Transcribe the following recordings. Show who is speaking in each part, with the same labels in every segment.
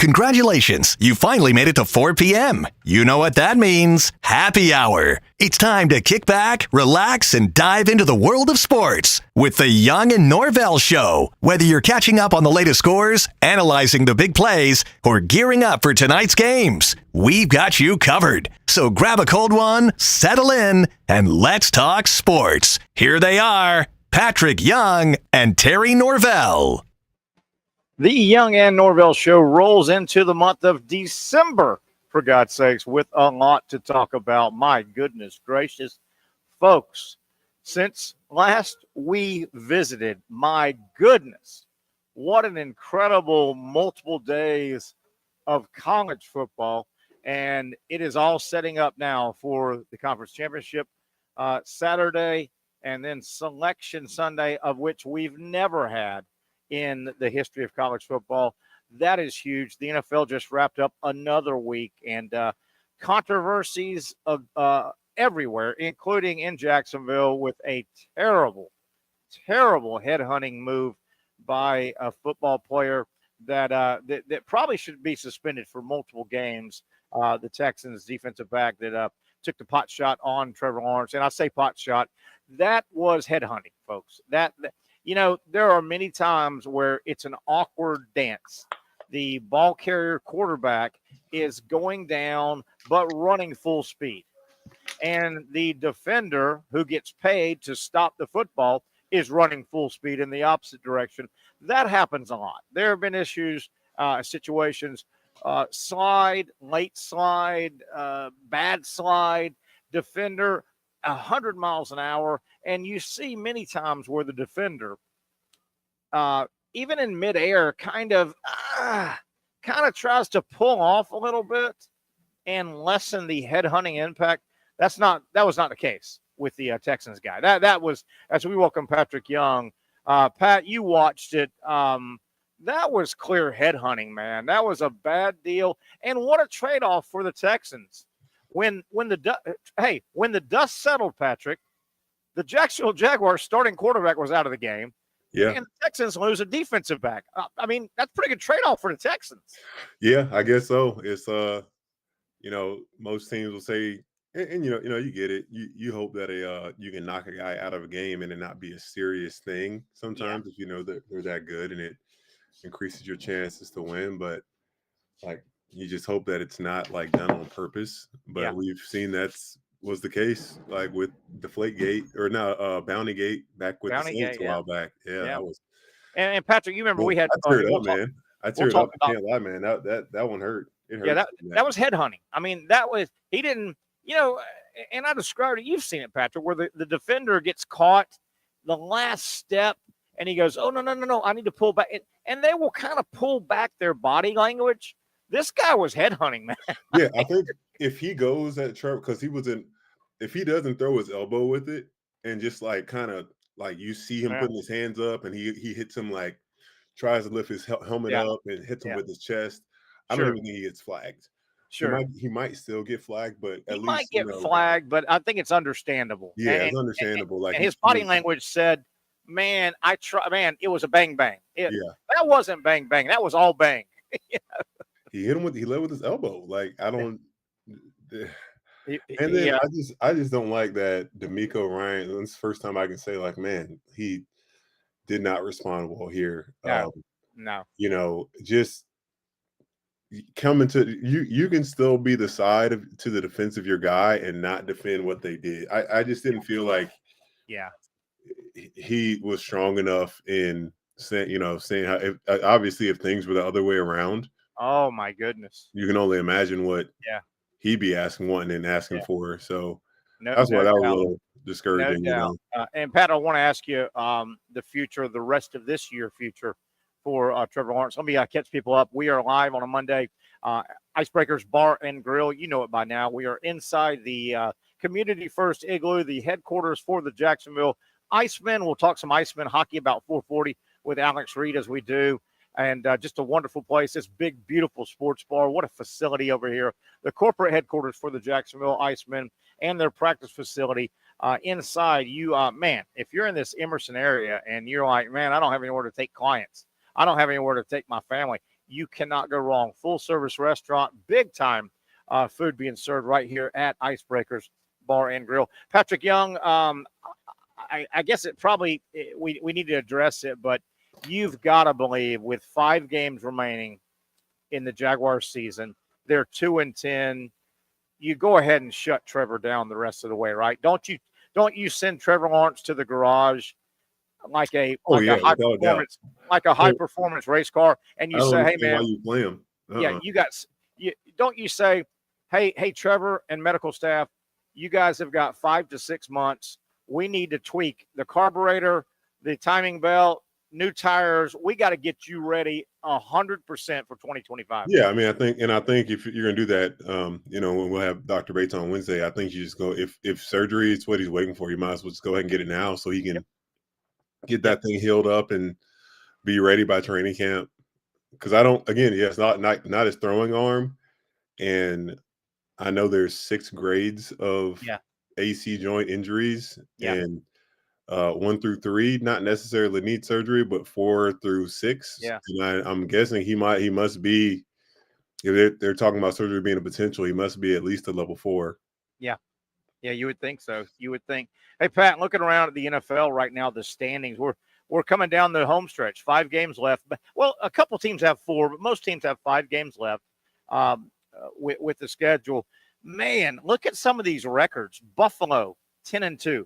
Speaker 1: Congratulations, you finally made it to 4 p.m. You know what that means. Happy hour. It's time to kick back, relax, and dive into the world of sports with the Young and Norvelle Show. Whether you're catching up on the latest scores, analyzing the big plays, or gearing up for tonight's games, we've got you covered. So grab a cold one, settle in, and let's talk sports. Here they are, Patrick Young and Terry Norvelle.
Speaker 2: The Young and Norvelle Show rolls into the month of December, for God's sakes, with a lot to talk about. My goodness gracious. Folks, since last we visited, my goodness, what an incredible multiple days of college football. And it is all setting up now for the conference championship Saturday and then selection Sunday, of which we've never had in the history of college football. That is huge. The NFL just wrapped up another week, and controversies of everywhere, including in Jacksonville, with a terrible headhunting move by a football player that probably should be suspended for multiple games. The Texans defensive back that took the pot shot on Trevor Lawrence, and I say pot shot, that was headhunting, folks. That you know, there are many times where it's an awkward dance. The ball carrier quarterback is going down but running full speed. And the defender who gets paid to stop the football is running full speed in the opposite direction. That happens a lot. There have been issues, situations, slide, late slide, bad slide, defender 100 miles an hour. And you see many times where the defender, even in midair, kind of tries to pull off a little bit and lessen the headhunting impact. That was not the case with the Texans guy. That was, as we welcome Patrick Young. Pat, you watched it. That was clear headhunting, man. That was a bad deal. And what a trade-off for the Texans. When the dust settled, Patrick, the Jacksonville Jaguars starting quarterback was out of the game.
Speaker 3: Yeah.
Speaker 2: And the Texans lose a defensive back. I mean, that's a pretty good trade-off for the Texans.
Speaker 3: Yeah, I guess so. It's most teams will say, and you get it. You hope that you can knock a guy out of a game and it not be a serious thing sometimes, if you know that they're that good and it increases your chances to win. But like, you just hope that it's not like done on purpose. But we've seen was the case, like with Deflategate or Bountygate back with the Saints a while back. Yeah, that was.
Speaker 2: And Patrick, you remember we had.
Speaker 3: I teared up, man. I teared up. I can't lie, man. That one hurt. It hurt.
Speaker 2: Yeah, that was headhunting. I mean, he didn't, and I described it. You've seen it, Patrick, where the defender gets caught the last step, and he goes, "Oh no, I need to pull back," and they will kind of pull back their body language. This guy was headhunting, man.
Speaker 3: Yeah, I think if he goes at Trevor, because if he doesn't throw his elbow with it and just like kind of like you see him putting his hands up and he hits him, like tries to lift his helmet up and hits him with his chest, I don't even think he gets flagged.
Speaker 2: Sure.
Speaker 3: He might still get flagged, but at least
Speaker 2: he might get flagged, but I think it's understandable.
Speaker 3: Yeah, it's understandable.
Speaker 2: And his body language said, "Man, it was a bang bang. That wasn't bang bang. That was all bang."
Speaker 3: He hit him he led with his elbow. Like, I don't. And then I just don't like that DeMeco Ryan. It's the first time I can say, like, man, he did not respond well here.
Speaker 2: No.
Speaker 3: Just coming to you can still be the side to the defense of your guy and not defend what they did. I just didn't feel like he was strong enough in saying how obviously if things were the other way around.
Speaker 2: Oh my goodness!
Speaker 3: You can only imagine what he'd be wanting and asking for. So that's why that was a little discouraging.
Speaker 2: And Pat, I want to ask you the rest of this year future for Trevor Lawrence. Let me catch people up. We are live on a Monday. Icebreakers Bar and Grill. You know it by now. We are inside the Community First Igloo, the headquarters for the Jacksonville Icemen. We'll talk some Icemen hockey about 4:40 with Alex Reed as we do. And just a wonderful place. This big, beautiful sports bar. What a facility over here. The corporate headquarters for the Jacksonville Icemen and their practice facility. Inside, if you're in this Emerson area and you're like, man, I don't have anywhere to take clients. I don't have anywhere to take my family. you cannot go wrong. Full service restaurant, big time food being served right here at Icebreakers Bar and Grill. Patrick Young, I guess we need to address it, but you've got to believe with 5 games remaining in the Jaguars season, they're 2-10. You go ahead and shut Trevor down the rest of the way, right? Don't you send Trevor Lawrence to the garage like a high performance race car, and you say, "Hey man,
Speaker 3: why you play him?"
Speaker 2: Yeah, don't you say, "Hey Trevor and medical staff, you guys have got 5 to 6 months. We need to tweak the carburetor, the timing belt, new tires. We got to get you ready 100% for 2025."
Speaker 3: Yeah, I mean, I think if you're gonna do that, when we'll have Dr. Bates on Wednesday, I think you just go if surgery is what he's waiting for, you might as well just go ahead and get it now so he can get that thing healed up and be ready by training camp. Because it's not his throwing arm, and I know there's 6 grades of AC joint injuries, and 1 through 3 not necessarily need surgery, but 4 through 6.
Speaker 2: Yeah.
Speaker 3: And I'm guessing he must be. If they're talking about surgery being a potential, he must be at least a level 4.
Speaker 2: Yeah. Yeah, you would think so. You would think. Hey, Pat, looking around at the NFL right now, the standings, we're coming down the home stretch. 5 games left. Well, a couple teams have 4, but most teams have 5 games left with the schedule. Man, look at some of these records. Buffalo, 10-2.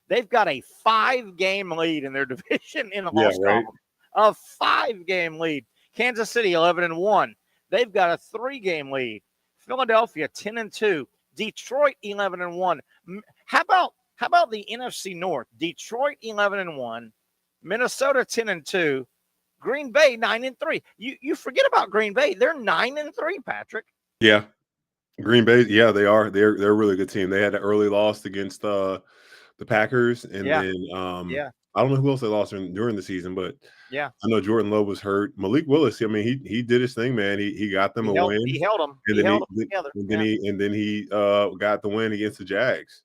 Speaker 2: They've got a 5-game lead in their division in the loss column. A 5-game lead. Kansas City, 11-1. They've got a 3-game lead. Philadelphia, 10-2. Detroit, 11-1. How about the NFC North? Detroit, 11-1. Minnesota, 10-2. Green Bay, 9-3. You forget about Green Bay. They're 9-3, Patrick.
Speaker 3: Yeah. Green Bay, they are. They're a really good team. They had an early loss against the Packers, and then I don't know who else they lost during the season, but I know Jordan Love was hurt. Malik Willis, I mean, he did his thing, man. He got them a win.
Speaker 2: He held them.
Speaker 3: And then he got the win against the Jags.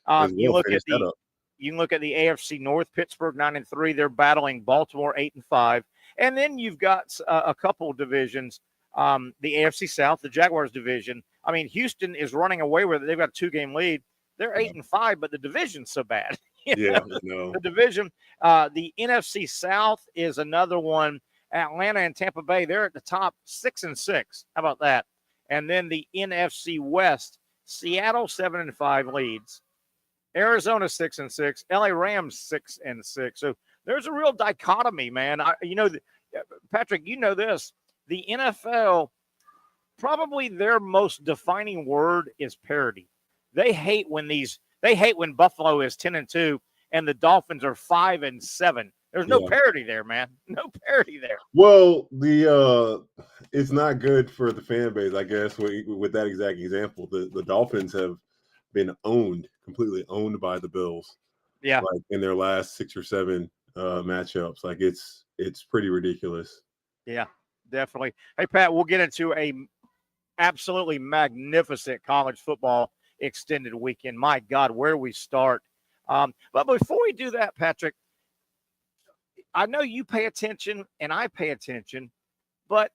Speaker 2: You can look at the AFC North. Pittsburgh 9-3. They're battling Baltimore 8-5, and then you've got a couple divisions. The AFC South, the Jaguars division. I mean, Houston is running away with it. They've got a 2-game lead. They're 8-5, but the division's so bad. The division. The NFC South is another one. Atlanta and Tampa Bay, they're at the top, 6-6. How about that? And then the NFC West, Seattle 7-5 leads. Arizona 6-6. LA Rams 6-6. So there's a real dichotomy, man. Patrick, you know this. The NFL, probably their most defining word is parity. They hate when Buffalo is 10-2 and the Dolphins are 5-7. There's no parity there, man. No parity there.
Speaker 3: Well, it's not good for the fan base, I guess, with that exact example. The Dolphins have been completely owned by the Bills.
Speaker 2: Yeah.
Speaker 3: Like in their last 6 or 7 matchups. Like it's pretty ridiculous.
Speaker 2: Yeah, definitely. Hey, Pat, we'll get into a absolutely magnificent college football extended weekend. My God, where we start. But before we do that, Patrick, I know you pay attention and I pay attention, but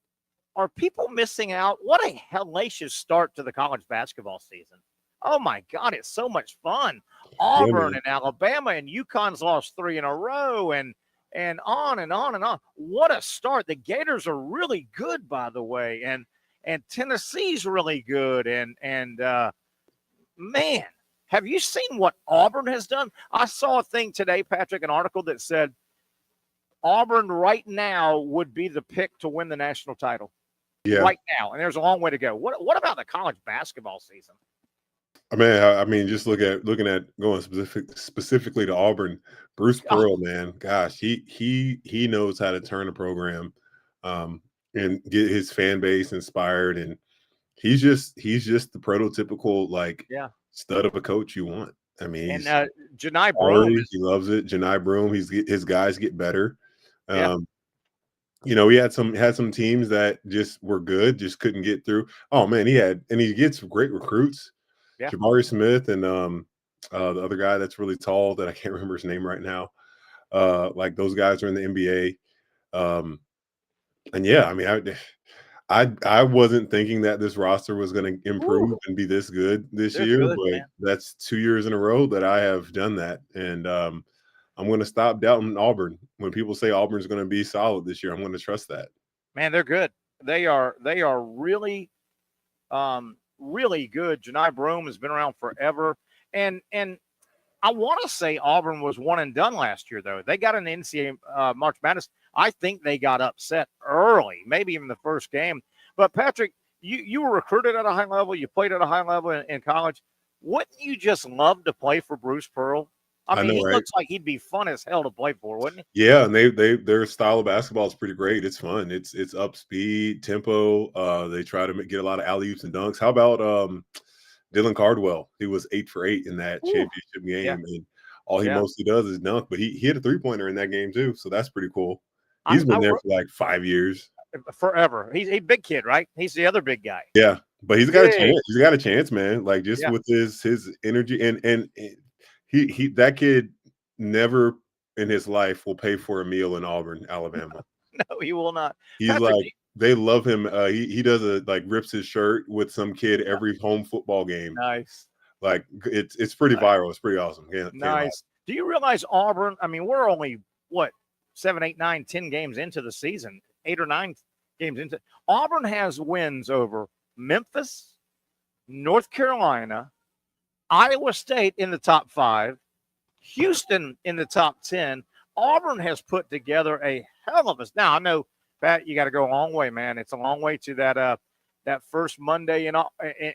Speaker 2: are people missing out? What a hellacious start to the college basketball season. Oh, my God, it's so much fun. Auburn and Alabama and UConn's lost 3 in a row and on and on and on. What a start. The Gators are really good, by the way, and Tennessee's really good. And man, have you seen what Auburn has done? I saw a thing today, Patrick, an article that said Auburn right now would be the pick to win the national title. Yeah. Right now. And there's a long way to go. What about the college basketball season?
Speaker 3: I mean, just looking at going specifically to Auburn, Bruce Pearl, man, gosh, he knows how to turn a program and get his fan base inspired, and he's just the prototypical stud of a coach you want. I mean,
Speaker 2: and Janai Broome,
Speaker 3: he loves it. Janai Broome, his guys get better. He had some teams that just were good, just couldn't get through. Oh man, he gets great recruits. Yeah. Jabari Smith and the other guy that's really tall that I can't remember his name right now. Like those guys are in the NBA. And yeah, I mean, I wasn't thinking that this roster was going to
Speaker 2: Ooh,
Speaker 3: improve and be this good this
Speaker 2: they're
Speaker 3: year,
Speaker 2: good,
Speaker 3: but
Speaker 2: man.
Speaker 3: that's 2 years in a row that I have done that, and I'm going to stop doubting Auburn. When people say Auburn's going to be solid this year, I'm going to trust that.
Speaker 2: Man, they're good. They are really good. Janai Broome has been around forever, and I want to say Auburn was one and done last year, though. They got an NCAA March Madness. I think they got upset early, maybe even the first game. But Patrick, you were recruited at a high level. You played at a high level in college. Wouldn't you just love to play for Bruce Pearl? I
Speaker 3: I
Speaker 2: mean,
Speaker 3: know,
Speaker 2: he
Speaker 3: right?
Speaker 2: looks like he'd be fun as hell to play for, wouldn't he?
Speaker 3: Yeah, and their style of basketball is pretty great. It's fun. It's up speed, tempo. They try to get a lot of alley oops and dunks. How about Dylan Cardwell? He was 8 for 8 in that
Speaker 2: Ooh,
Speaker 3: championship
Speaker 2: yeah,
Speaker 3: game, and all he
Speaker 2: yeah.
Speaker 3: mostly does is dunk. But he hit a 3-pointer in that game too, so that's pretty cool.
Speaker 2: I,
Speaker 3: He's
Speaker 2: I
Speaker 3: been there for like 5 years.
Speaker 2: forever. He's a big kid, right? He's the other big guy.
Speaker 3: Yeah, but he's got a
Speaker 2: Big,
Speaker 3: chance. He's got a chance, man. Like just
Speaker 2: yeah.
Speaker 3: with his energy and he that kid never in his life will pay for a meal in Auburn, Alabama.
Speaker 2: No, he will not.
Speaker 3: He's
Speaker 2: Patrick,
Speaker 3: like they love him. He does a like rips his shirt with some kid every home football game.
Speaker 2: nice.
Speaker 3: Like it's pretty viral. It's pretty awesome. Can't lie.
Speaker 2: Nice. Do you realize Auburn? I mean, we're only what 7, 8, 9, 10 games into the season, 8 or 9 games into. Auburn has wins over Memphis, North Carolina, Iowa State in the top 5, Houston in the top 10. Auburn has put together a hell of a. Now I know, Pat, you got to go a long way, man. It's a long way to that first Monday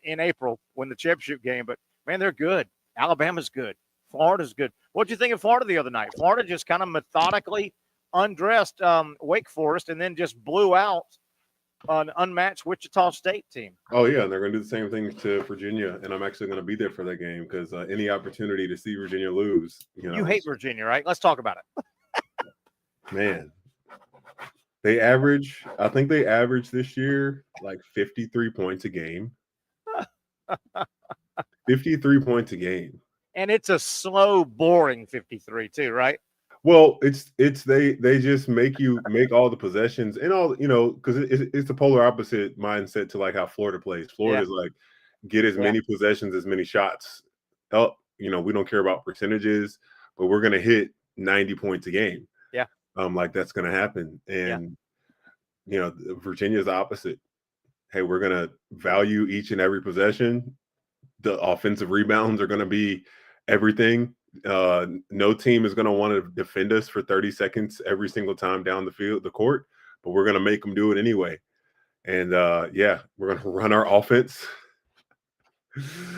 Speaker 2: in April when the championship game. But man, they're good. Alabama's good. Florida's good. What did you think of Florida the other night? Florida just kind of methodically undressed Wake Forest and then just blew out an unmatched Wichita State team.
Speaker 3: Oh yeah, and they're going to do the same thing to Virginia, and I'm actually going to be there for that game because any opportunity to see Virginia lose,
Speaker 2: You hate Virginia, right? Let's talk about it.
Speaker 3: man, I think they average this year like 53 points a game. 53 points a game.
Speaker 2: And it's a slow, boring 53 too, right?
Speaker 3: Well, it's they just make all the possessions and all because it's the polar opposite mindset to like how Florida plays. Florida's like get as many possessions, as many shots. Oh, we don't care about percentages, but we're gonna hit 90 points a game.
Speaker 2: Yeah.
Speaker 3: Like that's gonna happen. And Virginia's the opposite. Hey, we're gonna value each and every possession. The offensive rebounds are gonna be everything. No team is going to want to defend us for 30 seconds every single time down the court, but we're going to make them do it anyway. And we're going to run our offense.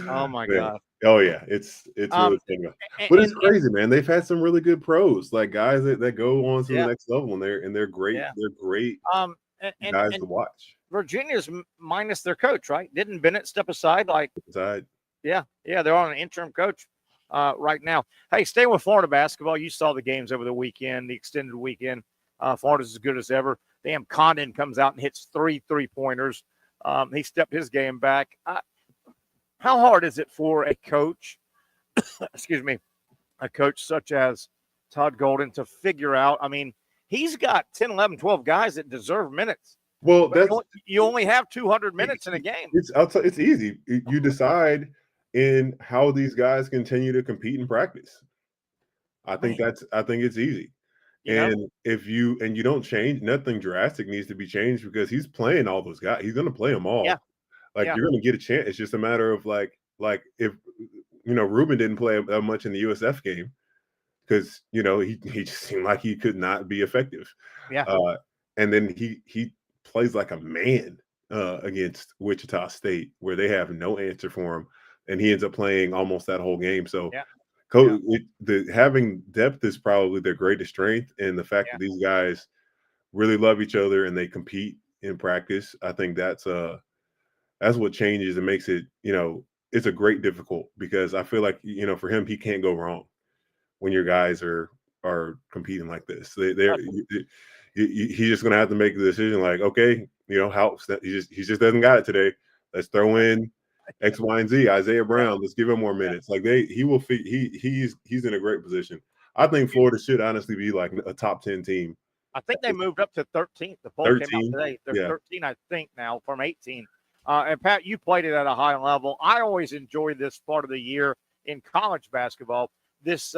Speaker 2: Oh my God.
Speaker 3: Oh yeah, it's really fun. But it's crazy, man. They've had some really good pros, like guys that go on to the next level, and they're great.
Speaker 2: Yeah.
Speaker 3: They're great guys to watch.
Speaker 2: Virginia's minus their coach, right? Didn't Bennett step aside? Yeah, they're on an interim coach right now. Hey, stay with Florida basketball. You saw the games over the weekend, the extended weekend. Florida's as good as ever. Damn, Condon comes out and hits 3 3-pointers. He stepped his game back. How hard is it for a coach, a coach such as Todd Golden to figure out? I mean, he's got 10, 11, 12 guys that deserve minutes.
Speaker 3: Well,
Speaker 2: you only have 200 minutes in a game.
Speaker 3: It's easy. You decide in how these guys continue to compete in practice. I think it's easy. And if you don't change, nothing drastic needs to be changed because he's playing all those guys. He's going to play them all.
Speaker 2: Yeah.
Speaker 3: You're going to get a chance. It's just a matter of like if Ruben didn't play that much in the USF game because he just seemed like he could not be effective.
Speaker 2: Yeah.
Speaker 3: And then he plays like a man against Wichita State where they have no answer for him. And he ends up playing almost that whole game. So having depth is probably their greatest strength. And the fact that these guys really love each other and they compete in practice, I think that's what changes and makes it, it's a great difficult because I feel like, for him, he can't go wrong when your guys are competing like this. He's just going to have to make the decision like, okay, how he just doesn't got it today. Let's throw in X, Y, and Z. Isaiah Brown. Let's give him more minutes. Like he's in a great position. I think Florida should honestly be like a top 10 team
Speaker 2: I think they moved up to 13th. The poll came out today. They're 13, I think, now from 18. And Pat, you played it at a high level. I always enjoy this part of the year in college basketball. This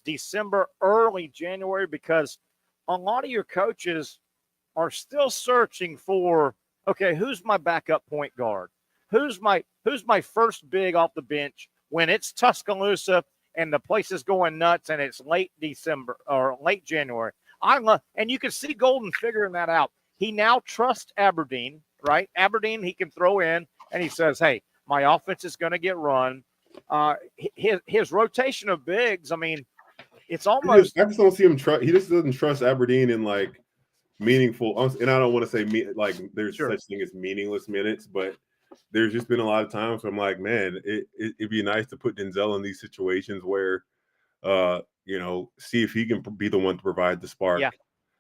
Speaker 2: December, early January, because a lot of your coaches are still searching for, okay, who's my backup point guard? Who's my first big off the bench when it's Tuscaloosa and the place is going nuts and it's late December or late January? And you can see Golden figuring that out. He now trusts Aberdeen, right? Aberdeen he can throw in, and he says, hey, my offense is going to get run. His rotation of bigs, I mean, it's almost.
Speaker 3: I just don't see him trust. He just doesn't trust Aberdeen in like meaningful. And I don't want to say there's such thing as meaningless minutes, but there's just been a lot of times where I'm like, man, it'd be nice to put Denzel in these situations where, see if he can be the one to provide the spark.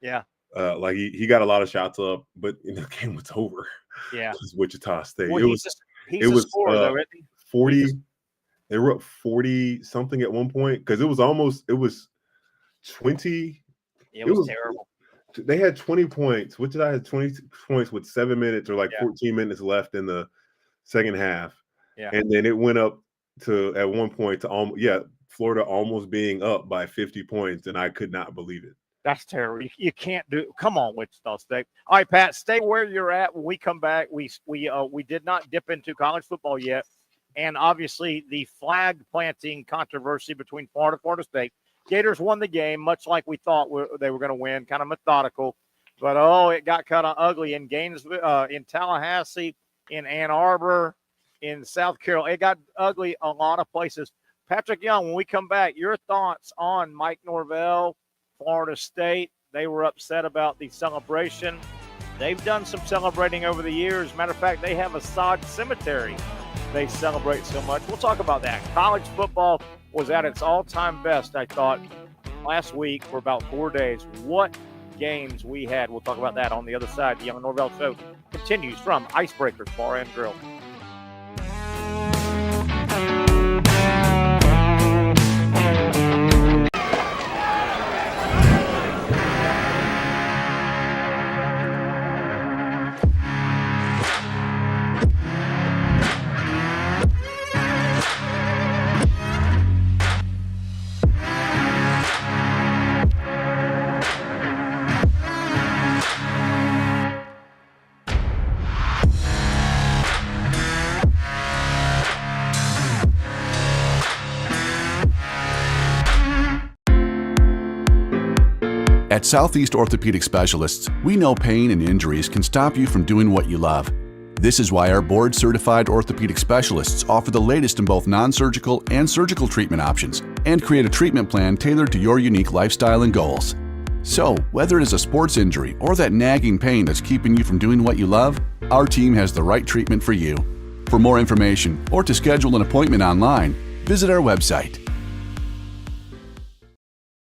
Speaker 2: Yeah.
Speaker 3: Like he got a lot of shots up, but the game was over.
Speaker 2: Yeah.
Speaker 3: It was Wichita State.
Speaker 2: Well, it was scorer, though, isn't he?
Speaker 3: 40. They were up 40 something at one point because it was 20.
Speaker 2: It was terrible.
Speaker 3: They had 20 points. Wichita had 20 points with 7 minutes or 14 minutes left in the second half.
Speaker 2: Yeah.
Speaker 3: And then it went up to at one point to Florida almost being up by 50 points, and I could not believe it.
Speaker 2: That's terrible. You can't do it. Come on, Wichita State. All right, Pat, stay where you're at. When we come back, we did not dip into college football yet. And obviously the flag planting controversy between Florida and Florida State. Gators won the game, much like we thought they were going to win, kind of methodical. But, it got kind of ugly in Gainesville, in Tallahassee, in Ann Arbor, in South Carolina. It got ugly a lot of places. Patrick Young, when we come back, your thoughts on Mike Norvelle, Florida State. They were upset about the celebration. They've done some celebrating over the years. Matter of fact, they have a sod cemetery. They celebrate so much. We'll talk about that. College football was at its all-time best, I thought, last week for about 4 days. What games we had. We'll talk about that on the other side. The Young Norvelle Show continues from Icebreakers Bar and Grill.
Speaker 4: At Southeast Orthopedic Specialists, we know pain and injuries can stop you from doing what you love. This is why our board-certified orthopedic specialists offer the latest in both non-surgical and surgical treatment options and create a treatment plan tailored to your unique lifestyle and goals. So, whether it is a sports injury or that nagging pain that's keeping you from doing what you love, our team has the right treatment for you. For more information or to schedule an appointment online, visit our website.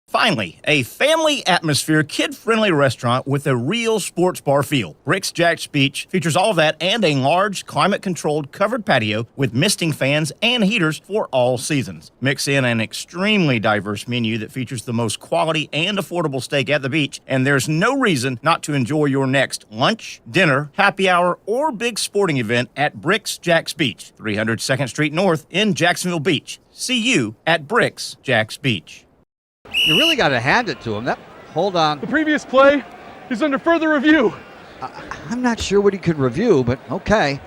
Speaker 5: Finally, a family atmosphere, kid-friendly restaurant with a real sports bar feel. Bricks Jack's Beach features all of that and a large, climate-controlled covered patio with misting fans and heaters for all seasons. Mix in an extremely diverse menu that features the most quality and affordable steak at the beach, and there's no reason not to enjoy your next lunch, dinner, happy hour, or big sporting event at Bricks Jack's Beach, 300 2nd Street North in Jacksonville Beach. See you at Bricks Jack's Beach.
Speaker 6: You really got to hand it to him. Hold on.
Speaker 7: The previous play is under further review.
Speaker 6: I'm not sure what he could review, but okay.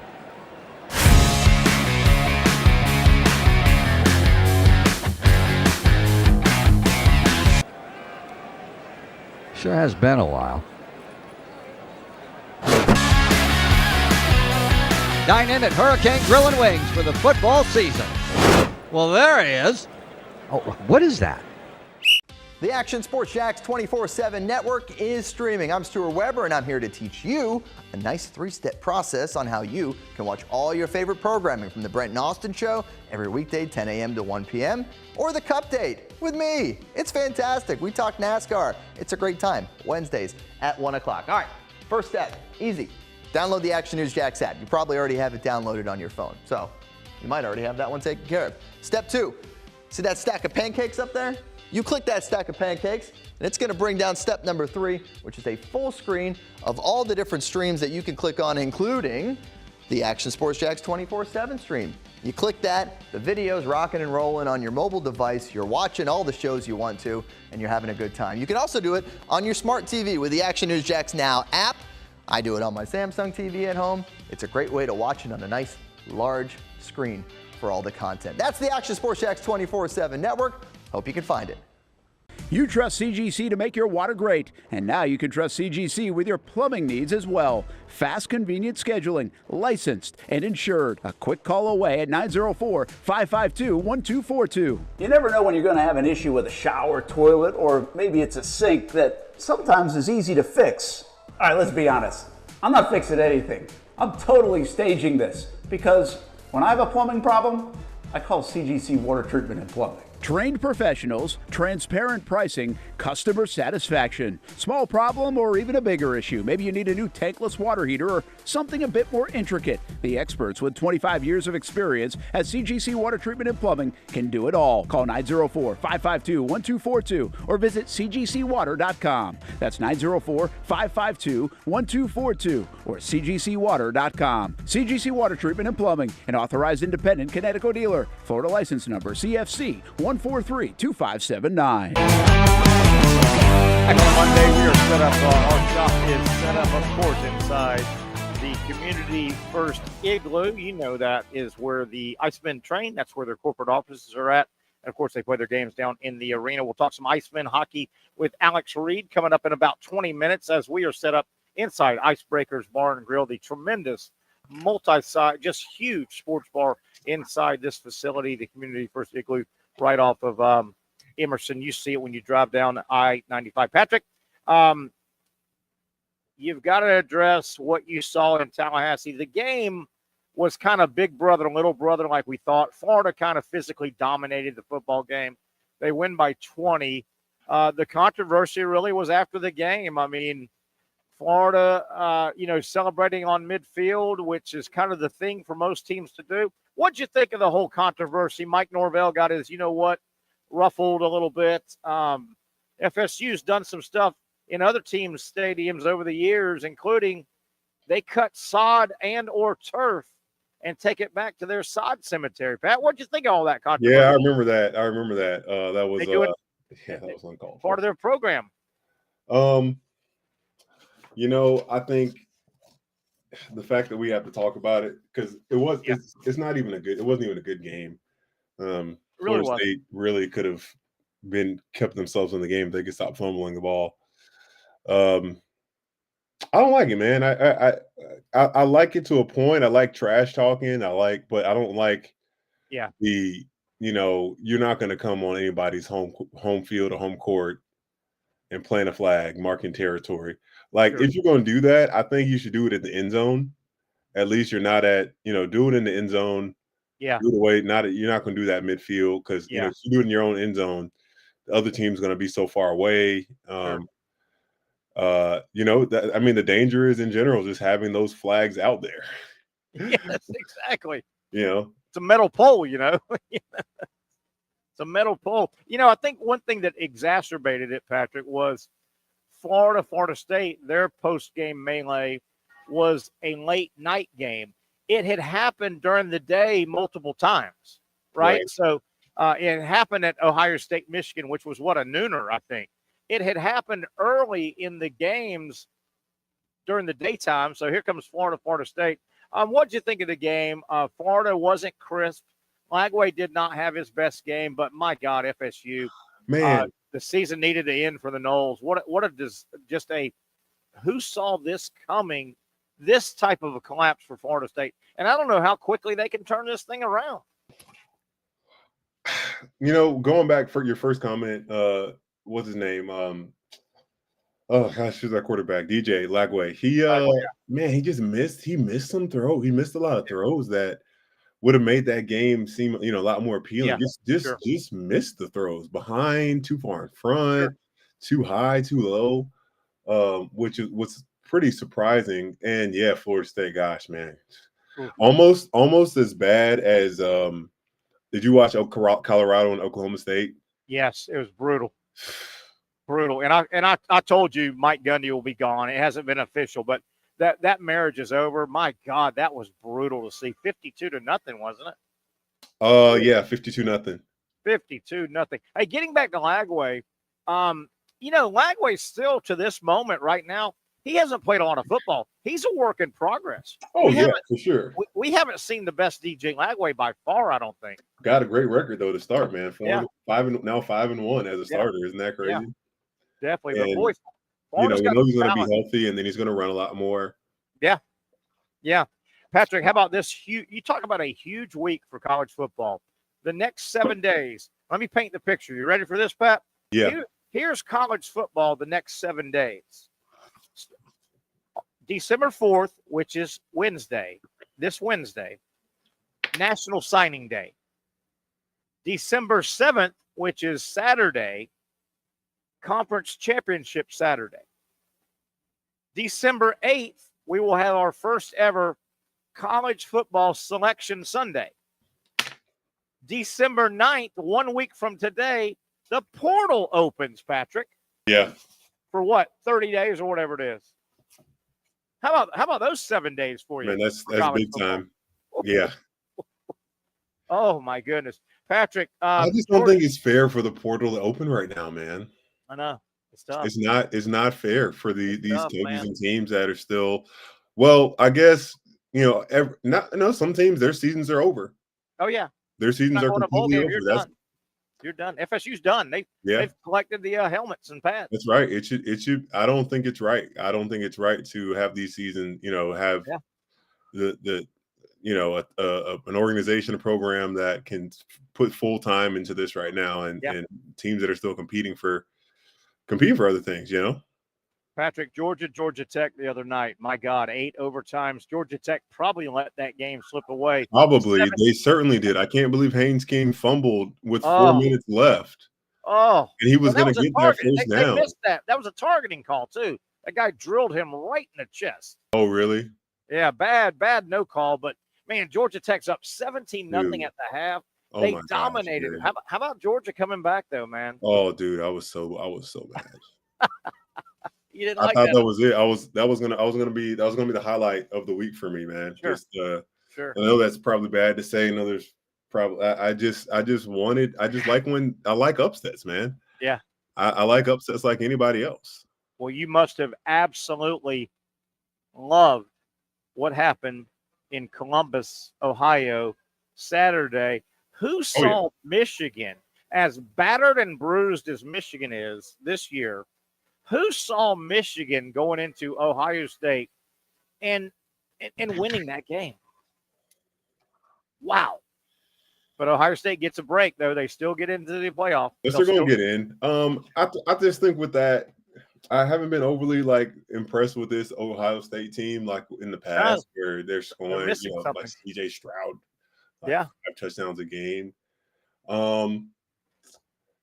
Speaker 6: Sure has been a while. Dine in at Hurricane Grill and Wings for the football season. Well, there he is. Oh, what is that?
Speaker 8: The Action Sports Jax 24/7 network is streaming. I'm Stuart Weber, and I'm here to teach you a nice three-step process on how you can watch all your favorite programming from the Brent and Austin Show every weekday 10 a.m. to 1 p.m. or the Cup Date with me. It's fantastic. We talk NASCAR. It's a great time. Wednesdays at 1 o'clock. All right, first step, easy. Download the Action News Jax app. You probably already have it downloaded on your phone, so you might already have that one taken care of. Step 2. See that stack of pancakes up there? You click that stack of pancakes, and it's going to bring down step number 3, which is a full screen of all the different streams that you can click on, including the Action Sports Jax 24/7 stream. You click that, the video's rocking and rolling on your mobile device, you're watching all the shows you want to, and you're having a good time. You can also do it on your smart TV with the Action News Jax Now app. I do it on my Samsung TV at home. It's a great way to watch it on a nice, large screen for all the content. That's the Action Sports Jax 24/7 network. Hope you can find it.
Speaker 9: You trust CGC to make your water great, and now you can trust CGC with your plumbing needs as well. Fast, convenient scheduling, licensed and insured. A quick call away at 904-552-1242.
Speaker 10: You never know when you're going to have an issue with a shower, toilet, or maybe it's a sink that sometimes is easy to fix. All right, let's be honest. I'm not fixing anything. I'm totally staging this because when I have a plumbing problem, I call CGC Water Treatment and Plumbing.
Speaker 9: Trained professionals, transparent pricing, customer satisfaction. Small problem or even a bigger issue. Maybe you need a new tankless water heater or something a bit more intricate. The experts with 25 years of experience at CGC Water Treatment and Plumbing can do it all. Call 904-552-1242 or visit cgcwater.com. That's 904-552-1242 or cgcwater.com. CGC Water Treatment and Plumbing, an authorized independent Connecticut dealer. Florida license number CFC 1432579.
Speaker 2: Next Monday, we are set up. Our shop is set up, of course, inside the Community First Igloo. You know that is where the Icemen train. That's where their corporate offices are at. And, of course, they play their games down in the arena. We'll talk some Icemen hockey with Alex Reed coming up in about 20 minutes as we are set up inside Icebreakers Bar and Grill, the tremendous multi-site, just huge sports bar inside this facility, the Community First Igloo, right off of Emerson. You see it when you drive down I-95. Patrick, you've got to address what you saw in Tallahassee. The game was kind of big brother and little brother like we thought. Florida kind of physically dominated the football game. They win by 20. The controversy really was after the game. I mean, Florida, celebrating on midfield, which is kind of the thing for most teams to do. What'd you think of the whole controversy? Mike Norvelle got his, ruffled a little bit. FSU's done some stuff in other teams' stadiums over the years, including they cut sod and or turf and take it back to their sod cemetery. Pat, what'd you think of all that controversy?
Speaker 3: Yeah, I remember that. That was
Speaker 2: that
Speaker 3: was uncalled for.
Speaker 2: Part of their program.
Speaker 3: I think the fact that we have to talk about it because it wasn't even a good game. Florida State really could have kept themselves in the game if they could stop fumbling the ball. I don't like it, man. I like it to a point. I like trash talking. But I don't like the you're not going to come on anybody's home field or home court and plant a flag, marking territory. If you're going to do that, I think you should do it at the end zone. At least you're not do it in the end zone.
Speaker 2: Yeah.
Speaker 3: Do it away. You're not going to do that midfield because if you do it in your own end zone, the other team's going to be so far away. The danger is in general just having those flags out there.
Speaker 2: Yes, exactly.
Speaker 3: It's
Speaker 2: a metal pole, It's a metal pole. I think one thing that exacerbated it, Patrick, was Florida State, their post-game melee was a late night game. It had happened during the day multiple times, right? So it happened at Ohio State, Michigan, which was a nooner, I think. It had happened early in the games during the daytime. So here comes Florida State. What did you think of the game? Florida wasn't crisp. Lagway did not have his best game, but my God, FSU,
Speaker 3: man,
Speaker 2: the season needed to end for the Noles. Who saw this coming? This type of a collapse for Florida State, and I don't know how quickly they can turn this thing around.
Speaker 3: Going back for your first comment, what's his name? Who's that quarterback? DJ Lagway. He just missed. He missed some throw. He missed a lot of throws that would have made that game seem, a lot more appealing. Just missed the throws behind, too far in front, too high, too low, which was pretty surprising. And Florida State, gosh, man, almost as bad as Did you watch Colorado and Oklahoma State?
Speaker 2: Yes, it was brutal. Brutal. And I told you Mike Gundy will be gone. It hasn't been official, but that marriage is over. My God, that was brutal to see. 52-0, wasn't it?
Speaker 3: Yeah, 52-0.
Speaker 2: 52-0. Hey, getting back to Lagway, Lagway still to this moment right now, he hasn't played a lot of football. He's a work in progress.
Speaker 3: Oh, yeah, for sure.
Speaker 2: We haven't seen the best DJ Lagway by far, I don't think.
Speaker 3: Got a great record, though, to start, man. 5-1 as a starter. Isn't that crazy?
Speaker 2: Yeah, definitely.
Speaker 3: And,
Speaker 2: but boy,
Speaker 3: we know he's going to be healthy, and then he's going to run a lot more.
Speaker 2: Yeah. Yeah. Patrick, how about this? You talk about a huge week for college football. The next 7 days. Let me paint the picture. You ready for this, Pat?
Speaker 3: Yeah.
Speaker 2: Here's college football the next 7 days. December 4th, which is this Wednesday, National Signing Day. December 7th, which is Saturday, Conference Championship Saturday. December 8th, we will have our first ever College Football Selection Sunday. December 9th, 1 week from today, the portal opens, Patrick.
Speaker 3: Yeah.
Speaker 2: For what, 30 days or whatever it is? How about those 7 days for you?
Speaker 3: Man, that's big
Speaker 2: football?
Speaker 3: time. Yeah.
Speaker 2: Oh my goodness, Patrick.
Speaker 3: I just don't think it's fair for the portal to open right now, man.
Speaker 2: I know it's tough.
Speaker 3: It's not fair for these
Speaker 2: tough,
Speaker 3: coaches
Speaker 2: man.
Speaker 3: and teams that are still. Well, I guess some teams their seasons are over.
Speaker 2: Oh yeah,
Speaker 3: their seasons are completely over.
Speaker 2: You're done. FSU's done. They've collected the helmets and pads.
Speaker 3: That's right. It should. I don't think it's right. I don't think it's right to have these seasons. Have an organization, a program that can put full time into this right now, and teams that are still competing for other things.
Speaker 2: Patrick, Georgia Tech the other night. My God, 8 overtimes. Georgia Tech probably let that game slip away.
Speaker 3: Probably. They certainly did. I can't believe Haynes King fumbled with 4 minutes left.
Speaker 2: Oh.
Speaker 3: And he was going to get that first down.
Speaker 2: They missed that. That was a targeting call, too. That guy drilled him right in the chest.
Speaker 3: Oh, really?
Speaker 2: Yeah, bad no call. But, man, Georgia Tech's up 17-0 at the half. They dominated. How about Georgia coming back, though, man?
Speaker 3: Oh, dude, I was so mad.
Speaker 2: You didn't
Speaker 3: I thought that was it. That was gonna be the highlight of the week for me, man.
Speaker 2: Sure.
Speaker 3: Sure. I know that's probably bad to say. No, there's probably I just like upsets, man.
Speaker 2: Yeah.
Speaker 3: I like upsets like anybody else.
Speaker 2: Well, you must have absolutely loved what happened in Columbus, Ohio, Saturday. Who saw Michigan, as battered and bruised as Michigan is this year? Who saw Michigan going into Ohio State and winning that game? Wow. But Ohio State gets a break, though. They still get into the playoff.
Speaker 3: Yes, they're going to get in. I just think with that, I haven't been overly impressed with this Ohio State team in the past where they're scoring, like CJ Stroud, 5 touchdowns a game.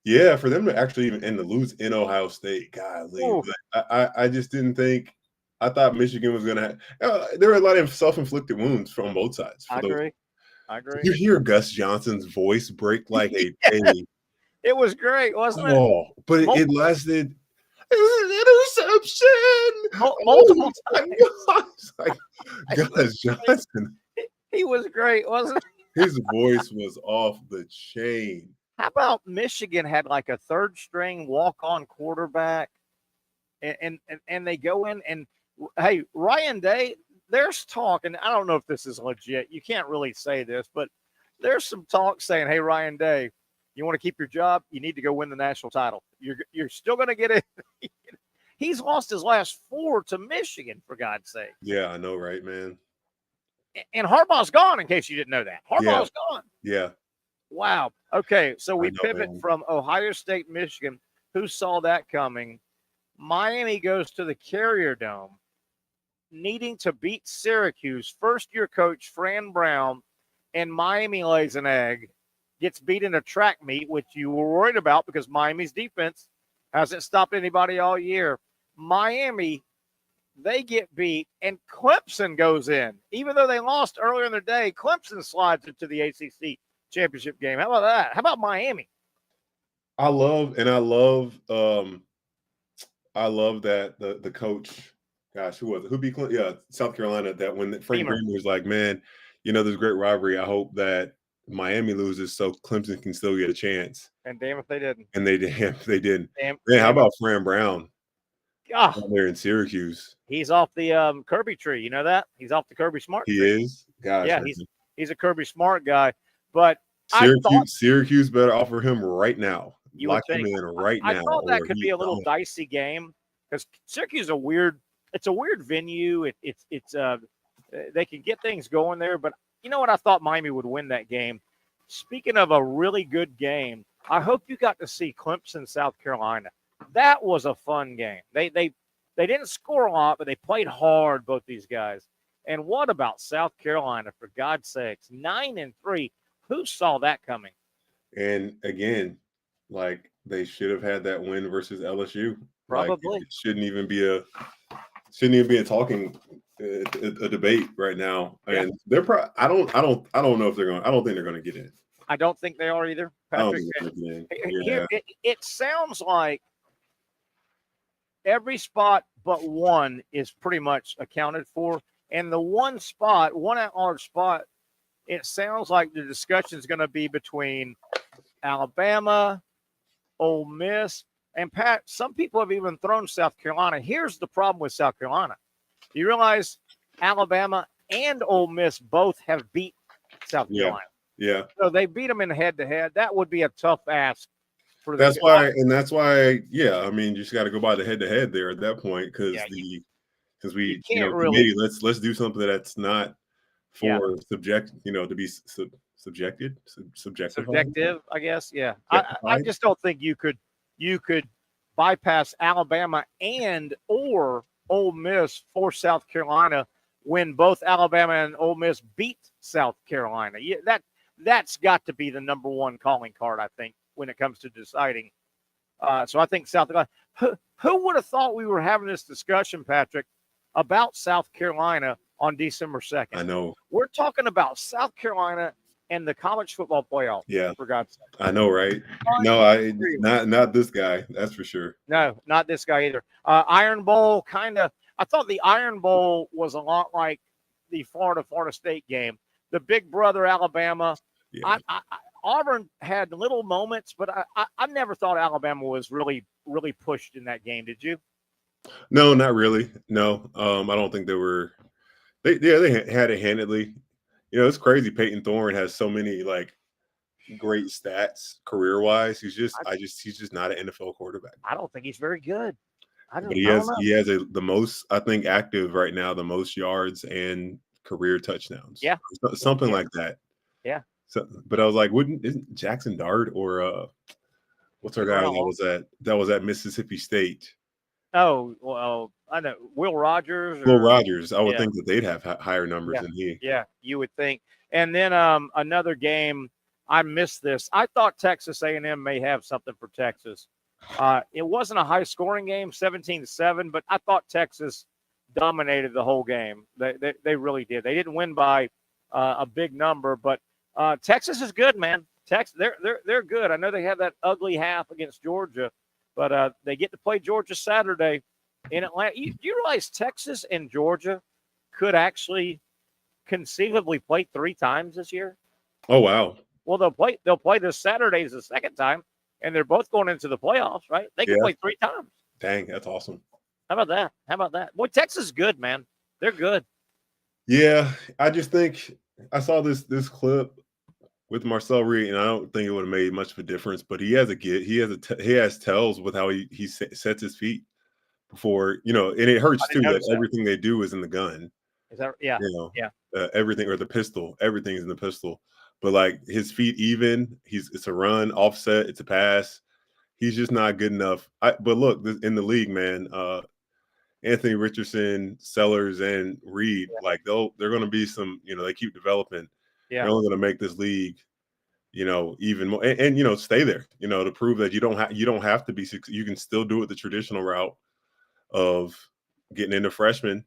Speaker 3: Yeah, for them to actually even to lose in Ohio State, golly, I just didn't think. I thought Michigan was going to have. There were a lot of self-inflicted wounds from both sides.
Speaker 2: I agree.
Speaker 3: You hear Gus Johnson's voice break like a baby.
Speaker 2: It was great, wasn't it?
Speaker 3: Oh, but it lasted. It was an interception.
Speaker 2: Multiple
Speaker 3: times. Gus Johnson.
Speaker 2: He was great, wasn't
Speaker 3: it? His voice was off the chain.
Speaker 2: How about Michigan had a third string walk-on quarterback and they go in and, hey, Ryan Day, there's talk, and I don't know if this is legit. You can't really say this, but there's some talk saying, hey, Ryan Day, you want to keep your job? You need to go win the national title. You're still going to get it. He's lost his last 4 to Michigan, for God's sake.
Speaker 3: Yeah, I know, right, man?
Speaker 2: And Harbaugh's gone, in case you didn't know that. Harbaugh's gone.
Speaker 3: Yeah.
Speaker 2: Wow. Okay, so we pivot from Ohio State, Michigan. Who saw that coming? Miami goes to the Carrier Dome, needing to beat Syracuse. First-year coach Fran Brown, and Miami lays an egg, gets beat in a track meet, which you were worried about because Miami's defense hasn't stopped anybody all year. Miami, they get beat, and Clemson goes in. Even though they lost earlier in the day, Clemson slides into the ACC championship game. How about that? How about Miami?
Speaker 3: I love that the coach, gosh, who was it? Who beat Clemson? Yeah, South Carolina. That when Frank
Speaker 2: Beamer.
Speaker 3: Beamer was like, man, there's a great rivalry. I hope that Miami loses so Clemson can still get a chance.
Speaker 2: And damn if they didn't.
Speaker 3: And they didn't.
Speaker 2: Damn,
Speaker 3: Man, how
Speaker 2: damn
Speaker 3: about Fran Brown
Speaker 2: Ah,
Speaker 3: down there in Syracuse?
Speaker 2: he's off the Kirby tree. You know that? He's off the Kirby Smart
Speaker 3: He
Speaker 2: tree.
Speaker 3: is. Gosh,
Speaker 2: Yeah,
Speaker 3: man.
Speaker 2: he's a Kirby Smart guy. But I thought
Speaker 3: Syracuse better offer him right now.
Speaker 2: you would
Speaker 3: Lock him
Speaker 2: think
Speaker 3: in right now.
Speaker 2: I thought that
Speaker 3: or
Speaker 2: could
Speaker 3: he's
Speaker 2: be a little
Speaker 3: gone.
Speaker 2: dicey game because Syracuse is a weird venue. It's they can get things going there, but you know what? I thought Miami would win that game. Speaking of a really good game, I hope you got to see Clemson, South Carolina. That was a fun game. They didn't score a lot, but they played hard, both these guys. And what about South Carolina, for God's sakes? 9-3. Who saw that coming?
Speaker 3: And again, like they should have had that win versus LSU.
Speaker 2: Probably.
Speaker 3: Like, it shouldn't even be a talking a debate right now.
Speaker 2: Yeah.
Speaker 3: And they're I don't know if they're going. I don't think they're going to get in.
Speaker 2: I don't think they are either,
Speaker 3: I don't
Speaker 2: Patrick.
Speaker 3: think they're going to get in.
Speaker 2: Here,
Speaker 3: Yeah.
Speaker 2: it sounds like every spot but one is pretty much accounted for. And the one at-large spot, it sounds like the discussion is going to be between Alabama, Ole Miss, and Pat, some people have even thrown South Carolina. Here's the problem with South Carolina. You realize Alabama and Ole Miss both have beat South Carolina.
Speaker 3: Yeah.
Speaker 2: So they beat them in head-to-head. That would be a tough ask.
Speaker 3: That's why. Yeah. I mean, you just got to go by the head-to-head there at that point because we
Speaker 2: can't really.
Speaker 3: Let's do something that's not for subjective, to be subjective.
Speaker 2: Subjective, I guess. Yeah. I just don't think you could bypass Alabama or Ole Miss for South Carolina when both Alabama and Ole Miss beat South Carolina. Yeah, that's got to be the number one calling card, I think, when it comes to deciding. So I think South Carolina. Who would have thought we were having this discussion, Patrick, about South Carolina on December 2nd?
Speaker 3: I know.
Speaker 2: We're talking about South Carolina and the college football playoff.
Speaker 3: Yeah.
Speaker 2: For God's sake.
Speaker 3: I know, right? No, not this guy. That's for sure.
Speaker 2: No, not this guy either. Iron Bowl I thought the Iron Bowl was a lot like the Florida State game. The big brother Alabama.
Speaker 3: Yeah.
Speaker 2: Auburn had little moments, but I never thought Alabama was really, really pushed in that game. Did you?
Speaker 3: No, not really. No, I don't think they were. They had it handedly. It's crazy. Peyton Thorne has so many great stats career wise. He's just not an NFL quarterback.
Speaker 2: I don't think he's very good.
Speaker 3: But he has the most, I think, active right now, the most yards and career touchdowns.
Speaker 2: Yeah,
Speaker 3: something like that.
Speaker 2: Yeah.
Speaker 3: So, but I was like, isn't Jackson Dart or what's our guy that was at Mississippi State?
Speaker 2: Oh, well, I know Will Rogers.
Speaker 3: Will Rogers. I would think that they'd have higher numbers than he.
Speaker 2: Yeah, you would think. And then another game, I missed this. I thought Texas A&M may have something for Texas. It wasn't a high-scoring game, 17-7, but I thought Texas dominated the whole game. They really did. They didn't win by a big number, but Texas is good, man. Texas, they're good. I know they had that ugly half against Georgia, but they get to play Georgia Saturday in Atlanta. You realize Texas and Georgia could actually conceivably play 3 times this year?
Speaker 3: Oh, wow.
Speaker 2: Well, they'll play this Saturday as the second time, and they're both going into the playoffs, right? They can play 3 times.
Speaker 3: Dang, that's awesome.
Speaker 2: How about that? Boy, Texas is good, man. They're good.
Speaker 3: Yeah, I just think I saw this clip with Marcel Reed, and I don't think it would have made much of a difference. But he has tells with how he sets his feet before, and it hurts too that everything they do is in the gun.
Speaker 2: Is that yeah?
Speaker 3: Everything or the pistol, everything's in the pistol. But his feet even, it's a run, offset, it's a pass. He's just not good enough. But look, in the league, man, Anthony Richardson, Sellers, and Reed, they're going to be some, they keep developing.
Speaker 2: Yeah.
Speaker 3: They're only going to make this league, even more, and stay there, to prove that you don't have to be. You can still do it the traditional route of getting into freshmen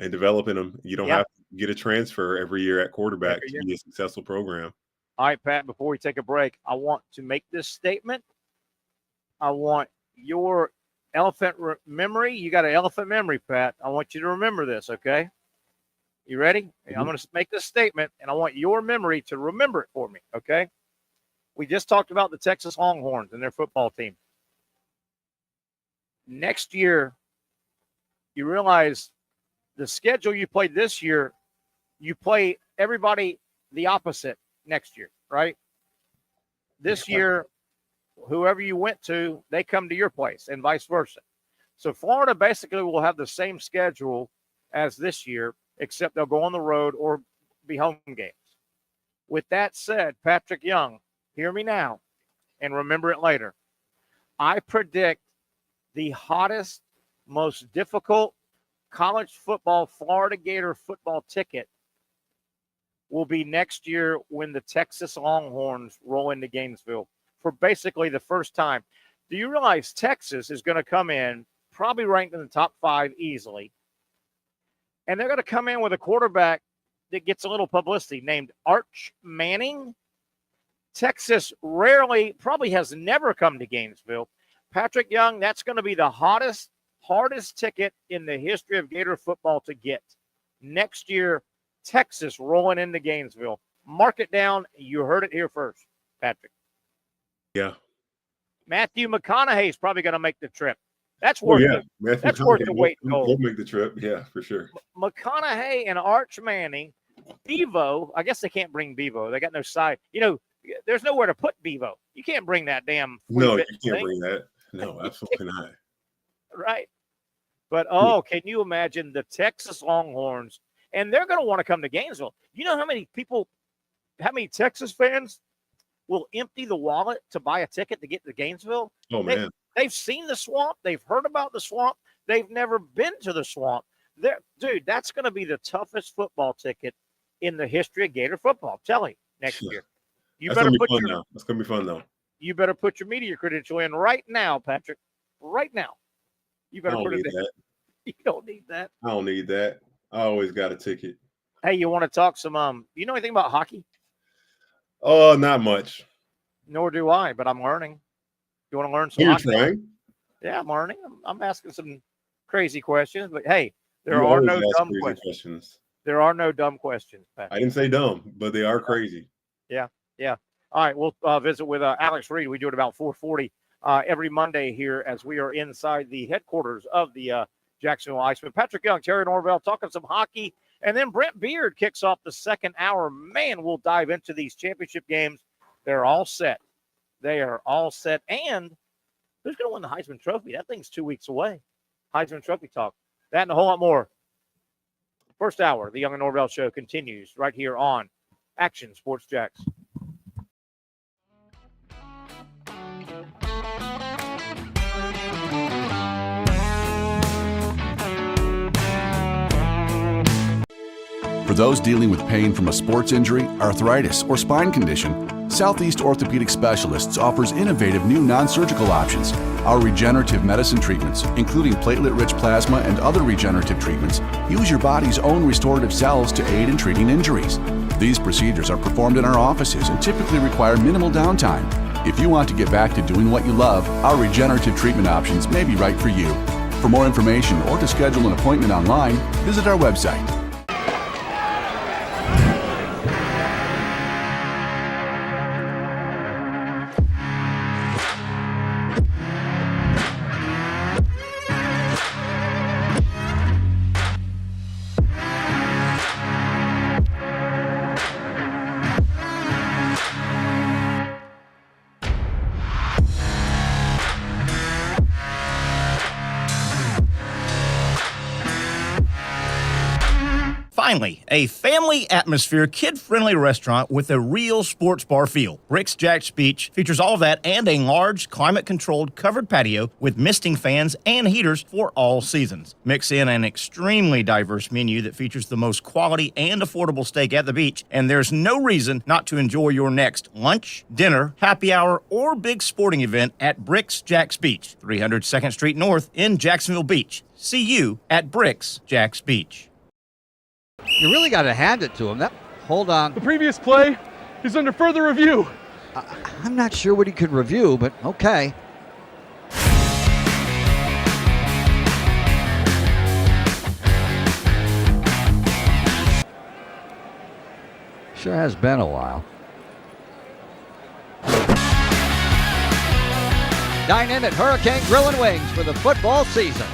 Speaker 3: and developing them. You don't have to get a transfer every year at quarterback to be a successful program.
Speaker 2: All right, Pat, before we take a break, I want to make this statement. I want your elephant memory. You got an elephant memory, Pat. I want you to remember this, okay? You ready? Mm-hmm. I'm going to make this statement, and I want your memory to remember it for me, okay? We just talked about the Texas Longhorns and their football team. Next year, you realize the schedule you played this year, you play everybody the opposite next year, right? This year, whoever you went to, they come to your place and vice versa. So Florida basically will have the same schedule as this year, except they'll go on the road or be home games. With that said, Patrick Young, hear me now and remember it later. I predict the hottest, most difficult college football Florida Gator football ticket will be next year when the Texas Longhorns roll into Gainesville for basically the first time. Do you realize Texas is going to come in probably ranked in the top 5 easily, and they're going to come in with a quarterback that gets a little publicity named Arch Manning? Texas rarely, probably has never come to Gainesville. Patrick Young, that's going to be the hardest ticket in the history of Gator football to get. Next year, Texas rolling into Gainesville. Mark it down. You heard it here first, Patrick.
Speaker 3: Yeah.
Speaker 2: Matthew McConaughey is probably going to make the trip. That's worth it. That's worth the weight in gold.
Speaker 3: We'll make the trip. Yeah, for sure.
Speaker 2: McConaughey and Arch Manning. Bevo, I guess they can't bring Bevo. They got no side. You know, there's nowhere to put Bevo. You can't bring that damn.
Speaker 3: No, you can't bring that. No, absolutely not.
Speaker 2: Right. But, can you imagine the Texas Longhorns? And they're going to want to come to Gainesville. You know how many Texas fans will empty the wallet to buy a ticket to get to Gainesville?
Speaker 3: Oh, man.
Speaker 2: They've seen the swamp. They've heard about the swamp. They've never been to the swamp. Dude, that's going to be the toughest football ticket in the history of Gator football. I'm telling you, next year.
Speaker 3: That's going to be fun, though.
Speaker 2: You better put your media credential in right now, Patrick. Right now. You better put it in. You don't need that.
Speaker 3: I don't need that. I always got a ticket.
Speaker 2: Hey, you want to talk some you know anything about hockey?
Speaker 3: Oh, not much.
Speaker 2: Nor do I, but I'm learning. You want to learn some
Speaker 3: You're
Speaker 2: hockey?
Speaker 3: trying?
Speaker 2: Yeah, I'm learning. I'm asking some crazy questions, but hey, there are no dumb questions. There are no dumb questions, Pat.
Speaker 3: I didn't say dumb, but they are crazy.
Speaker 2: Yeah. All right, we'll visit with Alex Reed. We do it about 4:40 every Monday here as we are inside the headquarters of the Jacksonville Icemen. Patrick Young, Terry Norvelle talking some hockey, and then Brent Beard kicks off the second hour. Man, we'll dive into these championship games. They're all set. They are all set. And who's going to win the Heisman Trophy? That thing's 2 weeks away. Heisman Trophy talk. That and a whole lot more. First hour, the Young and Norvelle Show continues right here on Action Sports Jax.
Speaker 4: For those dealing with pain from a sports injury, arthritis, or spine condition, Southeast Orthopedic Specialists offers innovative new non-surgical options. Our regenerative medicine treatments, including platelet-rich plasma and other regenerative treatments, use your body's own restorative cells to aid in treating injuries. These procedures are performed in our offices and typically require minimal downtime. If you want to get back to doing what you love, our regenerative treatment options may be right for you. For more information or to schedule an appointment online, visit our website.
Speaker 5: Finally, a family atmosphere, kid-friendly restaurant with a real sports bar feel. Rick's Jack's Beach features all of that and a large, climate-controlled covered patio with misting fans and heaters for all seasons. Mix in an extremely diverse menu that features the most quality and affordable steak at the beach, and there's no reason not to enjoy your next lunch, dinner, happy hour, or big sporting event at Rick's Jack's Beach, 300 2nd Street North in Jacksonville Beach. See you at Rick's Jack's Beach.
Speaker 6: You really got to hand it to him. Hold on.
Speaker 7: The previous play, is under further review.
Speaker 6: I'm not sure what he could review, but okay. Sure has been a while. Dynamic Hurricane Grill and Wings for the football season.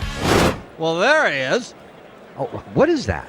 Speaker 6: Well, there he is. Oh, what is that?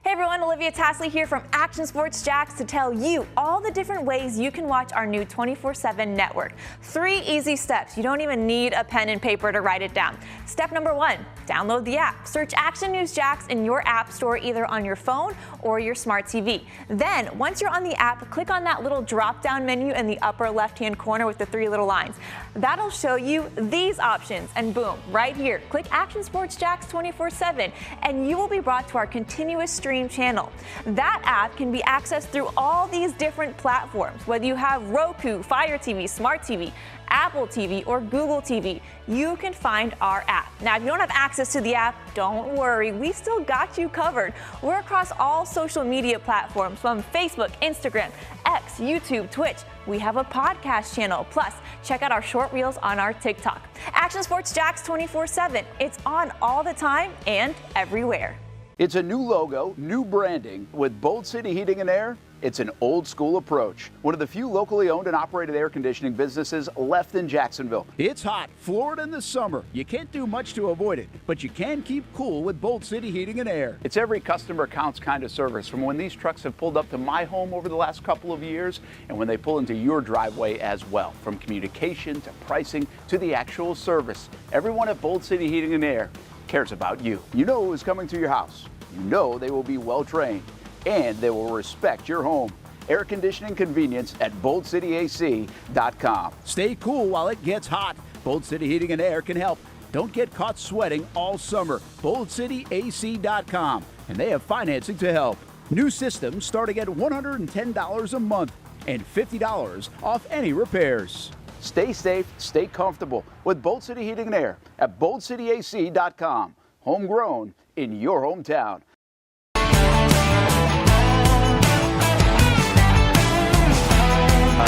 Speaker 11: Hey everyone, Olivia Tasley here from Action Sports Jax to tell you all the different ways you can watch our new 24/7 network. 3 easy steps. You don't even need a pen and paper to write it down. Step number 1, download the app. Search Action News Jax in your app store either on your phone or your smart TV. Then, once you're on the app, click on that little drop-down menu in the upper left-hand corner with the 3 little lines. That'll show you these options, and boom, right here, click Action Sports Jax 24/7, and you will be brought to our continuous stream channel. That app can be accessed through all these different platforms, whether you have Roku, Fire TV, Smart TV, Apple TV, or Google TV. You can find our app. Now, if you don't have access to the app, don't worry, we still got you covered. We're across all social media platforms from Facebook, Instagram, X, YouTube, Twitch. We have a podcast channel. Plus, check out our short reels on our TikTok. Action Sports Jax 24/7. It's on all the time and everywhere.
Speaker 9: It's a new logo, new branding. With Bold City Heating and Air, it's an old school approach. One of the few locally owned and operated air conditioning businesses left in Jacksonville. It's hot, Florida in the summer. You can't do much to avoid it, but you can keep cool with Bold City Heating and Air. It's every customer counts kind of service, from when these trucks have pulled up to my home over the last couple of years and when they pull into your driveway as well. From communication to pricing to the actual service, everyone at Bold City Heating and Air cares about you. You know who is coming to your house. You know they will be well trained, and they will respect your home. Air conditioning convenience at boldcityac.com. Stay cool while it gets hot. Bold City Heating and Air can help. Don't get caught sweating all summer. boldcityac.com, and they have financing to help. New systems starting at $110 a month and $50 off any repairs. Stay safe, stay comfortable with Bold City Heating and Air at boldcityac.com. Homegrown in your hometown.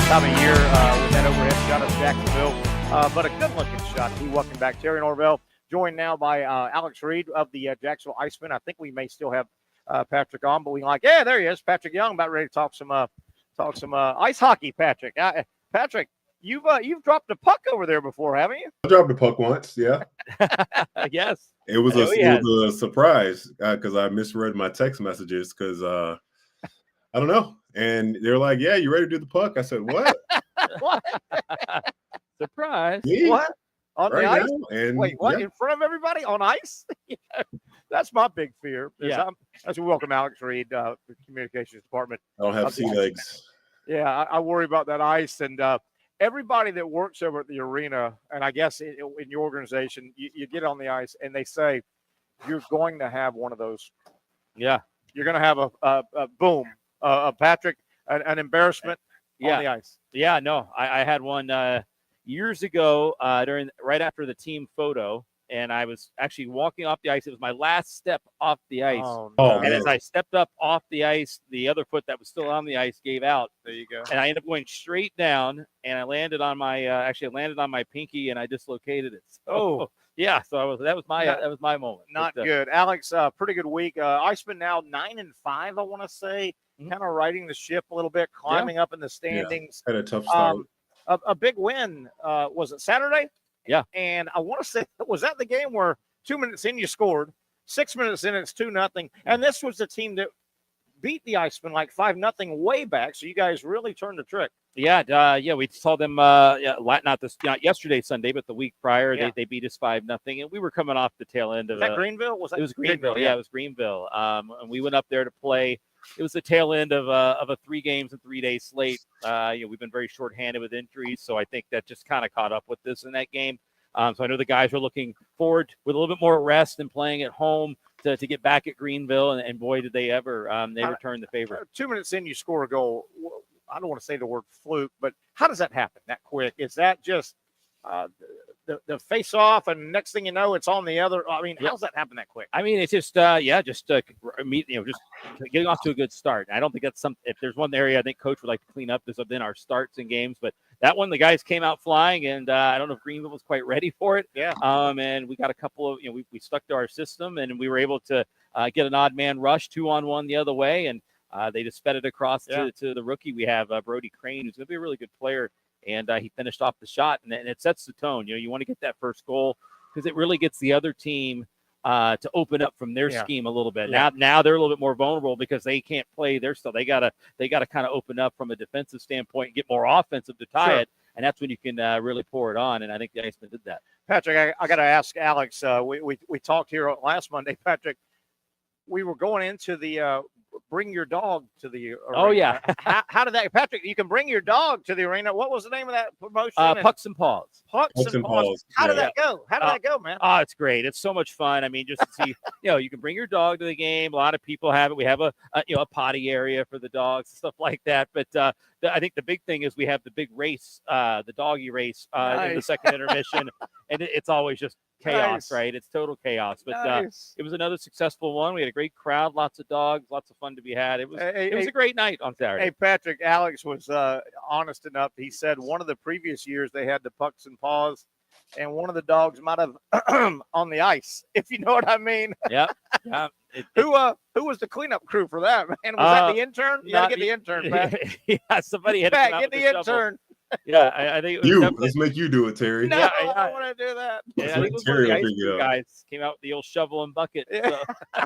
Speaker 2: Time of year with that overhead shot of Jacksonville, but a good-looking shot. We welcome back Terry Norvelle, joined now by Alex Reed of the Jacksonville Icemen. I think we may still have Patrick on, but we yeah, there he is, Patrick Young, about ready to talk some ice hockey. Patrick, Patrick, you've dropped a puck over there before, haven't you?
Speaker 3: I dropped a puck once, yeah.
Speaker 2: Yes.
Speaker 3: It was a surprise because I misread my text messages because I don't know. And they're like, "Yeah, you ready to do the puck?" I said, "What?"
Speaker 2: What?
Speaker 12: Surprise!
Speaker 3: Me?
Speaker 2: What? On
Speaker 3: Right
Speaker 2: the ice?
Speaker 3: now? And
Speaker 2: wait, what?
Speaker 3: yeah.
Speaker 2: In front of everybody on ice? That's my big fear.
Speaker 12: Yeah.
Speaker 2: As we welcome Alex Reed, the communications department.
Speaker 3: I don't have sea legs.
Speaker 2: Yeah, I worry about that ice, and everybody that works over at the arena, and I guess in your organization, you get on the ice, and they say you're going to have one of those.
Speaker 12: Yeah,
Speaker 2: you're going to have a boom. Patrick, an embarrassment on the ice.
Speaker 12: Yeah, no, I had one years ago right after the team photo, and I was actually walking off the ice. It was my last step off the ice.
Speaker 2: Oh, no.
Speaker 12: And as I stepped up off the ice, the other foot that was still on the ice gave out.
Speaker 2: There you go.
Speaker 12: And I ended up going straight down, and I landed on my pinky, and I dislocated it. So, yeah, so that was my moment.
Speaker 2: Not good. Alex, pretty good week. Iceman now 9-5, I want to say. Kind of riding the ship a little bit, climbing up in the standings.
Speaker 3: Had a tough start.
Speaker 2: A big win. Was it Saturday?
Speaker 12: Yeah.
Speaker 2: And I want to say, was that the game where 2 minutes in you scored, 6 minutes in it's 2-0, and this was the team that beat the Icemen like 5-0 way back. So you guys really turned the trick.
Speaker 12: Yeah, we saw them. Not yesterday Sunday, but the week prior, they beat us 5-0, and we were coming off the tail end of
Speaker 2: that. Greenville?
Speaker 12: It was Greenville. Yeah, it was Greenville. And we went up there to play. It was the tail end of a 3 games and 3 day slate. We've been very shorthanded with injuries, so I think that just kind of caught up with this in that game. So I know the guys are looking forward with a little bit more rest and playing at home to get back at Greenville, and boy, did they ever. They returned the favor.
Speaker 2: 2 minutes in, you score a goal. I don't want to say the word fluke, but how does that happen that quick? Is that just the face off, and next thing you know, it's on the other. I mean, how's that happen that quick?
Speaker 12: I mean, it's just just getting off to a good start. I don't think that's if there's one area I think coach would like to clean up is within our starts and games, but that one the guys came out flying, and I don't know if Greenville was quite ready for it.
Speaker 2: Yeah.
Speaker 12: And we got a couple of we stuck to our system, and we were able to get an odd man rush 2-on-1 the other way, and they just fed it across to the rookie. We have Brody Crane, who's going to be a really good player, and he finished off the shot, and it sets the tone. You want to get that first goal because it really gets the other team to open up from their scheme a little bit.
Speaker 2: Yeah.
Speaker 12: Now they're a little bit more vulnerable because they can't play their stuff. They gotta kind of open up from a defensive standpoint and get more offensive to tie it, and that's when you can really pour it on. And I think the Icemen did that.
Speaker 2: Patrick, I got to ask Alex. We talked here last Monday, Patrick. We were going into the bring your dog to the arena.
Speaker 12: Oh, yeah.
Speaker 2: How did that, Patrick? You can bring your dog to the arena. What was the name of that promotion?
Speaker 12: Pucks and Paws.
Speaker 2: Pucks and Paws. How did that go? How did that go, man?
Speaker 12: Oh, it's great. It's so much fun. I mean, just to see, you can bring your dog to the game. A lot of people have it. We have a potty area for the dogs and stuff like that. But I think the big thing is we have the big race, the doggy race in the second intermission, and it's always just chaos, right? It's total chaos. But it was another successful one. We had a great crowd, lots of dogs, lots of fun to be had. It was a great night on Saturday.
Speaker 2: Hey, Patrick, Alex was honest enough. He said one of the previous years they had the Pucks and Paws, and one of the dogs might have on the ice, if you know what I mean.
Speaker 12: Yeah.
Speaker 2: Who was the cleanup crew for that, man? Was that the intern? You gotta get the intern, Pat.
Speaker 12: Yeah, somebody had to come out
Speaker 2: get
Speaker 12: with
Speaker 2: the
Speaker 12: shovel.
Speaker 2: intern.
Speaker 12: Yeah, I think it was
Speaker 3: let's make you do it, Terry.
Speaker 2: No, I don't want to do that.
Speaker 12: Yeah, I think it was one of the ice crew guys came out with the old shovel and bucket.
Speaker 2: Yeah.
Speaker 12: So.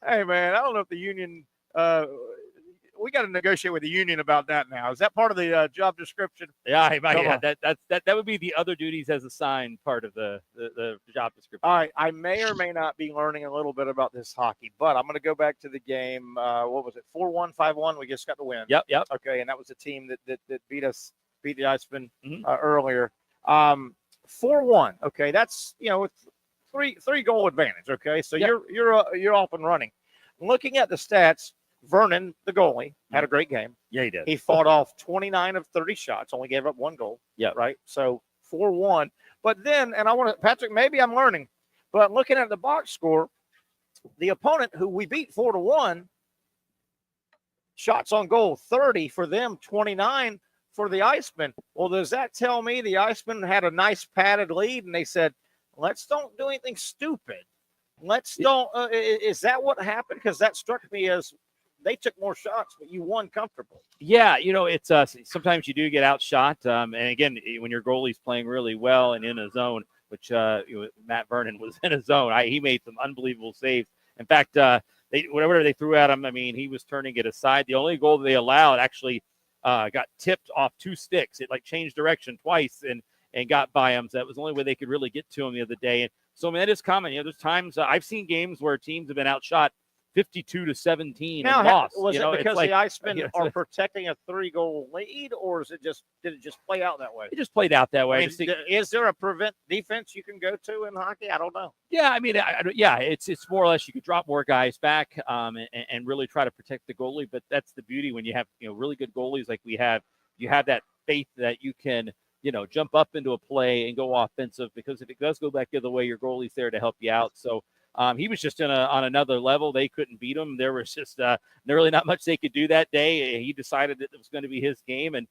Speaker 2: Hey, man, I don't know if the union. We got to negotiate with the union about that now. Is that part of the job description?
Speaker 12: Yeah, that would be the other duties as assigned part of the job description.
Speaker 2: All right, I may or may not be learning a little bit about this hockey, but I'm going to go back to the game. What was it? 4-1, 5-1. We just got the win.
Speaker 12: Yep.
Speaker 2: Okay, and that was the team that beat the Icemen earlier. 4-1. Okay, that's three goal advantage. Okay, so you're off and running. Looking at the stats. Vernon, the goalie, had a great game.
Speaker 12: Yeah, he did.
Speaker 2: He fought off 29 of 30 shots, only gave up one goal.
Speaker 12: Yeah.
Speaker 2: Right. So 4-1. But then, and I want to, Patrick, maybe I'm learning, but looking at the box score, the opponent who we beat 4-1, shots on goal 30 for them, 29 for the Icemen. Well, does that tell me the Icemen had a nice padded lead and they said, let's don't do anything stupid. Let's don't. Is that what happened? Because that struck me as they took more shots, but you won comfortable.
Speaker 12: Yeah, it's sometimes you do get outshot. And again, when your goalie's playing really well and in a zone, which Matt Vernon was in a zone, he made some unbelievable saves. In fact, whatever they threw at him, I mean, he was turning it aside. The only goal that they allowed actually got tipped off two sticks. It changed direction twice and got by him. So that was the only way they could really get to him the other day. And so, I mean, that is common. There's times I've seen games where teams have been outshot 52-17 and lost.
Speaker 2: Was it because the Icemen are protecting a 3-goal lead, or did it just play out that way?
Speaker 12: It just played out that way.
Speaker 2: I mean, is there a prevent defense you can go to in hockey? I don't know.
Speaker 12: Yeah, I mean, it's more or less you could drop more guys back and really try to protect the goalie. But that's the beauty when you have really good goalies like we have. You have that faith that you can jump up into a play and go offensive, because if it does go back the other way, your goalie's there to help you out. So. He was just on another level. They couldn't beat him. There was just really not much they could do that day. He decided that it was going to be his game, and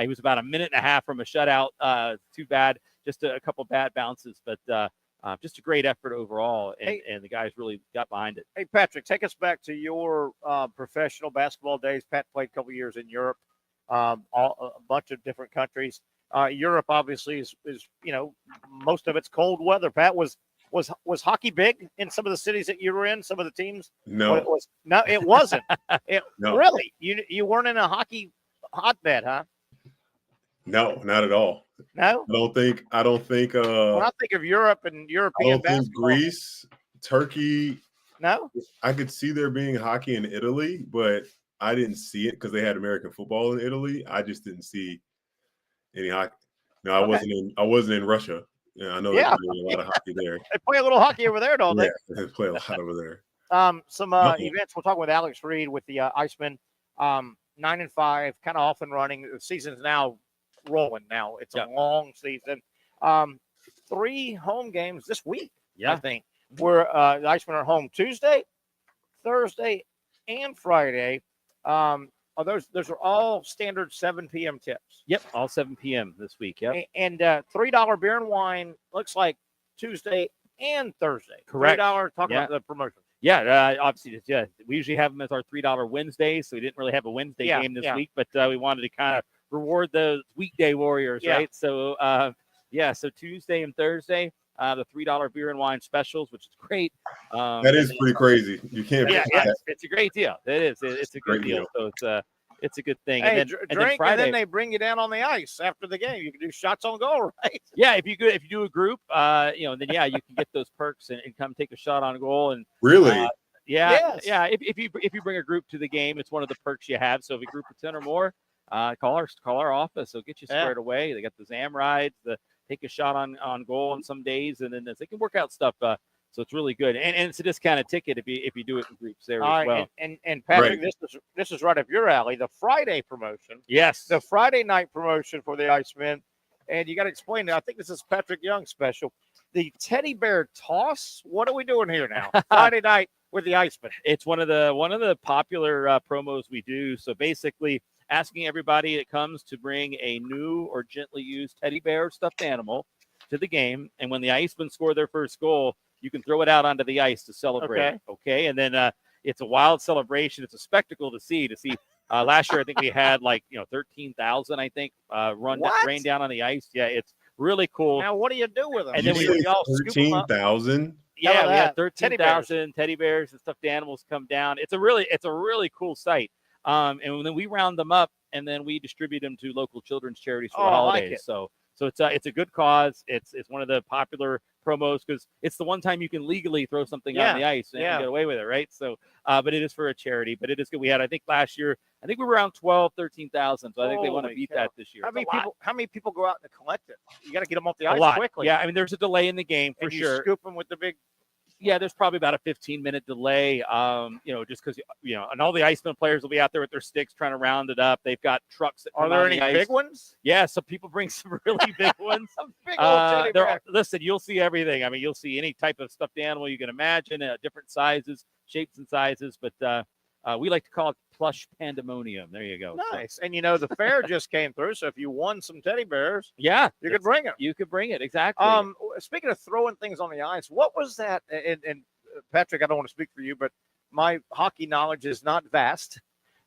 Speaker 12: he was about a minute and a half from a shutout. Too bad, just a couple bad bounces, but just a great effort overall, and the guys really got behind it.
Speaker 2: Hey, Patrick, take us back to your professional basketball days. Pat played a couple years in Europe, a bunch of different countries. Europe obviously is most of it's cold weather. Pat, was hockey big in some of the cities that you were in? Some of the teams?
Speaker 3: No,
Speaker 2: it wasn't.
Speaker 3: No.
Speaker 2: Really, you weren't in a hockey hotbed, huh?
Speaker 3: No, not at all.
Speaker 2: No,
Speaker 3: I don't think.
Speaker 2: When I think of Europe and European
Speaker 3: I don't think
Speaker 2: basketball,
Speaker 3: Greece, Turkey.
Speaker 2: No,
Speaker 3: I could see there being hockey in Italy, but I didn't see it because they had American football in Italy. I just didn't see any hockey. No, I wasn't in Russia. Yeah, I know they play a lot of hockey there.
Speaker 2: They play a little hockey over there, don't they?
Speaker 3: Yeah, they play a lot over there.
Speaker 2: Some events. We're talking with Alex Reed with the Icemen. 9-5, kind of off and running. The season's now rolling. Now it's a long season. 3 home games this week.
Speaker 12: Yeah.
Speaker 2: I think where the Icemen are home Tuesday, Thursday, and Friday. Those are all standard 7 p.m. tips.
Speaker 12: Yep, all 7 p.m. this week. Yep.
Speaker 2: And $3 beer and wine looks like Tuesday and Thursday.
Speaker 12: Correct.
Speaker 2: $3. Talk
Speaker 12: Yeah.
Speaker 2: about the promotion.
Speaker 12: Yeah, obviously, we usually have them as our $3 Wednesdays, so we didn't really have a Wednesday game this week, but we wanted to kind of reward those weekday warriors, right? So, so Tuesday and Thursday, the $3 beer and wine specials, which is great.
Speaker 3: That is pretty crazy. You can't.
Speaker 12: It's a great deal. It is. It's a good deal. So it's a good thing.
Speaker 2: Hey,
Speaker 12: and then,
Speaker 2: drink,
Speaker 12: Friday,
Speaker 2: and then they bring you down on the ice after the game. You can do shots on goal, right?
Speaker 12: Yeah, if you do a group, then you can get those perks and come take a shot on goal. And
Speaker 3: really,
Speaker 12: yeah. If you bring a group to the game, it's one of the perks you have. So if a group of 10 or more, call our office. They'll get you squared away. They got the Zam rides, the take a shot on goal on some days, and then they can work out stuff. So it's really good, and it's a discounted ticket if you do it in groups there as well.
Speaker 2: And Patrick, this is right up your alley. The Friday promotion.
Speaker 12: Yes,
Speaker 2: the Friday night promotion for the Icemen, and you got to explain it. I think this is Patrick Young special. The teddy bear toss. What are we doing here now? Friday night with the Icemen.
Speaker 12: It's one of the popular promos we do. So basically, asking everybody that comes to bring a new or gently used teddy bear or stuffed animal to the game, and when the Icemen score their first goal, you can throw it out onto the ice to celebrate. Okay. And then it's a wild celebration. It's a spectacle to see. Last year, I think we had 13,000, I think, rain down on the ice. Yeah, it's really cool.
Speaker 2: Now, what do you do with them?
Speaker 12: And then we all scoop them up.
Speaker 3: 13,000.
Speaker 12: Yeah, we had 13,000 teddy bears and stuffed animals come down. It's a really cool sight. And then we round them up and then we distribute them to local children's charities for the holidays. So it's a good cause. It's one of the popular promos because it's the one time you can legally throw something on the ice and get away with it, right? So, but it is for a charity. But it is good. We had, I think last year, we were around 13,000. So I think they want to beat that this year.
Speaker 2: How many people go out and collect it? You got to get them off the ice quickly.
Speaker 12: Yeah, I mean, there's a delay in the game for sure.
Speaker 2: Scoop them with the big.
Speaker 12: Yeah, there's probably about a 15-minute delay, just because, and all the Icemen players will be out there with their sticks trying to round it up. They've got trucks that come
Speaker 2: Are there
Speaker 12: on
Speaker 2: any
Speaker 12: the ice.
Speaker 2: big ones?
Speaker 12: Yeah, some people bring some really big ones.
Speaker 2: Some big old teddy bear.
Speaker 12: Listen, you'll see everything. I mean, you'll see any type of stuffed animal you can imagine, different sizes, shapes and sizes, but we like to call it plush pandemonium. There you go.
Speaker 2: Nice. So. And, the fair just came through, so if you won some teddy bears,
Speaker 12: you
Speaker 2: could bring them.
Speaker 12: You could bring it, exactly.
Speaker 2: Speaking of throwing things on the ice, what was that? And Patrick, I don't want to speak for you, but my hockey knowledge is not vast.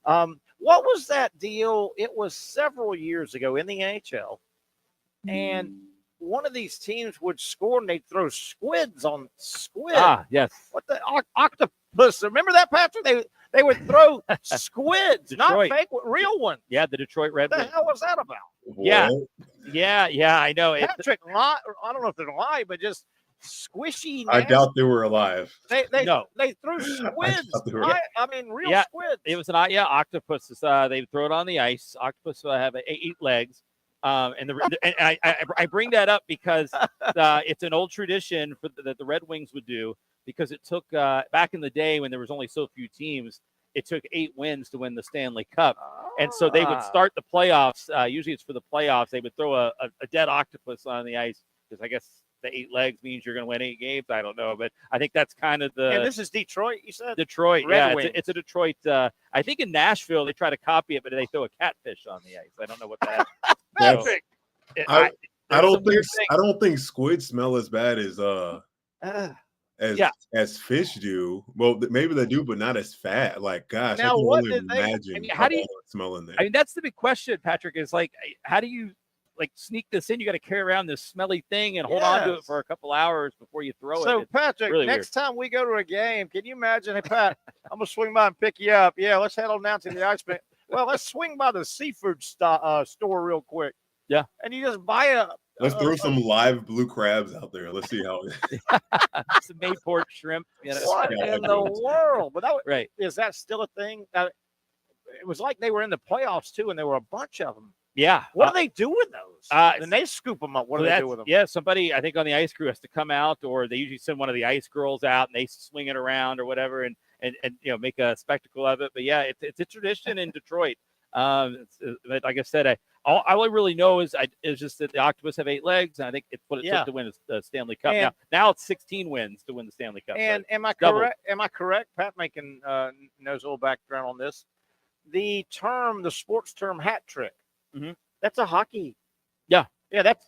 Speaker 2: What was that deal? It was several years ago in the NHL, and one of these teams would score and they'd throw squids on squid.
Speaker 12: Ah, yes.
Speaker 2: What the octopus? Remember that, Patrick? They would throw squids, not fake, real ones.
Speaker 12: Yeah, the Detroit Red Wings.
Speaker 2: What the hell was that about?
Speaker 12: Yeah, I know.
Speaker 2: Patrick, I don't know if they're alive, but just squishy.
Speaker 3: I doubt they were alive.
Speaker 2: They threw squids. Real squids.
Speaker 12: It was an octopus. They throw it on the ice. Octopus have 8 legs. And I bring that up because it's an old tradition that the Red Wings would do because it took back in the day when there was only so few teams. It took 8 wins to win the Stanley Cup, and so they would start the playoffs. Usually, it's for the playoffs. They would throw a dead octopus on the ice because I guess the 8 legs means you're going to win 8 games. I don't know, but I think that's kind of the.
Speaker 2: And this is Detroit, you said?
Speaker 12: Detroit, it's a Detroit. I think in Nashville they try to copy it, but they throw a catfish on the ice. I don't know what that.
Speaker 2: Patrick,
Speaker 3: I don't think squid smell as bad as fish do. Well, maybe they do, but not as fat. Like, gosh,
Speaker 2: now,
Speaker 3: I can only imagine
Speaker 12: how do you
Speaker 3: smell in there.
Speaker 12: I mean, that's the big question, Patrick. Is like, how do you sneak this in? You got to carry around this smelly thing and hold on to it for a couple hours before you throw it.
Speaker 2: So, Patrick,
Speaker 12: really
Speaker 2: next time we go to a game, can you imagine? Hey, Pat, I'm gonna swing by and pick you up. Yeah, let's head on down to the Icemen. Well, let's swing by the seafood store real quick.
Speaker 12: Yeah,
Speaker 2: and you just buy
Speaker 3: Let's throw some live blue crabs out there. Let's see how
Speaker 12: some Mayport shrimp.
Speaker 2: What in the world? But
Speaker 12: right.
Speaker 2: Is that still a thing? It was like they were in the playoffs too, and there were a bunch of them.
Speaker 12: Yeah.
Speaker 2: What do they do with those? And they scoop them up. What do they do with them?
Speaker 12: Yeah, somebody, I think, on the ice crew has to come out, or they usually send one of the ice girls out, and they swing it around or whatever, and make a spectacle of it. But yeah, it's a tradition in Detroit. Like I said, All I really know is just that the Octopus have 8 legs, and I think it's what it took to win the Stanley Cup.
Speaker 2: And,
Speaker 12: now it's 16 wins to win the Stanley Cup.
Speaker 2: And am I correct? Am I correct? Pat Macon knows a little background on this. The sports term hat trick.
Speaker 12: Mm-hmm.
Speaker 2: That's a hockey.
Speaker 12: Yeah.
Speaker 2: Yeah, that's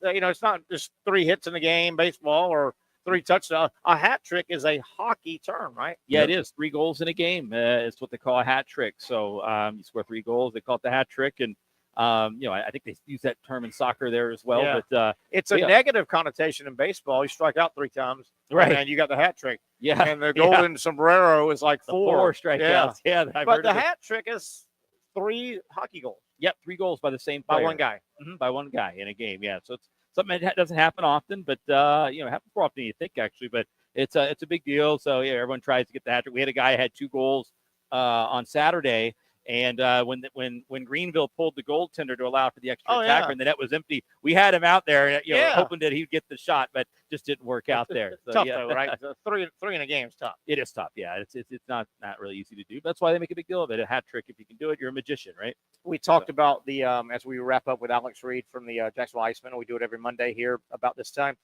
Speaker 2: it's not just 3 hits in a game, baseball, or 3 touchdowns. A hat trick is a hockey term, right?
Speaker 12: Yeah, it is. 3 goals in a game. It's what they call a hat trick. So you score 3 goals, they call it the hat trick. And, I think they use that term in soccer there as well.
Speaker 2: Yeah.
Speaker 12: But
Speaker 2: it's a negative connotation in baseball. You strike out 3 times,
Speaker 12: right?
Speaker 2: And you got the hat trick.
Speaker 12: Yeah.
Speaker 2: And the golden sombrero is like 4
Speaker 12: strikeouts. Yeah.
Speaker 2: But the hat trick is 3 hockey goals.
Speaker 12: Yep, 3 goals by the same player.
Speaker 2: By one guy.
Speaker 12: Mm-hmm, by one guy in a game. Yeah, so it's something that doesn't happen often, but it happens more often than you think, actually. But it's a big deal. So yeah, everyone tries to get the hat trick. We had a guy who had 2 goals on Saturday, and when Greenville pulled the goaltender to allow for the extra attacker, and the net was empty, we had him out there, hoping that he'd get the shot, but just didn't work out there. So,
Speaker 2: tough though, right? 3 in a game is tough.
Speaker 12: It is tough. Yeah, it's not really easy to do. That's why they make a big deal of it. A hat trick, if you can do it, you're a magician, right?
Speaker 2: We talked about the as we wrap up with Alex Reed from the Jacksonville Icemen. We do it every Monday here about this time.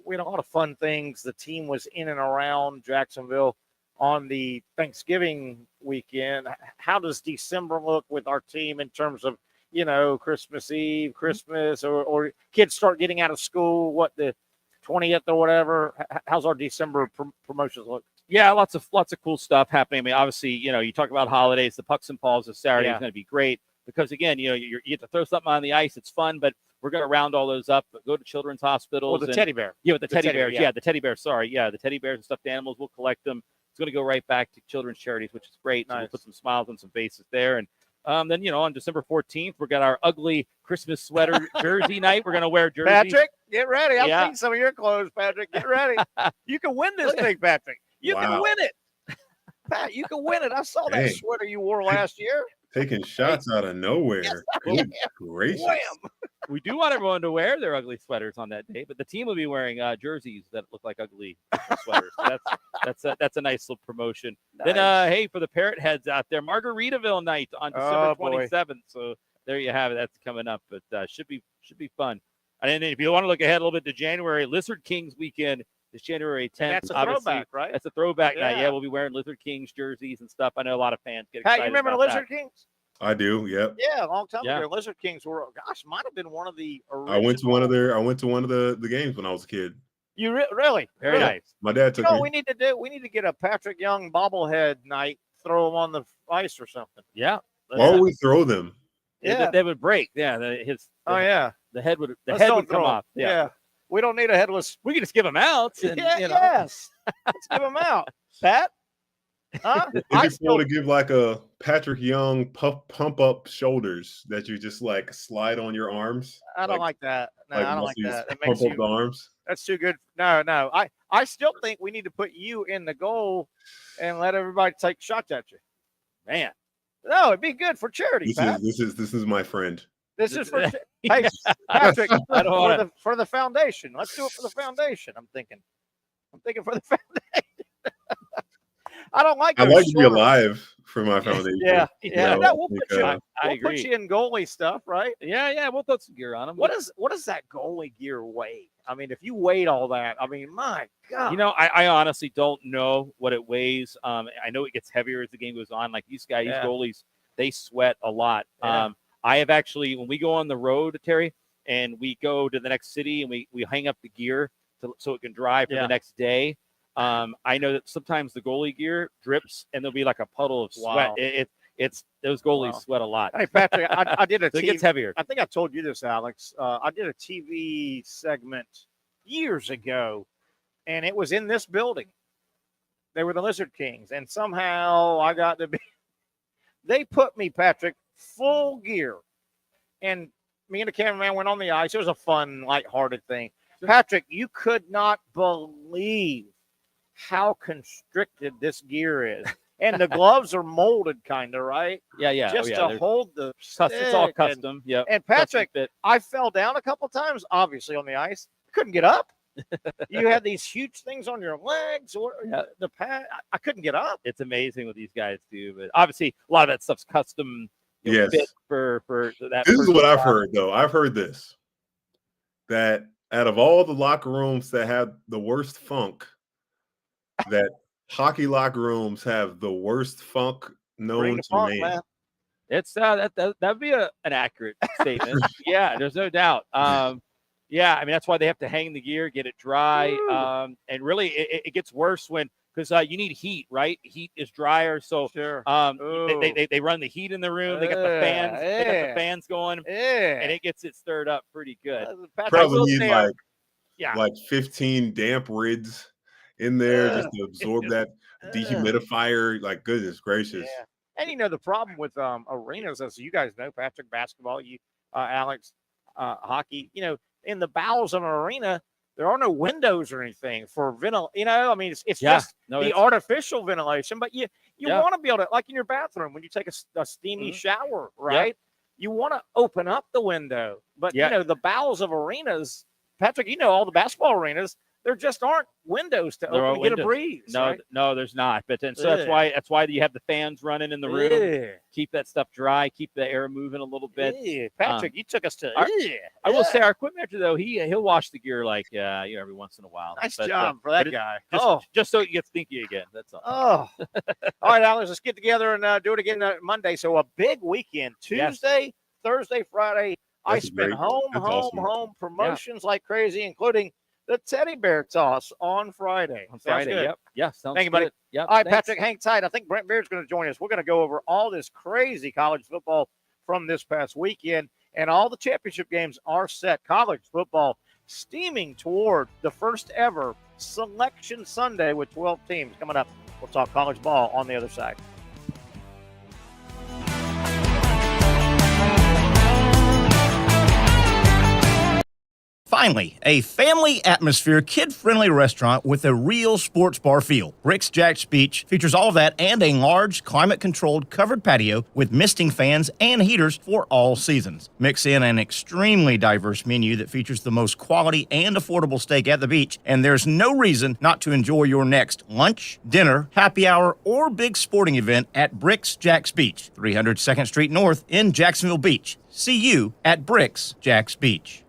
Speaker 2: We had a lot of fun things. The team was in and around Jacksonville on the Thanksgiving weekend. How does December look with our team in terms of, Christmas Eve, Christmas, or kids start getting out of school, the 20th or whatever? How's our December promotions look?
Speaker 12: Yeah, lots of cool stuff happening. I mean, obviously, you talk about holidays. The Pucks and Paws this Saturday is going to be great because, again, you get to throw something on the ice. It's fun, but we're going to round all those up. Go to children's hospitals.
Speaker 2: Well, the teddy bear.
Speaker 12: Yeah, with the teddy bears. Yeah, the teddy bears. Sorry. Yeah, the teddy bears and stuffed animals. We'll collect them. It's going to go right back to children's charities, which is great. Nice. So we'll put some smiles on some faces there. And then, on December 14th, we've got our ugly Christmas sweater jersey night. We're going to wear jerseys.
Speaker 2: Patrick, get ready. I've seen some of your clothes, Patrick. Get ready. You can win this thing, Patrick. You can win it. Pat, you can win it. I saw that sweater you wore last year.
Speaker 3: Taking shots out of nowhere.
Speaker 2: Yes,
Speaker 3: Good gracious.
Speaker 2: Wham.
Speaker 12: We do want everyone to wear their ugly sweaters on that day, but the team will be wearing jerseys that look like ugly sweaters. So that's a nice little promotion. Nice. Then, hey, for the Parrot heads out there, Margaritaville night on December 27th. So there you have it. That's coming up, but should be fun. And then if you want to look ahead a little bit to January, Lizard Kings weekend. It's January 10th.
Speaker 2: And that's a throwback, right?
Speaker 12: That's a throwback night. Yeah, we'll be wearing Lizard Kings jerseys and stuff. I know a lot of fans get excited.
Speaker 2: Hey, you remember the Lizard Kings?
Speaker 3: I do. Yep.
Speaker 2: Yeah, a long time ago. Lizard Kings were, might have been one of the original.
Speaker 3: I went to one of the games when I was a kid.
Speaker 2: You really?
Speaker 12: Very nice.
Speaker 3: My dad took me.
Speaker 2: We need to get a Patrick Young bobblehead night. Throw them on the ice or something.
Speaker 12: Yeah.
Speaker 3: Why would we throw them?
Speaker 12: Yeah, they would break. Yeah, the head would come off.
Speaker 2: Yeah. We don't need a headless.
Speaker 12: We can just give them out. And,
Speaker 2: Yes. Let's give them out. Pat? Huh?
Speaker 3: It'd be cool to give like a Patrick Young pump up shoulders that you just like slide on your arms.
Speaker 2: I don't like that. No, I don't like that. It makes
Speaker 3: pump up the arms.
Speaker 2: That's too good. No. I still think we need to put you in the goal and let everybody take shots at you.
Speaker 12: Man.
Speaker 2: No, it'd be good for charity, Pat.
Speaker 3: This is my friend.
Speaker 2: This is for hey, Patrick, for the foundation. Let's do it for the foundation. I'm thinking for the foundation. I don't like.
Speaker 3: I like to be alive for my foundation.
Speaker 2: Yeah. No, we'll put you in goalie stuff, right?
Speaker 12: Yeah. We'll put some gear on them.
Speaker 2: What does that goalie gear weigh? I mean, if you weighed all that, my God.
Speaker 12: I honestly don't know what it weighs. I know it gets heavier as the game goes on. Like these guys, these goalies, they sweat a lot.
Speaker 2: Yeah.
Speaker 12: I have actually, when we go on the road, Terry, and we go to the next city and we hang up the gear so it can dry for the next day. I know that sometimes the goalie gear drips and there'll be like a puddle of sweat.
Speaker 2: Wow.
Speaker 12: It's those goalies sweat a lot.
Speaker 2: Hey, Patrick, I did a
Speaker 12: so it gets heavier.
Speaker 2: I think I told you this, Alex. I did a TV segment years ago, and it was in this building. They were the Lizard Kings, and somehow I got to be – they put me, Patrick, full gear, and me and the cameraman went on the ice. It was a fun, lighthearted thing. Patrick, you could not believe how constricted this gear is. And the gloves are molded kind of, right?
Speaker 12: Yeah.
Speaker 2: Just to hold the stick.
Speaker 12: It's all custom. Yeah.
Speaker 2: And Patrick, I fell down a couple times, obviously, on the ice. Couldn't get up. You had these huge things on your legs. Or the pad. I couldn't get up.
Speaker 12: It's amazing what these guys do. But obviously, a lot of that stuff's custom
Speaker 3: Yes.
Speaker 12: fit for that.
Speaker 3: This is what I've heard, though. I've heard this, that out of all the locker rooms that have the worst funk, that hockey locker rooms have the worst funk known to
Speaker 2: funk,
Speaker 3: man.
Speaker 12: It's that'd be an accurate statement. Yeah, there's no doubt. Yeah, I mean that's why they have to hang the gear, get it dry, and really it gets worse because you need heat, right? Heat is drier, so
Speaker 2: sure.
Speaker 12: They run the heat in the room. They got the fans, they got the fans going, and it gets it stirred up pretty good.
Speaker 3: Probably need like 15 damp rids in there just to absorb that dehumidifier. Like, goodness gracious.
Speaker 2: Yeah. And the problem with arenas, as you guys know, Patrick, basketball, you Alex, hockey, in the bowels of an arena, there are no windows or anything for I mean, it's just the artificial ventilation, but you want to be able to, like in your bathroom, when you take a steamy shower, right? You want to open up the window, but the bowels of arenas, Patrick, all the basketball arenas, there just aren't windows to open get a breeze.
Speaker 12: No, there's not. But so that's why you have the fans running in the room. Keep that stuff dry. Keep the air moving a little bit.
Speaker 2: Patrick, you took us to.
Speaker 12: I will say our equipment manager though he'll wash the gear like every once in a while.
Speaker 2: Nice job for that guy.
Speaker 12: Just so it gets stinky again. That's all.
Speaker 2: All right, Alex, let's get together and do it again Monday. So a big weekend: Tuesday, Thursday, Friday. Icemen home promotions like crazy, including the teddy bear toss on Friday.
Speaker 12: Yep. Yeah.
Speaker 2: Thank you, buddy.
Speaker 12: Yep.
Speaker 2: All right, Patrick, hang tight. I think Brent Beard's going to join us. We're going to go over all this crazy college football from this past weekend, and all the championship games are set. College football steaming toward the first ever Selection Sunday with 12 teams coming up. We'll talk college ball on the other side.
Speaker 5: Finally, a family atmosphere, kid-friendly restaurant with a real sports bar feel. Rick's Jack's Beach features all of that and a large, climate-controlled covered patio with misting fans and heaters for all seasons. Mix in an extremely diverse menu that features the most quality and affordable steak at the beach, and there's no reason not to enjoy your next lunch, dinner, happy hour, or big sporting event at Rick's Jack's Beach, 300 2nd Street North in Jacksonville Beach. See you at Rick's Jack's Beach.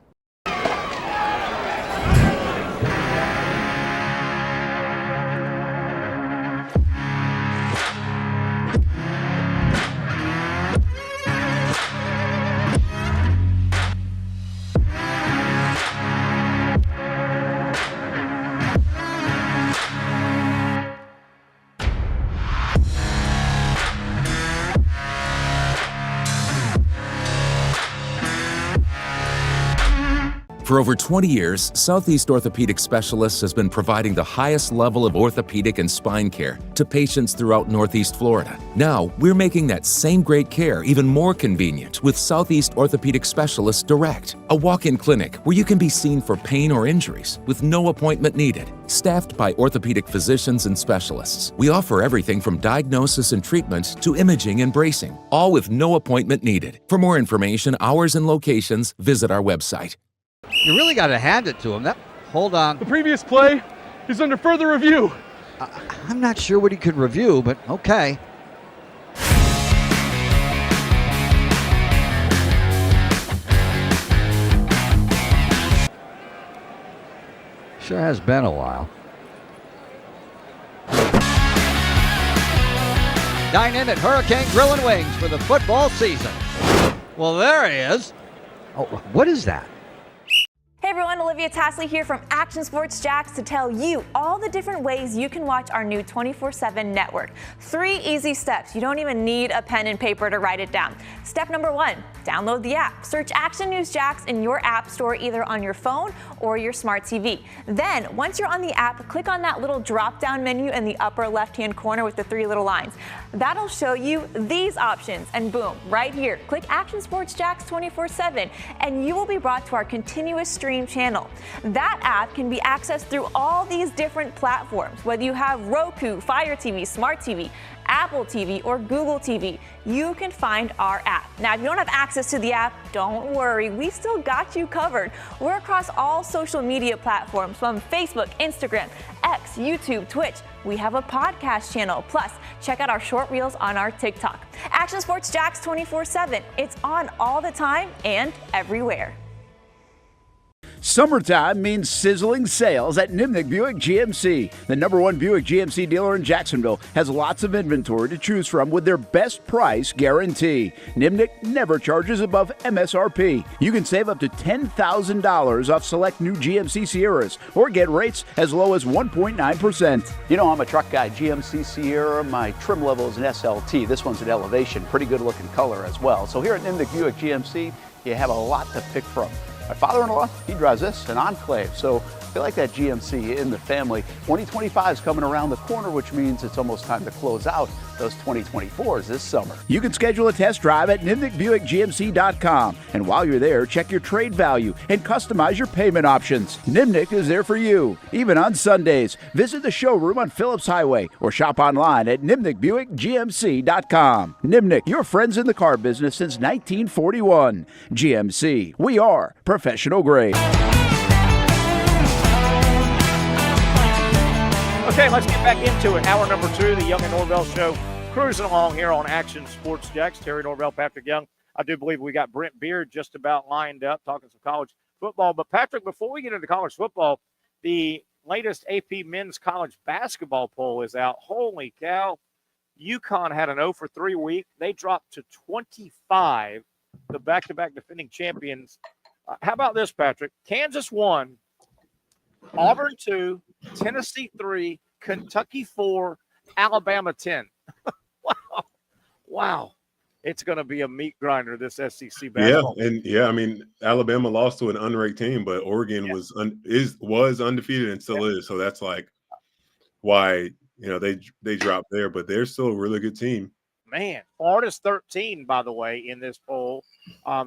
Speaker 13: For over 20 years, Southeast Orthopedic Specialists has been providing the highest level of orthopedic and spine care to patients throughout Northeast Florida. Now, we're making that same great care even more convenient with Southeast Orthopedic Specialists Direct, a walk-in clinic where you can be seen for pain or injuries with no appointment needed. Staffed by orthopedic physicians and specialists, we offer everything from diagnosis and treatment to imaging and bracing, all with no appointment needed. For more information, hours, and locations, visit our website.
Speaker 6: You really got to hand it to him. Hold on.
Speaker 7: The previous play is under further review.
Speaker 6: I'm not sure what he could review, but okay. Sure has been a while. Dine in at Hurricane Grill and Wings for the football season. Well, there he is. Oh, what is that?
Speaker 11: Hey everyone, Olivia Tasley here from Action Sports Jax to tell you all the different ways you can watch our new 24/7 network. 3 easy steps. You don't even need a pen and paper to write it down. Step number 1, download the app. Search Action News Jax in your app store either on your phone or your smart TV. Then, once you're on the app, click on that little drop-down menu in the upper left-hand corner with the 3 little lines. That'll show you these options, and boom, right here, click Action Sports Jax 24/7, and you will be brought to our continuous stream channel. That app can be accessed through all these different platforms. Whether you have Roku, Fire TV, Smart TV, Apple TV, or Google TV, you can find our app. Now, if you don't have access to the app, don't worry, we still got you covered. We're across all social media platforms from Facebook, Instagram, X, YouTube, Twitch. We have a podcast channel. Plus, check out our short reels on our TikTok. Action Sports Jax 24/7. It's on all the time and everywhere.
Speaker 9: Summertime means sizzling sales at Nimnick Buick GMC. The #1 Buick GMC dealer in Jacksonville has lots of inventory to choose from with their best price guarantee. Nimnick never charges above MSRP. You can save up to $10,000 off select new GMC Sierras or get rates as low as 1.9%.
Speaker 14: You know, I'm a truck guy. GMC Sierra, my trim level is an SLT. This one's an Elevation. Pretty good looking color as well. So here at Nimnick Buick GMC, you have a lot to pick from. My father-in-law, he drives this, an Enclave, so I feel like that GMC in the family. 2025 is coming around the corner, which means it's almost time to close out those 2024s this summer.
Speaker 9: You can schedule a test drive at NimnickBuickGMC.com. And while you're there, check your trade value and customize your payment options. Nimnick is there for you, even on Sundays. Visit the showroom on Phillips Highway or shop online at NimnickBuickGMC.com. Nimnick, your friends in the car business since 1941. GMC, we are professional grade.
Speaker 2: Okay, let's get back into it. Hour number 2, the Young and Norvelle Show, cruising along here on Action Sports Jax. Terry Norvelle, Patrick Young. I do believe we got Brent Beard just about lined up, talking some college football. But, Patrick, before we get into college football, the latest AP men's college basketball poll is out. Holy cow. UConn had an 0 for 3 week. They dropped to 25, the back-to-back defending champions. How about this, Patrick? Kansas 1, Auburn 2, Tennessee 3, Kentucky 4, Alabama 10. Wow. It's going to be a meat grinder, this SEC basketball.
Speaker 3: Yeah, I mean, Alabama lost to an unranked team, but Oregon was undefeated and still is. So that's like why, they dropped there, but they're still a really good team.
Speaker 2: Man, Florida's 13, by the way, in this poll,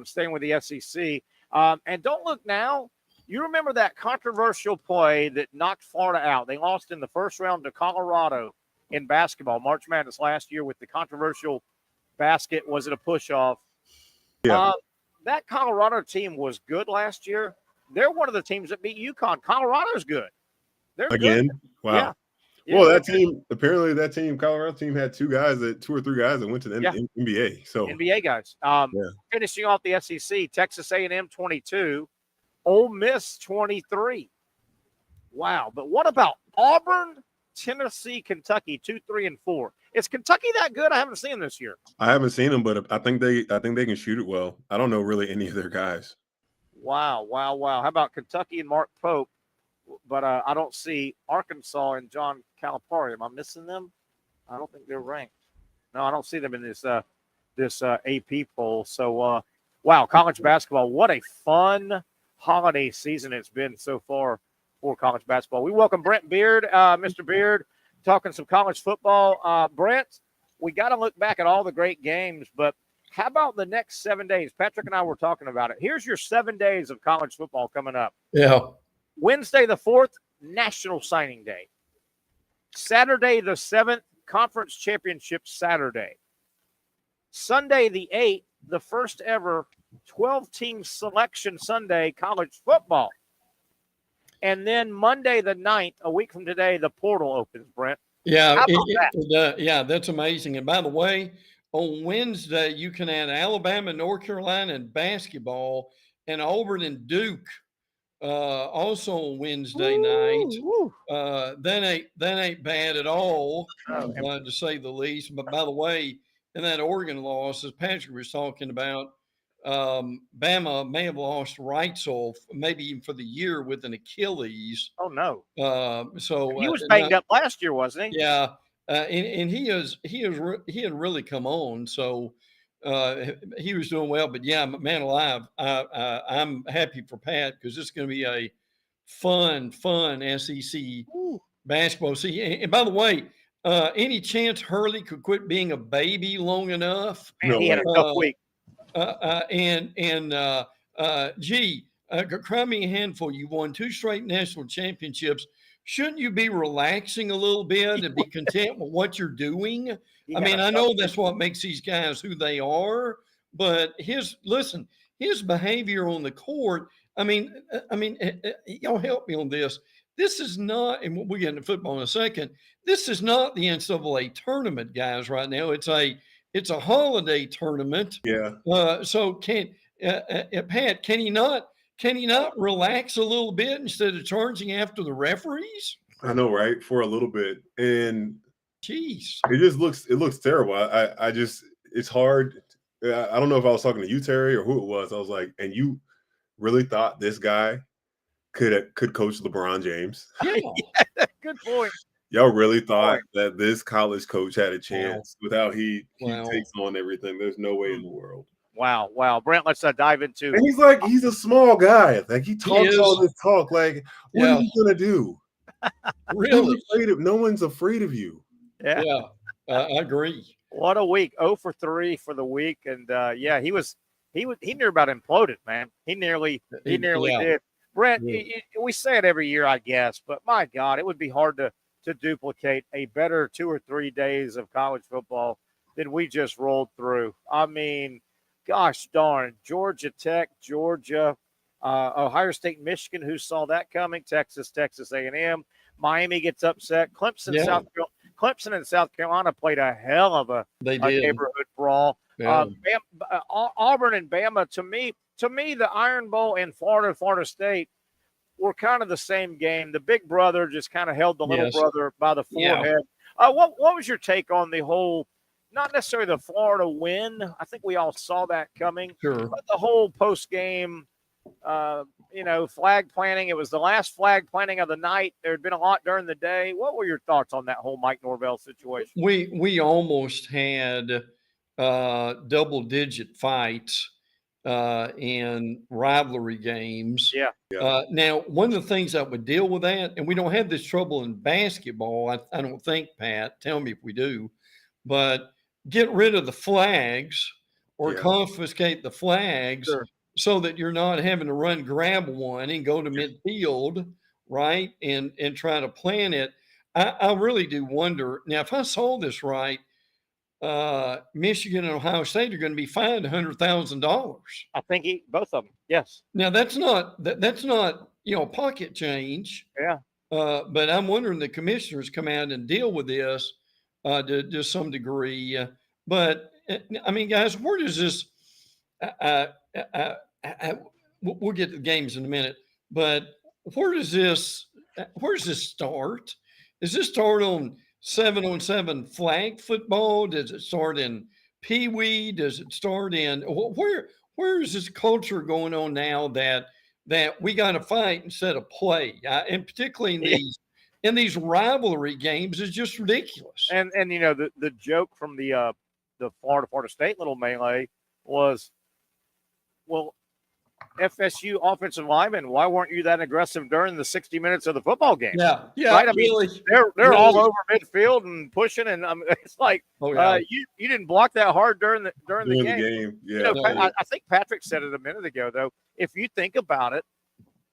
Speaker 2: staying with the SEC. And don't look now. You remember that controversial play that knocked Florida out. They lost in the first round to Colorado in basketball, March Madness last year, with the controversial basket. Was it a push-off?
Speaker 3: Yeah.
Speaker 2: That Colorado team was good last year. They're one of the teams that beat UConn. Colorado's good. They're
Speaker 3: again.
Speaker 2: Good.
Speaker 3: Wow.
Speaker 2: Yeah.
Speaker 3: Well, Colorado team had two or three guys that went to the NBA. So
Speaker 2: NBA guys. Finishing off the SEC, Texas A&M 22, Ole Miss 23. Wow. But what about Auburn, Tennessee, Kentucky 2, 3, and 4? Is Kentucky that good? I haven't seen them this year.
Speaker 3: I haven't seen them, but I think they can shoot it well. I don't know really any of their guys.
Speaker 2: Wow. How about Kentucky and Mark Pope? But I don't see Arkansas and John Calipari. Am I missing them? I don't think they're ranked. No, I don't see them in this AP poll. So, wow, college basketball. What a fun holiday season it's been so far for college basketball. We welcome Brent Beard. Mr. Beard, talking some college football. Brent, we got to look back at all the great games, but how about the next 7 days? Patrick and I were talking about it. Here's your 7 days of college football coming up.
Speaker 15: Yeah.
Speaker 2: Wednesday the 4th, National Signing Day. Saturday the 7th, Conference Championship Saturday. Sunday the 8th, the first ever 12-team selection Sunday college football. And then Monday the 9th, a week from today, the portal opens, Brent.
Speaker 15: Yeah, that's amazing. And by the way, on Wednesday, you can add Alabama, North Carolina, and basketball, and Auburn and Duke. Also on Wednesday night. That ain't bad at all, to say the least. But by the way, in that Oregon loss, as Patrick was talking about, Bama may have lost Reitzel, maybe even for the year, with an Achilles.
Speaker 2: Oh no!
Speaker 15: So
Speaker 2: he was banged up last year, wasn't he?
Speaker 15: Yeah, and he had really come on. So. He was doing well, but yeah, man alive, I'm happy for Pat because it's going to be a fun SEC basketball season. And by the way, any chance Hurley could quit being a baby long enough?
Speaker 2: Man, he had a tough week.
Speaker 15: cry me a handful. You won 2 straight national championships. Shouldn't you be relaxing a little bit and be content with what you're doing? I mean, I know that's what makes these guys who they are, but his behavior on the court. I mean, y'all help me on this. This is not, and we'll get into football in a second. This is not the NCAA tournament, guys. Right now, it's a holiday tournament.
Speaker 3: Yeah.
Speaker 15: So Pat, can he not relax a little bit instead of charging after the referees?
Speaker 3: I know, right? For a little bit, and
Speaker 15: jeez,
Speaker 3: it looks terrible. I just, it's hard. I don't know if I was talking to you, Terry, or who it was. I was like, and you really thought this guy could coach LeBron James?
Speaker 15: Yeah,
Speaker 2: good point.
Speaker 3: Y'all really thought that this college coach had a chance without he takes on everything? There's no way in the world.
Speaker 2: Wow. Brent, let's dive into.
Speaker 3: And he's a small guy. Like, he talks all this talk. Like, what are you gonna do?
Speaker 15: Really?
Speaker 3: No one's afraid of you.
Speaker 2: Yeah.
Speaker 15: I agree.
Speaker 2: What a week! 0 for 3 for the week, and he near about imploded, man. He nearly did. Brent, we say it every year, I guess, but my God, it would be hard to duplicate a better 2 or 3 days of college football than we just rolled through. I mean, gosh darn, Georgia Tech, Georgia, Ohio State, Michigan, who saw that coming? Texas A&M, Miami gets upset. Clemson and South Carolina played a hell of a neighborhood brawl.
Speaker 15: Yeah.
Speaker 2: Auburn and Bama, to me, the Iron Bowl and Florida State were kind of the same game. The big brother just kind of held the little brother by the forehead. What was your take on the whole, not necessarily the Florida win? I think we all saw that coming.
Speaker 15: Sure.
Speaker 2: But the whole post-game, flag planting. It was the last flag planting of the night. There had been a lot during the day. What were your thoughts on that whole Mike Norvelle situation?
Speaker 15: We almost had double-digit fights in rivalry games. Now, one of the things that would deal with that, and we don't have this trouble in basketball, I don't think, Pat, tell me if we do, but get rid of the flags or confiscate the flags so that you're not having to grab one and go to midfield, right, and try to plan it. I really do wonder. Now, if I saw this right, Michigan and Ohio State are going to be fined $100,000.
Speaker 2: I think both of them. Yes.
Speaker 15: Now that's not pocket change.
Speaker 2: Yeah.
Speaker 15: But I'm wondering the commissioners come out and deal with this to some degree. But I mean, guys, where does this? We'll get to the games in a minute. But where does this start? Does this start on 7-on-7 flag football? Does it start in Pee Wee? Does it start in where is this culture going on now that we got to fight instead of play? And particularly in these rivalry games is just ridiculous.
Speaker 2: And the joke from the Florida State little melee was, well, FSU offensive linemen, why weren't you that aggressive during the 60 minutes of the football game?
Speaker 15: Yeah,
Speaker 2: right. I mean,
Speaker 15: really,
Speaker 2: they're all over midfield and pushing, and it's like, you didn't block that hard during the game.
Speaker 3: Yeah,
Speaker 2: I think Patrick said it a minute ago, though. If you think about it,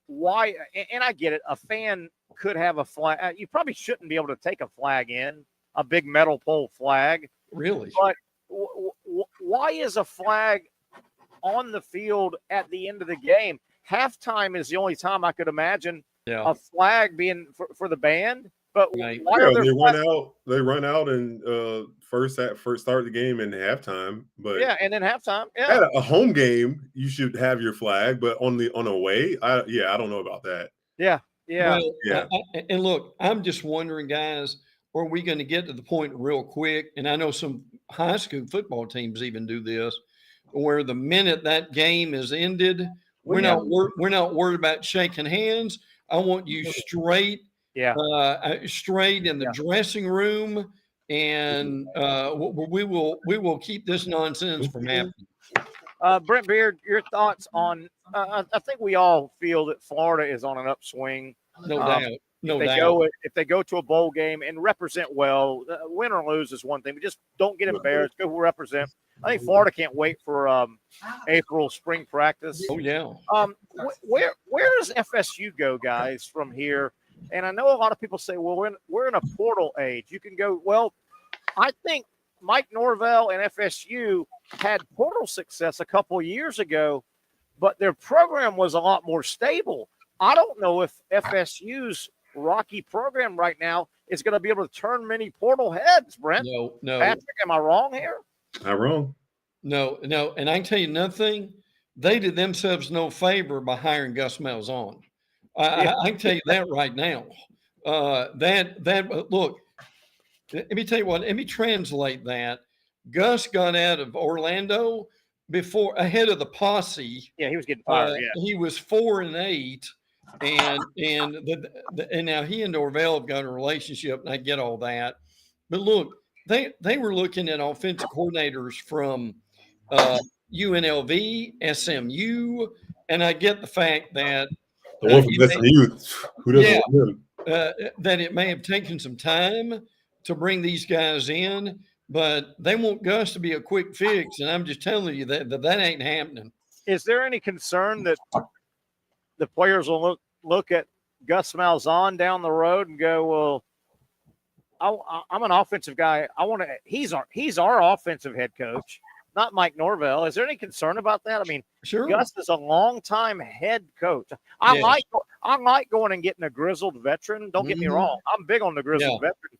Speaker 2: why? And I get it. A fan could have a flag. You probably shouldn't be able to take a flag in, a big metal pole flag.
Speaker 15: Really,
Speaker 2: but why is a flag on the field at the end of the game? Halftime is the only time I could imagine a flag being for the band. But why are
Speaker 3: they run out and first start the game and halftime. But
Speaker 2: and then halftime.
Speaker 3: At a home game, you should have your flag, but on away, I don't know about that.
Speaker 15: And look, I'm just wondering, guys, are we going to get to the point real quick? And I know some high school football teams even do this, where the minute that game is ended, we're not worried about shaking hands. I want you straight in the dressing room, and we will keep this nonsense from happening.
Speaker 2: Brent Beard, your thoughts on? I think we all feel that Florida is on an upswing.
Speaker 15: No doubt. No
Speaker 2: if they
Speaker 15: doubt.
Speaker 2: if they go to a bowl game and represent well, win or lose is one thing, but just don't get embarrassed. Go represent. I think Florida can't wait for April spring practice.
Speaker 15: Oh yeah.
Speaker 2: Where does FSU go, guys, from here? And I know a lot of people say, well, we're in a portal age. You can go. Well, I think Mike Norvelle and FSU had portal success a couple of years ago, but their program was a lot more stable. I don't know if FSU's rocky program right now is going to be able to turn many portal heads, Brent.
Speaker 15: No.
Speaker 2: Patrick, am I wrong here?
Speaker 3: Not wrong.
Speaker 15: No. And I can tell you nothing. They did themselves no favor by hiring Gus Malzahn. I can tell you that right now. Look, let me tell you what. Let me translate that. Gus got out of Orlando ahead of the posse.
Speaker 2: Yeah, he was getting fired.
Speaker 15: He was 4-8. And now he and Norvelle have got a relationship, and I get all that. But look, they were looking at offensive coordinators from UNLV, SMU, and I get the fact that
Speaker 3: the one from SMU, who doesn't want him?
Speaker 15: That it may have taken some time to bring these guys in, but they want Gus to be a quick fix, and I'm just telling you that ain't happening.
Speaker 2: Is there any concern that the players will look at Gus Malzahn down the road and go, well, I'm an offensive guy. He's our offensive head coach, not Mike Norvelle. Is there any concern about that? I mean,
Speaker 15: sure.
Speaker 2: Gus is a longtime head coach. I like going and getting a grizzled veteran. Don't get me wrong. I'm big on the grizzled veteran,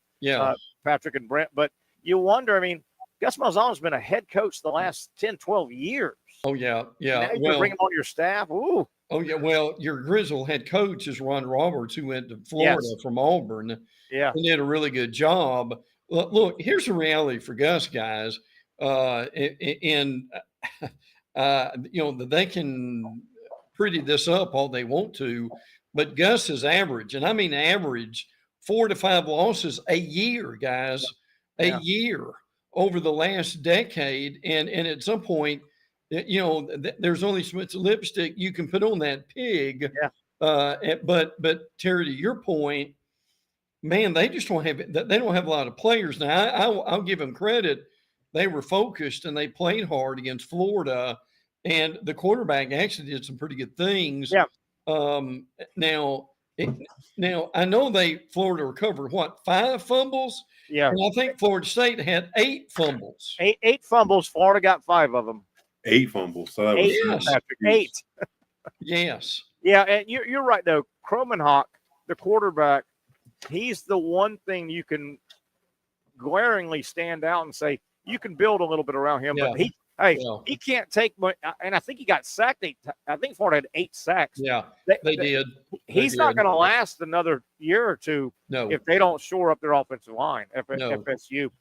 Speaker 2: Patrick and Brent. But you wonder, I mean, Gus Malzahn's been a head coach the last 10, 12 years.
Speaker 15: Oh, yeah.
Speaker 2: Now you can bring him on your staff. Ooh.
Speaker 15: Oh, yeah. Well, your grizzled head coach is Ron Roberts, who went to Florida from Auburn.
Speaker 2: Yeah.
Speaker 15: And did a really good job. Look, here's the reality for Gus, guys. They can pretty this up all they want to, but Gus is average, and I mean average 4 to 5 losses a year, guys, a year over the last decade. And at some point, there's only so much lipstick you can put on that pig. Yeah. But Terry, to your point, man, they just don't have a lot of players now. I'll give them credit. They were focused and they played hard against Florida, and the quarterback actually did some pretty good things.
Speaker 2: Yeah.
Speaker 15: Now I know Florida recovered 5 fumbles.
Speaker 2: Yeah.
Speaker 15: And I think Florida State had 8 fumbles.
Speaker 2: Eight fumbles. Florida got 5 of them.
Speaker 3: 8 fumbles. So that was
Speaker 2: Patrick. 8.
Speaker 15: Yes.
Speaker 2: Yeah, and you're right though. Kromenhoek, the quarterback, he's the one thing you can glaringly stand out and say you can build a little bit around him, but he can't take much. And I think he got sacked. I think Florida had 8 sacks.
Speaker 15: Yeah, they did.
Speaker 2: He's not going to last another year or two if they don't shore up their offensive line. FSU.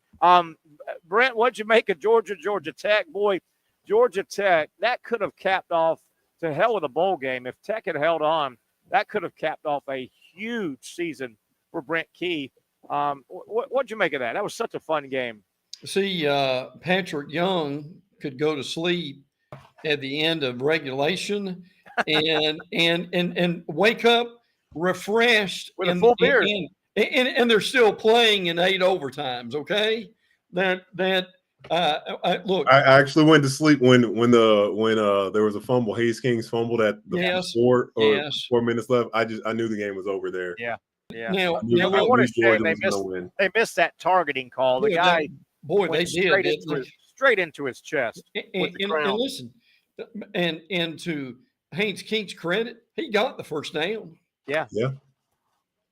Speaker 2: Brent, what'd you make of Georgia Tech? Boy, Georgia Tech, that could have capped off to hell with a bowl game. If Tech had held on, that could have capped off a huge season for Brent Key. What'd you make of that? That was such a fun game.
Speaker 15: See, Patrick Young could go to sleep at the end of regulation and wake up refreshed
Speaker 2: with a full beard.
Speaker 15: And they're still playing in 8 overtimes. Okay, look.
Speaker 3: I actually went to sleep when there was a fumble. Hayes King's fumbled at the 4 minutes left. I knew the game was over there.
Speaker 2: Yeah. Yeah.
Speaker 15: Now
Speaker 2: I want to say they missed that targeting call. The guy.
Speaker 15: Boy, they did
Speaker 2: straight into his chest.
Speaker 15: And listen, and to Haynes King's credit, he got the first down.
Speaker 2: Yeah.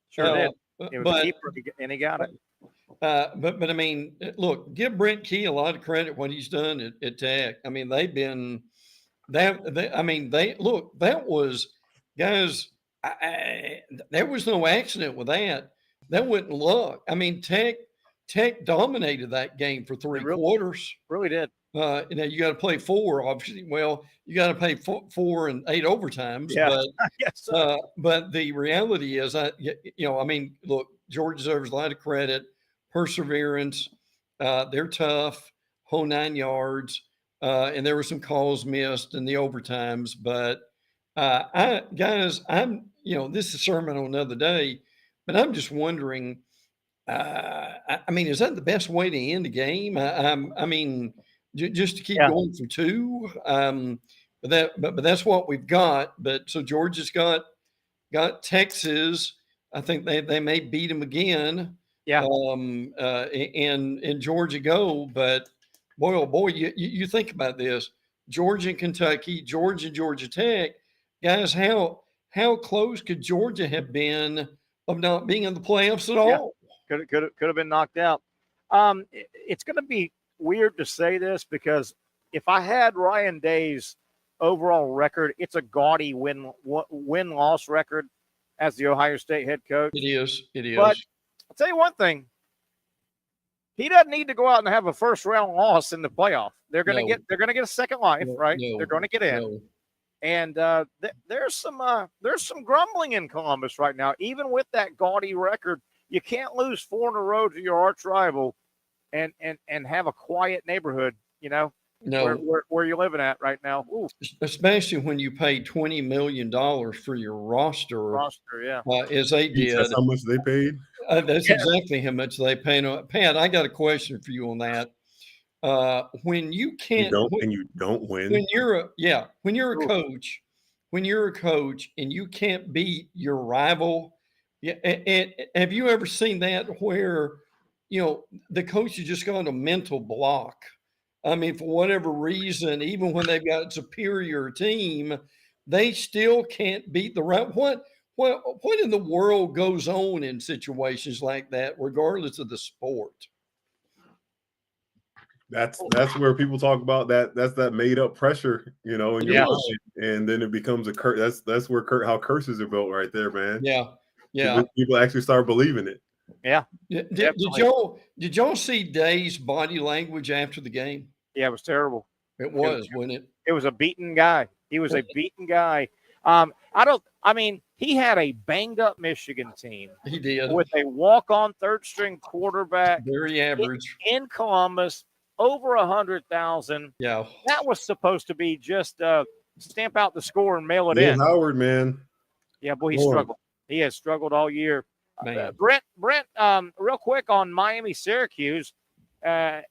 Speaker 2: Sure did. It was a keeper, and he got it.
Speaker 15: But I mean, look, give Brent Key a lot of credit what he's done at Tech. I mean, they've been that was guys. There was no accident with that. That wasn't luck. I mean, Tech dominated that game for 3 quarters.
Speaker 2: Really did.
Speaker 15: You got to play 4, obviously. Well, you got to play 4 and 8 overtimes.
Speaker 2: Yeah.
Speaker 15: But the reality is, look, Georgia deserves a lot of credit, perseverance. They're tough, whole 9 yards, and there were some calls missed in the overtimes. But this is a sermon on another day. But I'm just wondering, I mean, is that the best way to end the game? I mean, just to keep going for two. But that's what we've got. But so Georgia's got Texas. I think they may beat them again.
Speaker 2: Yeah.
Speaker 15: And Georgia go, but boy, oh boy, you think about this: Georgia and Kentucky, Georgia and Georgia Tech, guys. How close could Georgia have been of not being in the playoffs at all?
Speaker 2: Could have been knocked out. It's going to be weird to say this because if I had Ryan Day's overall record, it's a gaudy win-loss record as the Ohio State head coach.
Speaker 15: It is.
Speaker 2: But I'll tell you one thing. He doesn't need to go out and have a first-round loss in the playoff. They're going to get a second life, right? They're going to get in. And there's some grumbling in Columbus right now. Even with that gaudy record, you can't lose 4 in a row to your arch rival and have a quiet neighborhood, where you're living at right now. Ooh.
Speaker 15: Especially when you pay $20 million for your roster.
Speaker 2: Yeah.
Speaker 15: As they did.
Speaker 3: That's how much they paid?
Speaker 15: That's exactly how much they pay. Pat, I got a question for you on that. When you can't
Speaker 3: you don't win.
Speaker 15: When you're a coach, and you can't beat your rival. Yeah, and have you ever seen that where the coach has just gone a mental block? I mean, for whatever reason, even when they've got a superior team, they still can't beat the right. What in the world goes on in situations like that, regardless of the sport?
Speaker 3: That's where people talk about that. That's that made up pressure, in your mind, and then it becomes a curse. That's where how curses are built right there, man.
Speaker 15: Yeah.
Speaker 3: People actually start believing it.
Speaker 2: Yeah.
Speaker 15: Did y'all see Day's body language after the game?
Speaker 2: Yeah, it was terrible.
Speaker 15: It was, wasn't it?
Speaker 2: It was a beaten guy. He was a beaten guy. He had a banged up Michigan team.
Speaker 15: He did.
Speaker 2: With a walk-on third-string quarterback.
Speaker 15: Very average.
Speaker 2: In Columbus, over 100,000.
Speaker 15: Yeah.
Speaker 2: That was supposed to be just stamp out the score and mail it in.
Speaker 3: Howard, man.
Speaker 2: Yeah, boy, he struggled. He has struggled all year. Brent, real quick on Miami-Syracuse. That's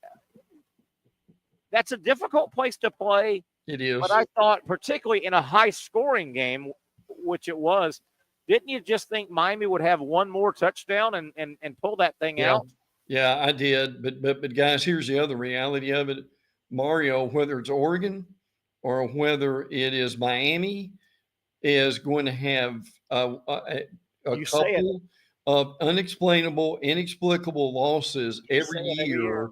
Speaker 2: a difficult place to play.
Speaker 15: It is.
Speaker 2: But I thought, particularly in a high-scoring game, which it was, didn't you just think Miami would have one more touchdown and pull that thing out?
Speaker 15: Yeah, I did. But guys, here's the other reality of it. Mario, whether it's Oregon or whether it is Miami, is going to have a couple of unexplainable, inexplicable losses every year.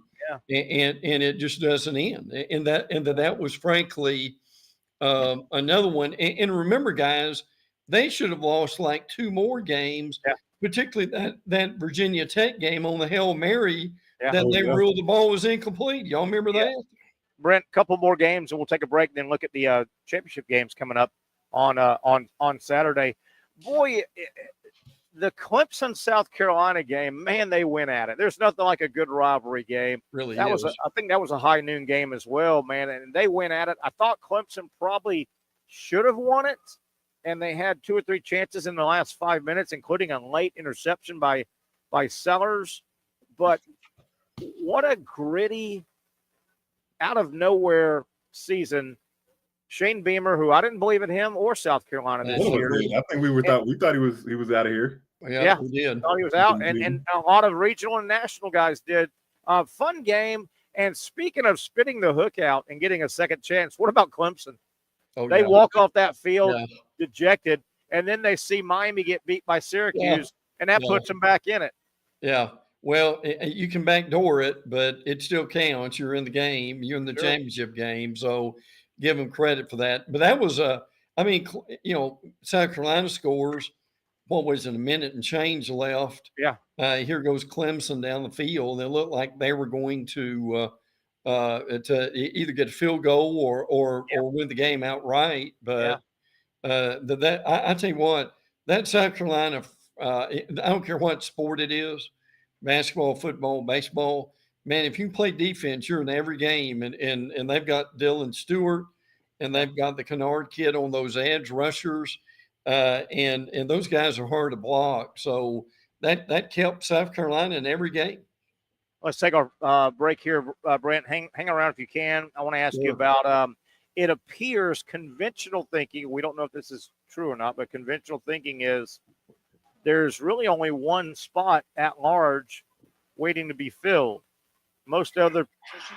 Speaker 2: Yeah.
Speaker 15: And it just doesn't end. And that was frankly another one. And remember, guys, they should have lost like 2 more games, particularly that Virginia Tech game on the Hail Mary that they ruled the ball was incomplete. Y'all remember that?
Speaker 2: Brent, a couple more games, and we'll take a break and then look at the championship games coming up on Saturday. Boy, the Clemson South Carolina game, man, they went at it. There's nothing like a good rivalry game.
Speaker 15: Really,
Speaker 2: I think that was a high noon game as well, man. And they went at it. I thought Clemson probably should have won it, and they had 2 or 3 chances in the last 5 minutes, including a late interception by Sellers. But what a gritty, out of nowhere season. Shane Beamer, who I didn't believe in him or South Carolina this year.
Speaker 3: I think we thought he was out of here.
Speaker 15: Yeah, we did.
Speaker 2: Thought he was out, and a lot of regional and national guys did. Fun game. And speaking of spitting the hook out and getting a second chance, what about Clemson? They walk off that field dejected, and then they see Miami get beat by Syracuse, and that puts them back in it.
Speaker 15: Yeah. Well, you can backdoor it, but it still counts. You're in the game. You're in the championship game. So give them credit for that. But that was South Carolina scores. What was it, a minute and change left?
Speaker 2: Yeah.
Speaker 15: Here goes Clemson down the field. It looked like they were going to either get a field goal or win the game outright. But I tell you what, that South Carolina, I don't care what sport it is, basketball, football, baseball, man, if you play defense, you're in every game. And they've got Dylan Stewart, and they've got the Kennard kid on those edge rushers. And those guys are hard to block. So that kept South Carolina in every game.
Speaker 2: Let's take our break here, Brent. Hang around if you can. I want to ask you about it appears conventional thinking. We don't know if this is true or not, but conventional thinking is there's really only one spot at large waiting to be filled. Most other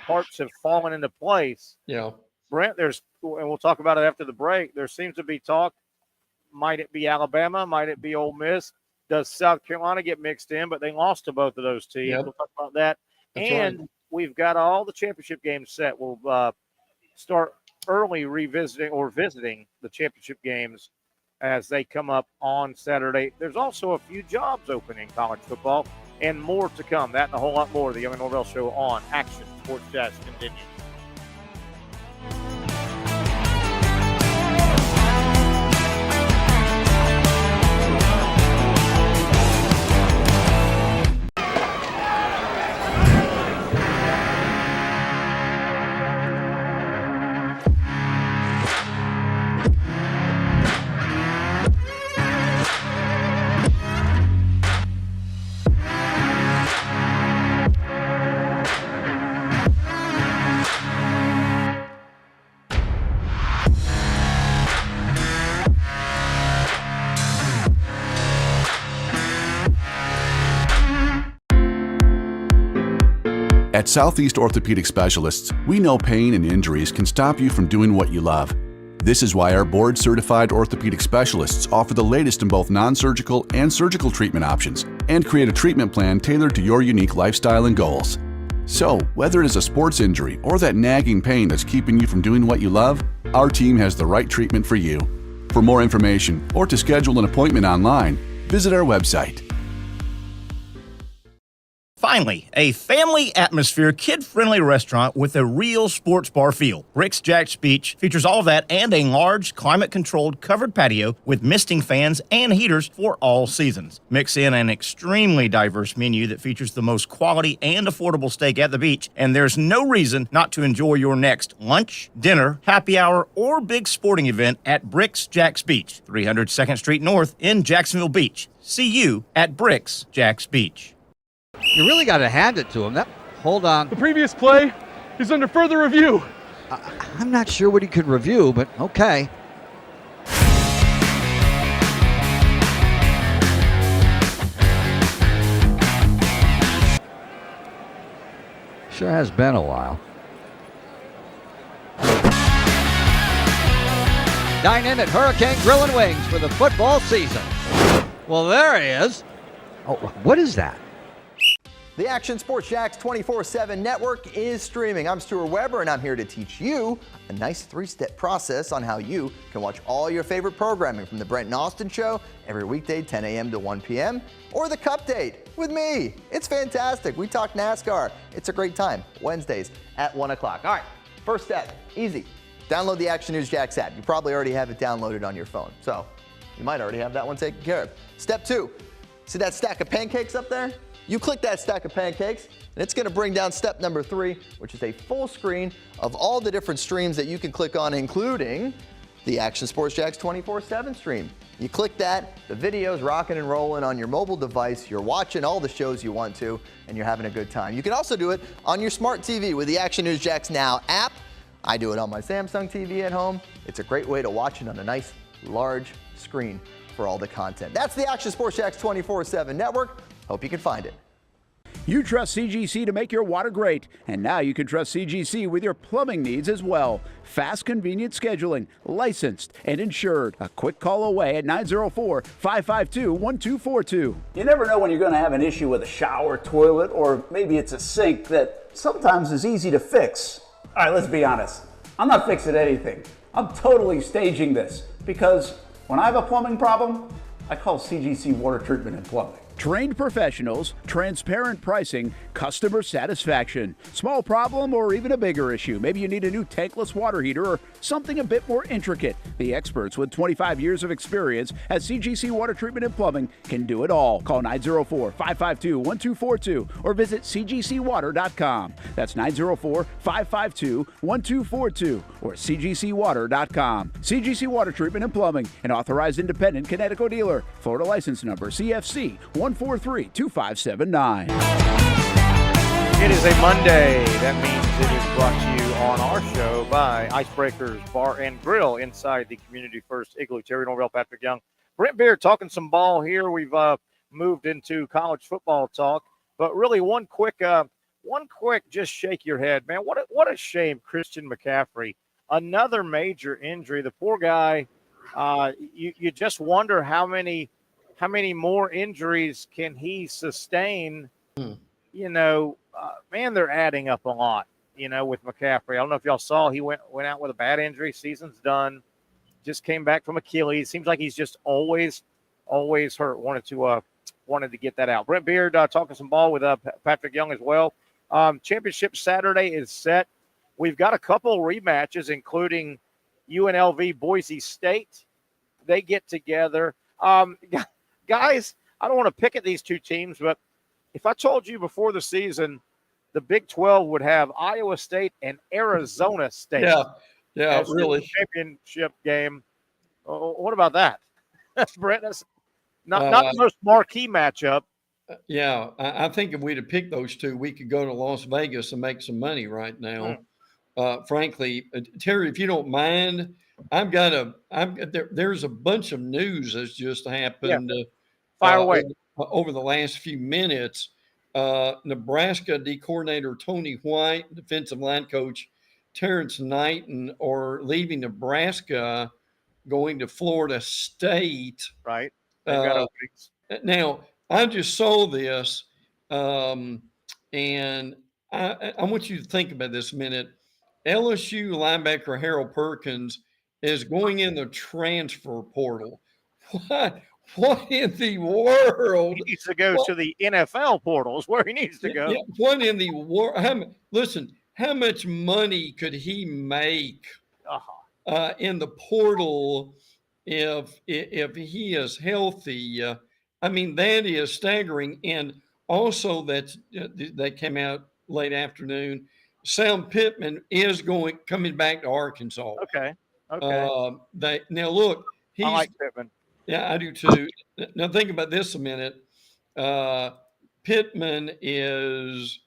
Speaker 2: parts have fallen into place.
Speaker 15: Yeah.
Speaker 2: Brent, and we'll talk about it after the break, there seems to be talk. Might it be Alabama? Might it be Ole Miss? Does South Carolina get mixed in? But they lost to both of those teams.
Speaker 15: Yep.
Speaker 2: We'll talk about that.
Speaker 15: That's
Speaker 2: and
Speaker 15: right.
Speaker 2: We've got all the championship games set. We'll start early visiting the championship games as they come up on Saturday. There's also a few jobs open in college football and more to come. That and a whole lot more. The Young and Norvelle Show on Action Sports Jazz continues.
Speaker 4: At Southeast Orthopedic Specialists, we know pain and injuries can stop you from doing what you love. This is why our board-certified orthopedic specialists offer the latest in both non-surgical and surgical treatment options and create a treatment plan tailored to your unique lifestyle and goals. So, whether it is a sports injury or that nagging pain that's keeping you from doing what you love, our team has the right treatment for you. For more information or to schedule an appointment online, visit our website.
Speaker 5: Finally, a family atmosphere, kid-friendly restaurant with a real sports bar feel. Rick's Jack's Beach features all of that and a large, climate-controlled covered patio with misting fans and heaters for all seasons. Mix in an extremely diverse menu that features the most quality and affordable steak at the beach, and there's no reason not to enjoy your next lunch, dinner, happy hour, or big sporting event at Rick's Jack's Beach, 300 2nd Street North in Jacksonville Beach. See you at Rick's Jack's Beach.
Speaker 6: You really got to hand it to him. Hold on.
Speaker 7: The previous play is under further review.
Speaker 6: I'm not sure what he could review, but okay. Sure has been a while. Dine in at Hurricane Grill and Wings for the football season. Well, there he is. Oh, what is that?
Speaker 8: The Action Sports Jacks 24/7 network is streaming. I'm Stuart Weber, and I'm here to teach you a nice three-step process on how you can watch all your favorite programming from the Brent and Austin Show every weekday 10 a.m. to 1 p.m. or the Cup Date with me. It's fantastic. We talk NASCAR. It's a great time. Wednesdays at 1 o'clock. All right, first step, easy. Download the Action News Jacks app. You probably already have it downloaded on your phone, so you might already have that one taken care of. Step 2, see that stack of pancakes up there? You click that stack of pancakes, and it's going to bring down step number 3, which is a full screen of all the different streams that you can click on, including the Action Sports Jacks 24/7 stream. You click that, the video's rocking and rolling on your mobile device. You're watching all the shows you want to, and you're having a good time. You can also do it on your smart TV with the Action News Jacks Now app. I do it on my Samsung TV at home. It's a great way to watch it on a nice, large screen for all the content. That's the Action Sports Jacks 24/7 network. Hope you can find it.
Speaker 9: You trust CGC to make your water great, and now you can trust CGC with your plumbing needs as well. Fast, convenient scheduling, licensed and insured. A quick call away at 904-552-1242.
Speaker 10: You never know when you're going to have an issue with a shower, toilet, or maybe it's a sink that sometimes is easy to fix. All right, let's be honest. I'm not fixing anything. I'm totally staging this because when I have a plumbing problem, I call CGC Water Treatment and Plumbing.
Speaker 9: Trained professionals, transparent pricing, customer satisfaction. Small problem or even a bigger issue. Maybe you need a new tankless water heater or something a bit more intricate. The experts with 25 years of experience at CGC Water Treatment and Plumbing can do it all. Call 904-552-1242 or visit cgcwater.com. That's 904-552-1242 or cgcwater.com. CGC Water Treatment and Plumbing, an authorized independent Connecticut dealer. Florida license number CFC 143-2579.
Speaker 2: It is a Monday. That means it is brought to you on our show by Icebreakers Bar and Grill inside the Community First Igloo. Terry Norvelle, Patrick Young, Brent Beard talking some ball here. We've moved into college football talk, but really one quick just shake your head, man. What a shame, Christian McCaffrey, another major injury. The poor guy. You just wonder how many more injuries can he sustain. Man, they're adding up a lot, with McCaffrey. I don't know if y'all saw, he went out with a bad injury. Season's done. Just came back from Achilles. Seems like he's just always hurt. Wanted to get that out. Brent Beard talking some ball with Patrick Young as well. Championship Saturday is set. We've got a couple rematches, including UNLV Boise State. They get together. Guys, I don't want to pick at these two teams, but if I told you before the season the Big 12 would have Iowa State and Arizona State as
Speaker 15: really
Speaker 2: the championship game, what about that? Brent, that's not the most marquee matchup.
Speaker 15: Yeah, I think if we'd have picked those two, we could go to Las Vegas and make some money right now. Frankly, Terry, if you don't mind, there's a bunch of news that's just happened.
Speaker 2: Fire away.
Speaker 15: Over the last few minutes. Nebraska D coordinator Tony White, defensive line coach Terrence Knighton are leaving Nebraska, going to Florida State.
Speaker 2: Right. Now,
Speaker 15: I just saw this, and I want you to think about this a minute. LSU linebacker Harold Perkins is going in the transfer portal. What in the world?
Speaker 2: He needs to go to the NFL portals where he needs to go.
Speaker 15: Yeah, what in the world? Listen, how much money could he make in the portal if he is healthy? That is staggering. And also that came out late afternoon. Sam Pittman is coming back to Arkansas.
Speaker 2: Okay.
Speaker 15: Now look,
Speaker 2: I like Pittman.
Speaker 15: Yeah, I do too. Now think about this a minute. Pittman's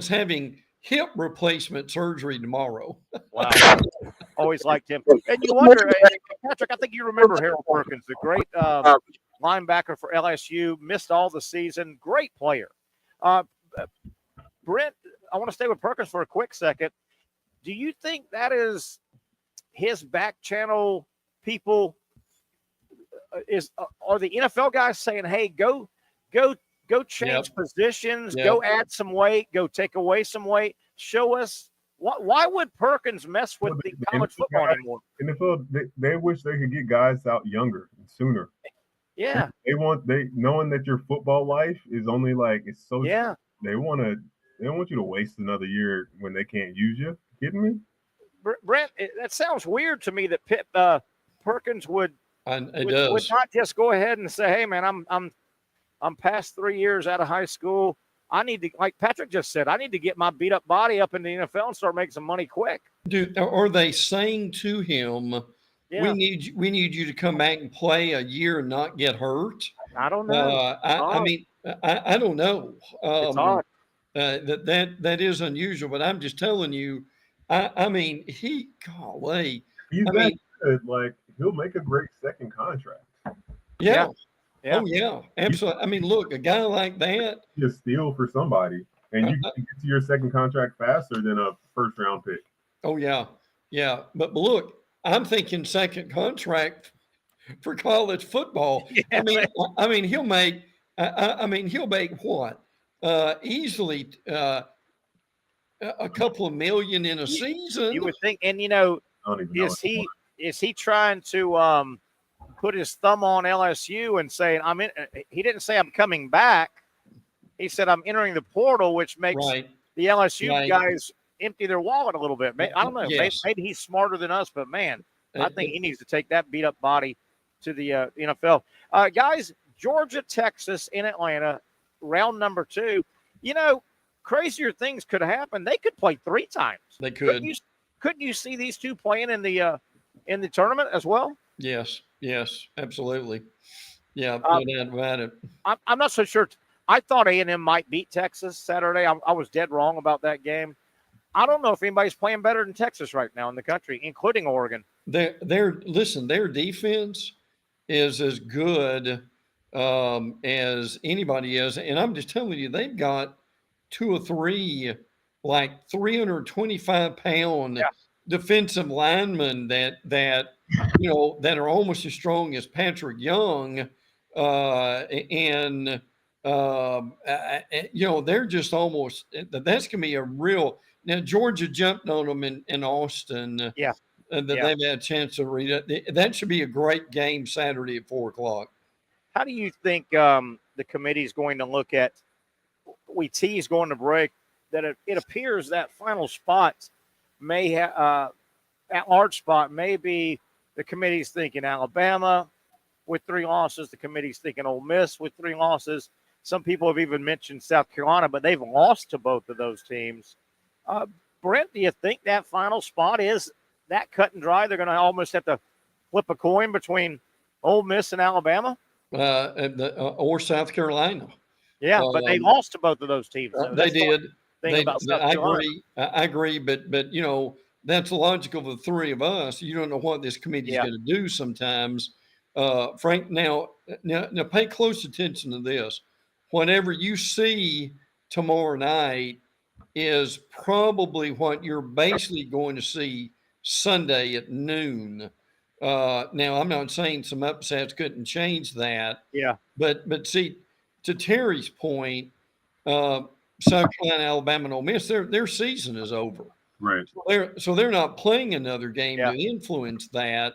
Speaker 15: having hip replacement surgery tomorrow.
Speaker 2: Wow. Always liked him. And you wonder, Patrick, I think you remember Harold Perkins, the great linebacker for LSU, missed all the season. Great player. Brent, I want to stay with Perkins for a quick second. Do you think that is his back channel people? Are the NFL guys saying, hey, go change positions, go add some weight, go take away some weight, show us why would Perkins mess with the college football anymore?
Speaker 3: NFL, they wish they could get guys out younger and sooner.
Speaker 2: Yeah.
Speaker 3: They knowing that your football life is only they want you to waste another year when they can't use you. Kidding me?
Speaker 2: Brent, that sounds weird to me that Perkins would not just go ahead and say, hey man, I'm past 3 years out of high school. I need to, like Patrick just said, I need to get my beat up body up in the NFL and start making some money quick.
Speaker 15: Dude, are they saying to him, we need you to come back and play a year and not get hurt?
Speaker 2: I don't know.
Speaker 15: I don't know.
Speaker 2: It's odd.
Speaker 15: That is unusual, but I'm just telling you, golly.
Speaker 3: He's that good. Like, he'll make a great second contract.
Speaker 15: Yeah. Oh, yeah, absolutely. Look, a guy like that.
Speaker 3: Be a steal for somebody, and you can get to your second contract faster than a first-round pick.
Speaker 15: Oh, yeah. Yeah. But look, I'm thinking second contract for college football. Yeah. He'll make what? Easily a couple of million in a season.
Speaker 2: You would think, and is he trying to put his thumb on LSU and saying I'm in? He didn't say I'm coming back. He said I'm entering the portal, which makes the LSU guys empty their wallet a little bit. I don't know. Yes. Maybe he's smarter than us, but man, I think he needs to take that beat up body to the NFL. Guys, Georgia, Texas in Atlanta, round number 2. Crazier things could happen. They could play 3 times.
Speaker 15: They could.
Speaker 2: Couldn't you see these two playing in the tournament as well?
Speaker 15: Yes, absolutely. Yeah, no doubt about it.
Speaker 2: I'm not so sure. I thought A&M might beat Texas Saturday. I was dead wrong about that game. I don't know if anybody's playing better than Texas right now in the country, including Oregon.
Speaker 15: Their defense is as good as anybody is, and I'm just telling you, they've got 2 or 3 like 325-pound defensive linemen that that are almost as strong as Patrick Young, and they're just almost. That's gonna be a real. Now Georgia jumped on them in Austin.
Speaker 2: Yeah.
Speaker 15: That they've had a chance to read it. That should be a great game Saturday at 4:00.
Speaker 2: How do you think the committee is going to look at? We tease going to break that it appears that final spot may have at large spot may be the committee's thinking Alabama with 3 losses. The committee's thinking Ole Miss with 3 losses. Some people have even mentioned South Carolina, but they've lost to both of those teams. Brent, do you think that final spot is that cut and dry? They're going to almost have to flip a coin between Ole Miss and Alabama?
Speaker 15: Or South Carolina.
Speaker 2: Yeah, but they lost to both of those teams.
Speaker 15: They did.
Speaker 2: I
Speaker 15: agree, but that's logical for the 3 of us. You don't know what this committee is going to do sometimes. Frank, now pay close attention to this. Whatever you see tomorrow night is probably what you're basically going to see Sunday at noon. Now, I'm not saying some upsets couldn't change that.
Speaker 2: Yeah.
Speaker 15: But see, to Terry's point, South Carolina, Alabama, and Ole Miss, their season is over.
Speaker 3: Right.
Speaker 15: So they're not playing another game to influence that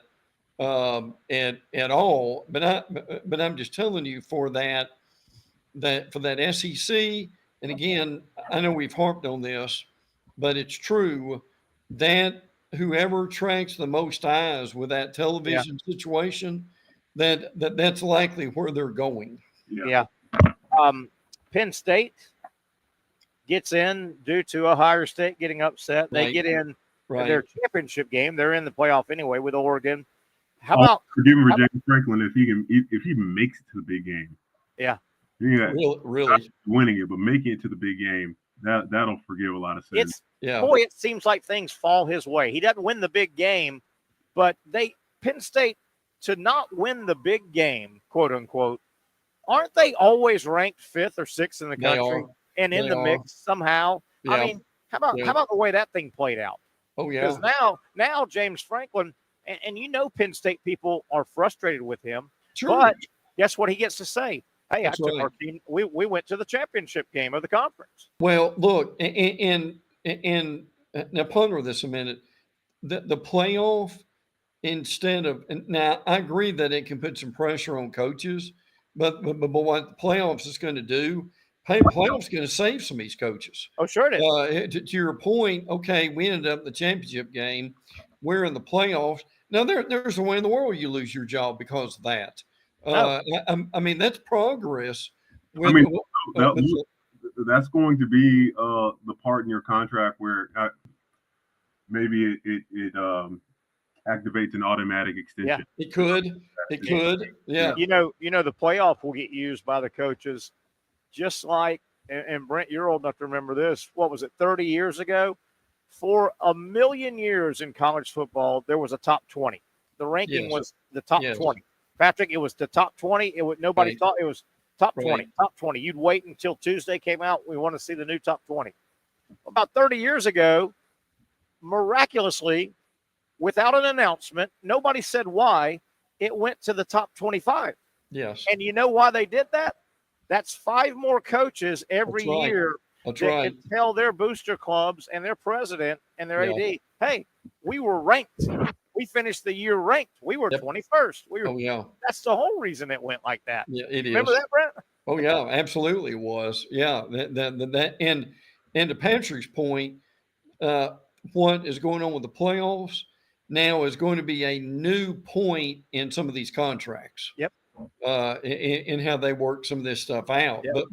Speaker 15: at all. But I'm just telling you for that SEC, and again, I know we've harped on this, but it's true that whoever attracts the most eyes with that television situation, that's likely where they're going.
Speaker 2: Yeah. Penn State gets in due to Ohio State getting upset. They get in their championship game. They're in the playoff anyway with Oregon. How about
Speaker 3: forgive me for James Franklin if he makes it to the big game?
Speaker 2: Yeah.
Speaker 15: Really
Speaker 3: winning it, but making it to the big game, that'll forgive a lot of sins.
Speaker 2: Boy, it seems like things fall his way. He doesn't win the big game, but Penn State, to not win the big game, quote unquote, aren't they always ranked 5th or 6th in the country and in the mix somehow?
Speaker 15: Yeah.
Speaker 2: I mean, how about the way that thing played out?
Speaker 15: Oh yeah.
Speaker 2: Because now James Franklin, and Penn State people are frustrated with him.
Speaker 15: Sure.
Speaker 2: But guess what he gets to say? Hey,
Speaker 15: That's
Speaker 2: I took
Speaker 15: right.
Speaker 2: our team. We went to the championship game of the conference.
Speaker 15: Well, look, and now ponder this a minute. The playoff, instead of now, I agree that it can put some pressure on coaches, but what the playoffs is going to do, playoffs is going to save some of these coaches.
Speaker 2: Oh, sure it is.
Speaker 15: To your point, okay, we ended up in the championship game. We're in the playoffs. Now, there's a way in the world you lose your job because of that. I mean, that's progress.
Speaker 3: That's going to be the part in your contract where maybe it activates an automatic extension.
Speaker 15: Yeah, it could. Yeah.
Speaker 2: You know, the playoff will get used by the coaches, just like, and Brent, you're old enough to remember this. What was it, 30 years ago? For a million years in college football, there was a top 20. The ranking was the top 20. Patrick, it was the top 20. Nobody thought it was top 20. Top 20. You'd wait until Tuesday came out. We want to see the new top 20. About 30 years ago, miraculously, without an announcement, nobody said why, it went to the top 25.
Speaker 15: Yes.
Speaker 2: And you know why they did that? That's 5 more coaches every year that can tell their booster clubs and their president and their AD, hey, we were ranked. We finished the year ranked. We were 21st. That's the whole reason it went like that.
Speaker 15: Yeah, it is.
Speaker 2: Remember that, Brent?
Speaker 15: Oh yeah, absolutely it was. Yeah, that and to Patrick's point, what is going on with the playoffs now is going to be a new point in some of these contracts.
Speaker 2: Yep.
Speaker 15: In how they work some of this stuff out.
Speaker 2: Yep.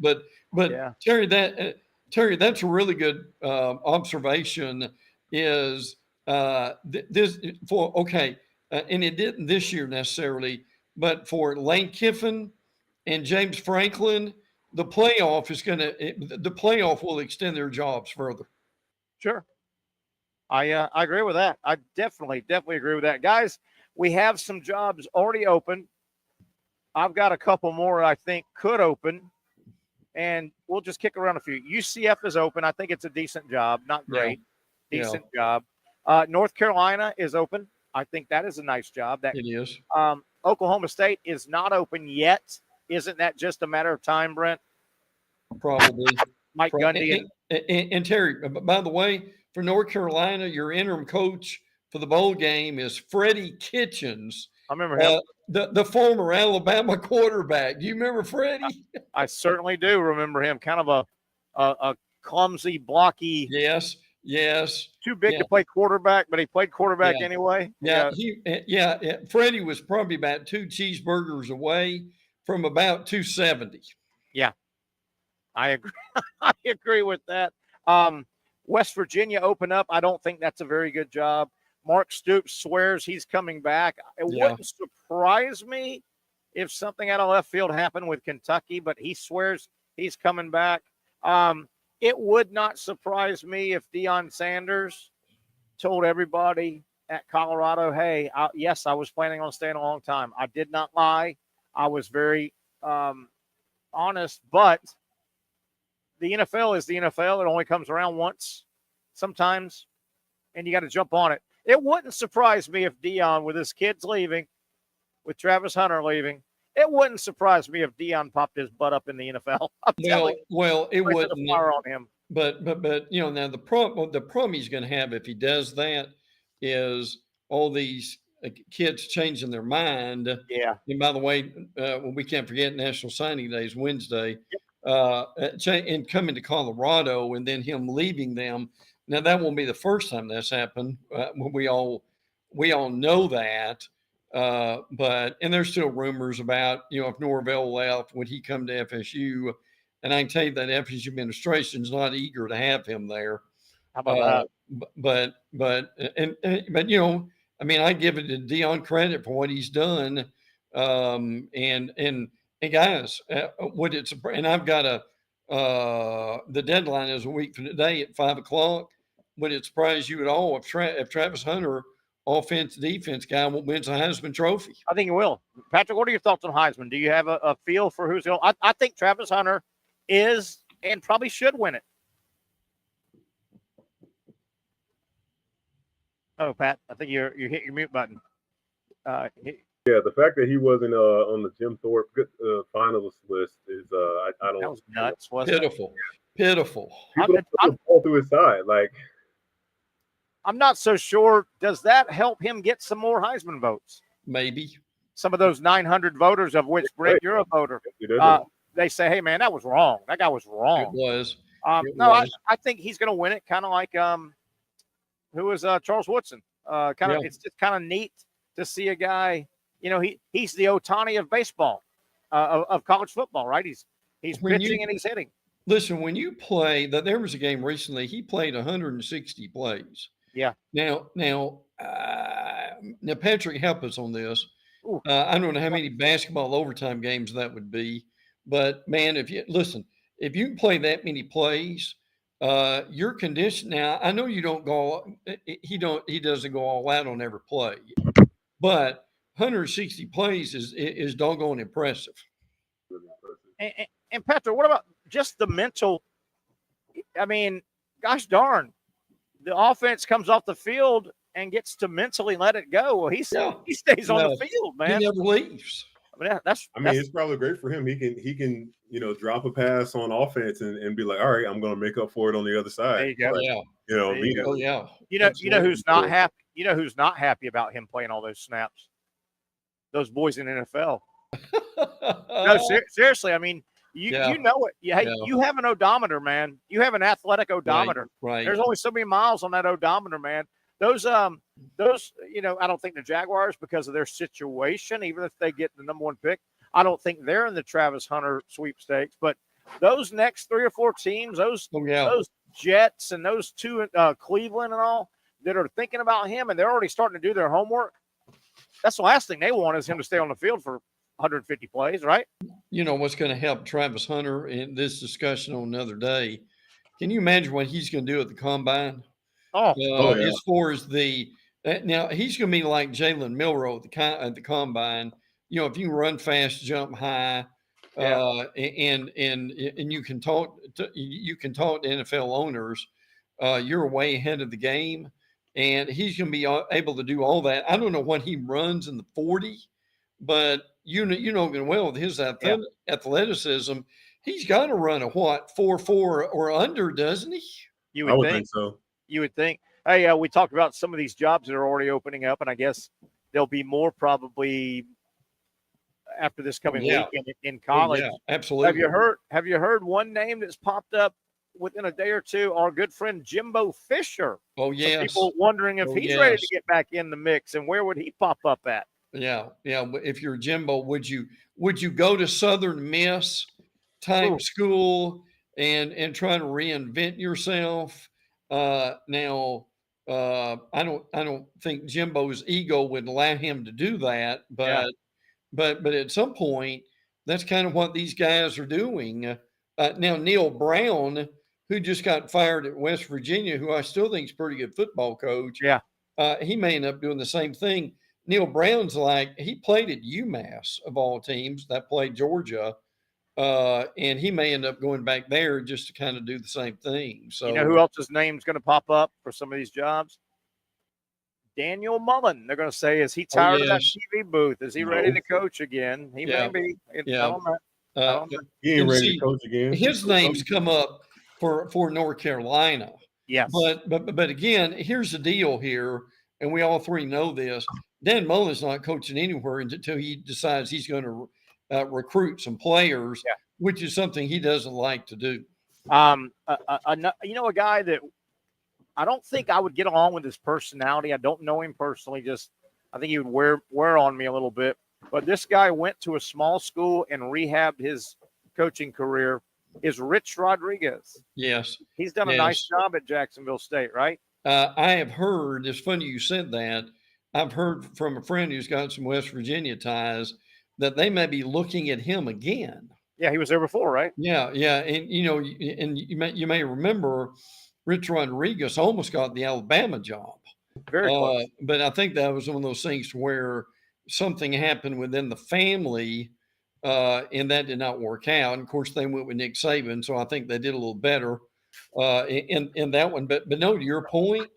Speaker 15: But Terry, that's a really good observation. Is and it didn't this year necessarily, but for Lane Kiffin and James Franklin, the playoff will extend their jobs further.
Speaker 2: Sure. I agree with that. I definitely agree with that. Guys, we have some jobs already open. I've got a couple more I think could open, and we'll just kick around a few. UCF is open. I think it's a decent job. Not great. Decent job. North Carolina is open. I think that is a nice job. That
Speaker 15: it is.
Speaker 2: Oklahoma State is not open yet. Isn't that just a matter of time, Brent?
Speaker 15: Probably.
Speaker 2: Mike Gundy.
Speaker 15: And Terry, by the way, for North Carolina, your interim coach for the bowl game is Freddie Kitchens.
Speaker 2: I remember him.
Speaker 15: The former Alabama quarterback. Do you remember Freddie?
Speaker 2: I certainly do remember him. Kind of a clumsy, blocky.
Speaker 15: Yes.
Speaker 2: Too big to play quarterback, but he played quarterback anyway.
Speaker 15: Freddie was probably about 2 cheeseburgers away from about 270.
Speaker 2: Yeah, I agree. I agree with that. West Virginia open up. I don't think that's a very good job. Mark Stoops swears he's coming back. It wouldn't surprise me if something out of left field happened with Kentucky, but he swears he's coming back. It would not surprise me if Deion Sanders told everybody at Colorado, hey, yes, I was planning on staying a long time. I did not lie. I was very honest, but the NFL is the NFL. It only comes around once sometimes, and you got to jump on it. It wouldn't surprise me if Deion, with his kids leaving, with Travis Hunter leaving, it wouldn't surprise me if Deion popped his butt up in the NFL.
Speaker 15: Well, it wouldn't.
Speaker 2: Fire on him.
Speaker 15: But now the problem he's going to have if he does that is all these kids changing their mind.
Speaker 2: Yeah.
Speaker 15: And by the way, we can't forget National Signing Day is Wednesday. And coming to Colorado and then him leaving them. Now that won't be the first time that's happened. We all know that. But there's still rumors about, if Norvelle left, would he come to FSU? And I can tell you that FSU administration is not eager to have him there.
Speaker 2: How about
Speaker 15: that? But I give it to Deion credit for what he's done. And guys, and I've got the deadline is a week from today at 5:00. Would it surprise you at all if Travis Hunter, offense, defense guy, wins a Heisman Trophy?
Speaker 2: I think he will. Patrick, what are your thoughts on Heisman? Do you have a feel for who's going? I think Travis Hunter is and probably should win it. Oh, Pat, I think you hit your mute button.
Speaker 3: Yeah, the fact that he wasn't on the Jim Thorpe finalist list is I don't.
Speaker 2: That was nuts. Wasn't
Speaker 15: it? Pitiful.
Speaker 3: People fall through his side. Like,
Speaker 2: I'm not so sure. Does that help him get some more Heisman votes?
Speaker 15: Maybe.
Speaker 2: Some of those 900 voters, of which, Brent, you're a voter, they say, hey, man, that was wrong. That guy was wrong.
Speaker 15: It was.
Speaker 2: I think he's going to win it, kind of like who was Charles Woodson. It's just kind of neat to see a guy, he's the Ohtani of baseball, of college football, right? He's pitching and he's hitting.
Speaker 15: Listen, when you play, there was a game recently, he played 160 plays.
Speaker 2: Yeah.
Speaker 15: Now, Patrick, help us on this. I don't know how many basketball overtime games that would be, but man, if you can play that many plays, your condition. Now, I know you don't go. He doesn't go all out on every play, but 160 plays is doggone impressive.
Speaker 2: And Patrick, what about just the mental? I mean, gosh darn, the offense comes off the field and gets to mentally let it go. Well, he stays on the field, man.
Speaker 15: He never leaves.
Speaker 3: It's probably great for him. He can drop a pass on offense and be like, all right, I'm going to make up for it on the other side.
Speaker 2: There you go.
Speaker 15: Yeah.
Speaker 2: You know who's not happy? You know who's not happy about him playing all those snaps? Those boys in the NFL. No, seriously. I mean, you know it. You have an odometer, man. You have an athletic odometer.
Speaker 15: Right.
Speaker 2: There's only so many miles on that odometer, man. Those, I don't think the Jaguars, because of their situation, even if they get the number 1 pick, I don't think they're in the Travis Hunter sweepstakes. But those next 3 or 4 teams, those Jets and those 2 Cleveland and all that are thinking about him, and they're already starting to do their homework. That's the last thing they want is him to stay on the field for 150 plays, right?
Speaker 15: You know what's going to help Travis Hunter in this discussion on another day? Can you imagine what he's going to do at the combine?
Speaker 2: Oh,
Speaker 15: As far as now he's going to be like Jalen Milroe at the combine. You know, if you can run fast, jump high, and you can talk to NFL owners, you're way ahead of the game, and he's going to be able to do all that. I don't know what he runs in the 40, but you know good well with his athleticism, he's got to run a 4.4 or under, doesn't he?
Speaker 2: You
Speaker 3: I
Speaker 2: would
Speaker 3: would think so.
Speaker 2: You would think. Hey, we talked about some of these jobs that are already opening up, and I guess there'll be more probably after this coming weekend in college.
Speaker 15: Yeah, absolutely.
Speaker 2: Have you heard one name that's popped up within a day or two? Our good friend Jimbo Fisher.
Speaker 15: Oh, yes.
Speaker 2: Some people wondering if he's ready to get back in the mix, and where would he pop up at?
Speaker 15: Yeah. If you're Jimbo, would you go to Southern Miss type school and try to reinvent yourself? Now, I don't think Jimbo's ego would allow him to do that, but at some point, that's kind of what these guys are doing. Now, Neil Brown, who just got fired at West Virginia, who I still think is a pretty good football coach.
Speaker 2: Yeah.
Speaker 15: He may end up doing the same thing. Neil Brown's he played at UMass of all teams that played Georgia. And he may end up going back there just to kind of do the same thing. So,
Speaker 2: you know who else's name's going to pop up for some of these jobs? Daniel Mullen. They're going to say, is he tired of that TV booth? Is he ready to coach again? He may be. I don't know.
Speaker 3: He ain't ready to coach again.
Speaker 15: His name's come up for North Carolina.
Speaker 2: Yes.
Speaker 15: But again, here's the deal here, and we all three know this. Dan Mullen's not coaching anywhere until he decides he's going to recruit some players, which is something he doesn't like to do.
Speaker 2: A guy that I don't think I would get along with his personality. I don't know him personally. I think he would wear on me a little bit. But this guy went to a small school and rehabbed his coaching career. Is Rich Rodriguez?
Speaker 15: Yes,
Speaker 2: he's done a nice job at Jacksonville State, right?
Speaker 15: I have heard. It's funny you said that. I've heard from a friend who's got some West Virginia ties that they may be looking at him again.
Speaker 2: Yeah, he was there before, right?
Speaker 15: Yeah, and you may remember Rich Rodriguez almost got the Alabama job.
Speaker 2: Very close.
Speaker 15: But I think that was one of those things where something happened within the family, and that did not work out. And of course, they went with Nick Saban, so I think they did a little better in that one. But no, to your point,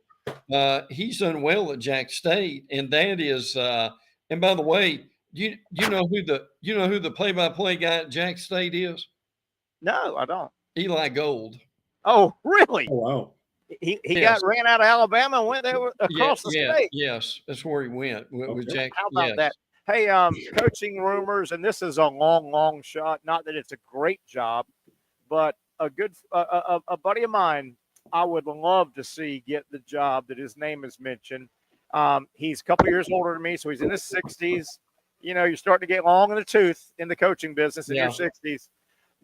Speaker 15: he's done well at Jack State, and that is. And by the way, you know who the play-by-play guy at Jack State is?
Speaker 2: No, I don't.
Speaker 15: Eli Gold.
Speaker 2: Oh, really?
Speaker 3: Oh, wow.
Speaker 2: He got ran out of Alabama and went there across the state.
Speaker 15: Yes, that's where he went. With Jack.
Speaker 2: How about that? Hey, coaching rumors, and this is a long shot. Not that it's a great job, but a buddy of mine I would love to see get the job that his name is mentioned. He's a couple years older than me, so he's in his 60s. You know, you're starting to get long in the tooth in the coaching business in your 60s.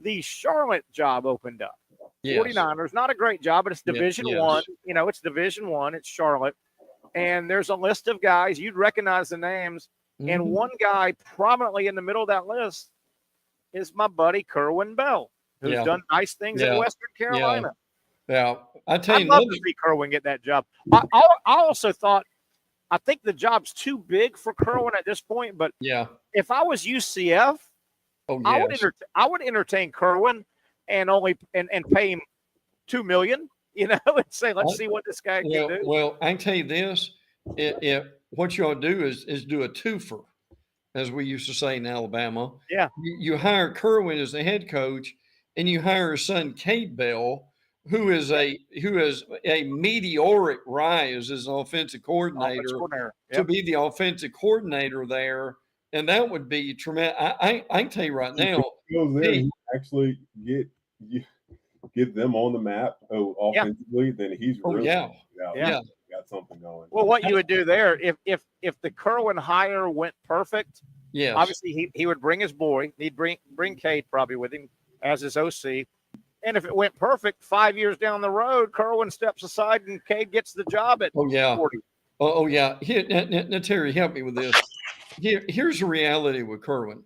Speaker 2: The Charlotte job opened up. 49ers, not a great job, but it's Division One. You know, it's Division One. It's Charlotte. And there's a list of guys. You'd recognize the names. Mm-hmm. And one guy prominently in the middle of that list is my buddy Kerwin Bell, who's done nice things in Western Carolina.
Speaker 15: Yeah. I tell you,
Speaker 2: I'd love to see Kerwin get that job. I also thought, I think the job's too big for Kerwin at this point. But if I was UCF, I would entertain Kerwin and pay him $2 million. You know, and say, let's see what this guy can do.
Speaker 15: Well, I can tell you this: if what you ought to do is do a twofer, as we used to say in Alabama.
Speaker 2: Yeah,
Speaker 15: you hire Kerwin as the head coach, and you hire his son Cade Bell, who has a meteoric rise as an offensive coordinator, to be the offensive coordinator there, and that would be tremendous. I can tell you right now,
Speaker 3: he actually get them on the map offensively, then he's really got something going.
Speaker 2: Well, what you would do there, if the Kerwin hire went perfect, obviously he would bring his boy. He'd bring Cade probably with him as his OC. And if it went perfect, 5 years down the road, Kerwin steps aside and Cade gets the job at 40.
Speaker 15: Oh, yeah. Here, now, Terry, help me with this. here's the reality with Kerwin.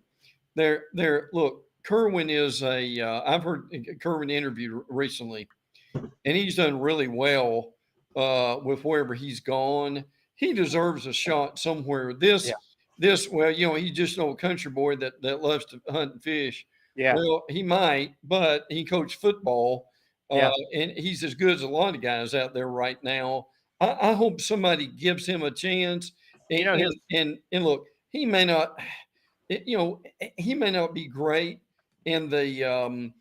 Speaker 15: Look, Kerwin is I've heard Kerwin interviewed recently, and he's done really well with wherever he's gone. He deserves a shot somewhere. Well, he's just an old country boy that loves to hunt and fish.
Speaker 2: Yeah.
Speaker 15: Well, he might, but he coached football,
Speaker 2: Yeah.
Speaker 15: and he's as good as a lot of guys out there right now. I hope somebody gives him a chance. And look, he may not, he may not be great in the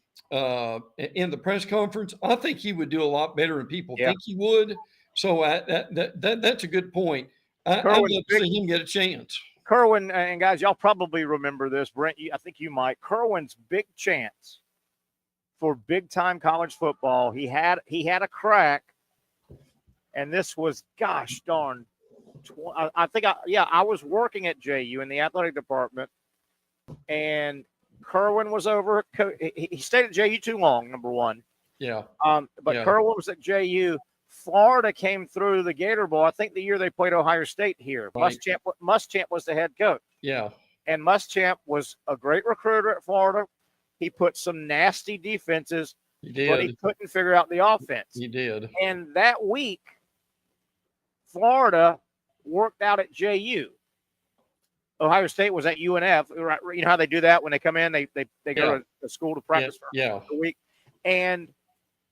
Speaker 15: press conference. I think he would do a lot better than people think he would. So that's a good point. I'd love to see him get a chance.
Speaker 2: Kerwin, and guys, y'all probably remember this. Brent, I think you might. Kerwin's big chance for big-time college football. He had a crack, and this was, gosh darn, I was working at JU in the athletic department, and Kerwin was over. He stayed at JU too long, number one.
Speaker 15: Yeah.
Speaker 2: Kerwin was at JU. Florida came through the Gator Bowl, I think the year they played Ohio State here.
Speaker 15: Right.
Speaker 2: Muschamp was the head coach.
Speaker 15: Yeah.
Speaker 2: And Muschamp was a great recruiter at Florida. He put some nasty defenses, but he couldn't figure out the offense.
Speaker 15: He did.
Speaker 2: And that week, Florida worked out at JU. Ohio State was at UNF. You know how they do that when they come in? They go to the school to practice for a week. And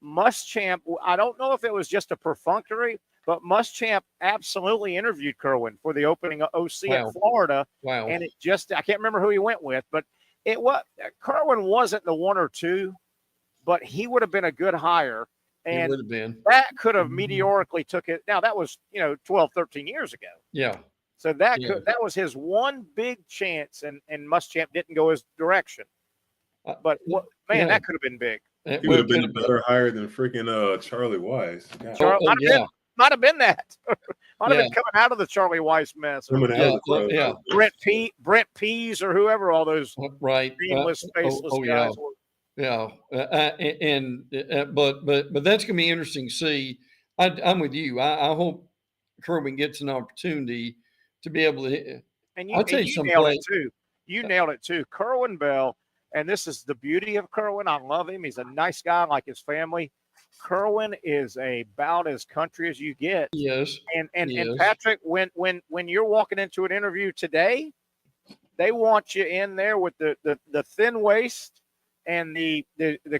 Speaker 2: Muschamp, I don't know if it was just a perfunctory, but Muschamp absolutely interviewed Kerwin for the opening OC at Florida.
Speaker 15: Wow.
Speaker 2: And I can't remember who he went with, but Kerwin wasn't the one or two, but he would have been a good hire. And
Speaker 15: would have been.
Speaker 2: That could have meteorically took it. Now that was, 12, 13 years ago.
Speaker 15: Yeah.
Speaker 2: So that was his one big chance, and Muschamp didn't go his direction. But that could have been big.
Speaker 3: He would have been a better hire than freaking Charlie Weiss.
Speaker 2: Might have been that. Might have been coming out of the Charlie Weiss mess. Brent Pease or whoever all those faceless guys were.
Speaker 15: Yeah, but that's going to be interesting to see. I'm with you. I hope Kerwin gets an opportunity to be able to.
Speaker 2: And you nailed it too. You nailed it too. Kerwin Bell, and this is the beauty of Kerwin. I love him. He's a nice guy, like his family. Kerwin is about as country as you get.
Speaker 15: Yes.
Speaker 2: And Patrick, when you're walking into an interview today, they want you in there with the thin waist and the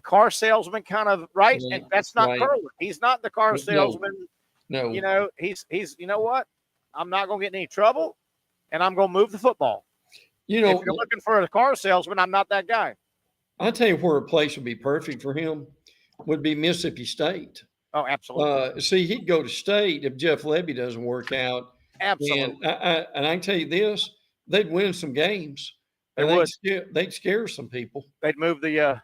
Speaker 2: car salesman kind of right. And that's not Kerwin. He's not the car salesman.
Speaker 15: No.
Speaker 2: He's you know what? I'm not going to get in any trouble, and I'm going to move the football. If you're looking for a car salesman, I'm not that guy.
Speaker 15: I'll tell you where a place would be perfect for him would be Mississippi State.
Speaker 2: Oh, absolutely.
Speaker 15: See, he'd go to State if Jeff Levy doesn't work out.
Speaker 2: Absolutely.
Speaker 15: And I can tell you this, they'd win some games. They'd scare some people.
Speaker 2: They'd move the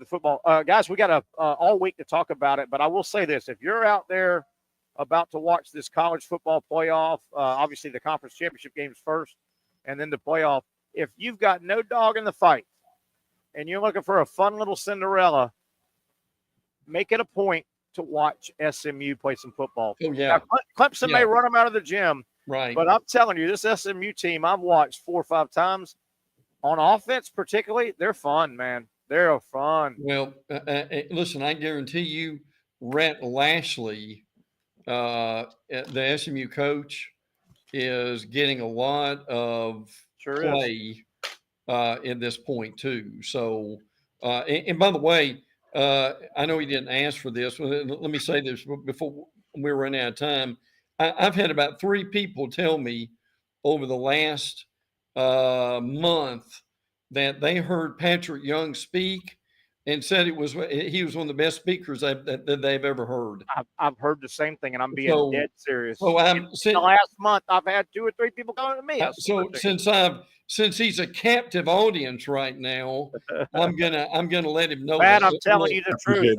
Speaker 2: football. Guys, we got all week to talk about it, but I will say this. If you're out there about to watch this college football playoff, obviously the conference championship games first, and then the playoff, if you've got no dog in the fight and you're looking for a fun little Cinderella, make it a point to watch SMU play some football.
Speaker 15: Oh, yeah.
Speaker 2: Now, Clemson may run them out of the gym,
Speaker 15: right?
Speaker 2: But I'm telling you, this SMU team I've watched 4 or 5 times on offense, particularly, they're fun, man. They're fun.
Speaker 15: Well, listen, I guarantee you, Rhett Lashley, the SMU coach, is getting a lot of play in this point too. So, and by the way, I know he didn't ask for this. Let me say this before we run out of time. I've had about 3 people tell me over the last month that they heard Patrick Young speak and said he was one of the best speakers that they've ever heard.
Speaker 2: I've heard the same thing, and I'm being dead serious.
Speaker 15: So
Speaker 2: in the last month, I've had 2 or 3 people coming to me.
Speaker 15: Since he's a captive audience right now, I'm gonna let him know.
Speaker 2: Man, I'm telling you the truth.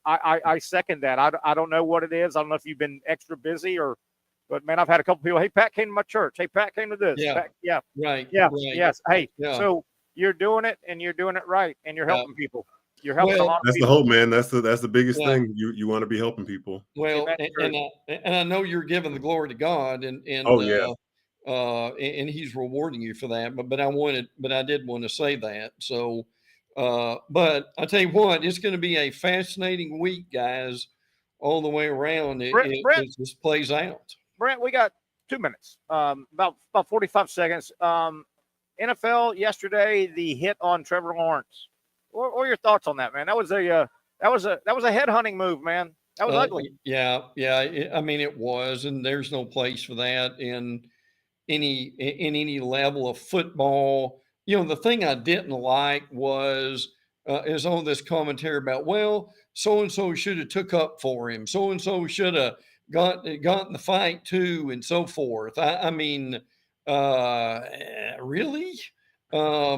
Speaker 2: I second that. I don't know what it is. I don't know if you've been extra busy but man, I've had a couple people. Hey, Pat came to my church. Hey, Pat came to this.
Speaker 15: Yeah.
Speaker 2: Pat, yeah.
Speaker 15: Right.
Speaker 2: Yeah.
Speaker 15: Right.
Speaker 2: Yes. Hey.
Speaker 15: Yeah.
Speaker 2: So you're doing it, and you're doing it right, and you're helping people. You're helping a lot of
Speaker 3: that's
Speaker 2: people.
Speaker 3: the hope, man. That's the biggest thing. You want to be helping people.
Speaker 15: Well, and I know you're giving the glory to God, and and he's rewarding you for that. But I did want to say that. So, but I tell you what, it's going to be a fascinating week, guys, all the way around. It just plays out.
Speaker 2: Brent, we got 2 minutes, about 45 seconds. NFL yesterday, the hit on Trevor Lawrence. What are your thoughts on that, man? That was a headhunting move, man. That was ugly.
Speaker 15: Yeah. I mean, it was, and there's no place for that in any level of football. You know, the thing I didn't like was is all this commentary about, well, so and so should have took up for him, so and so should have gotten the fight too, and so forth. I mean, really? I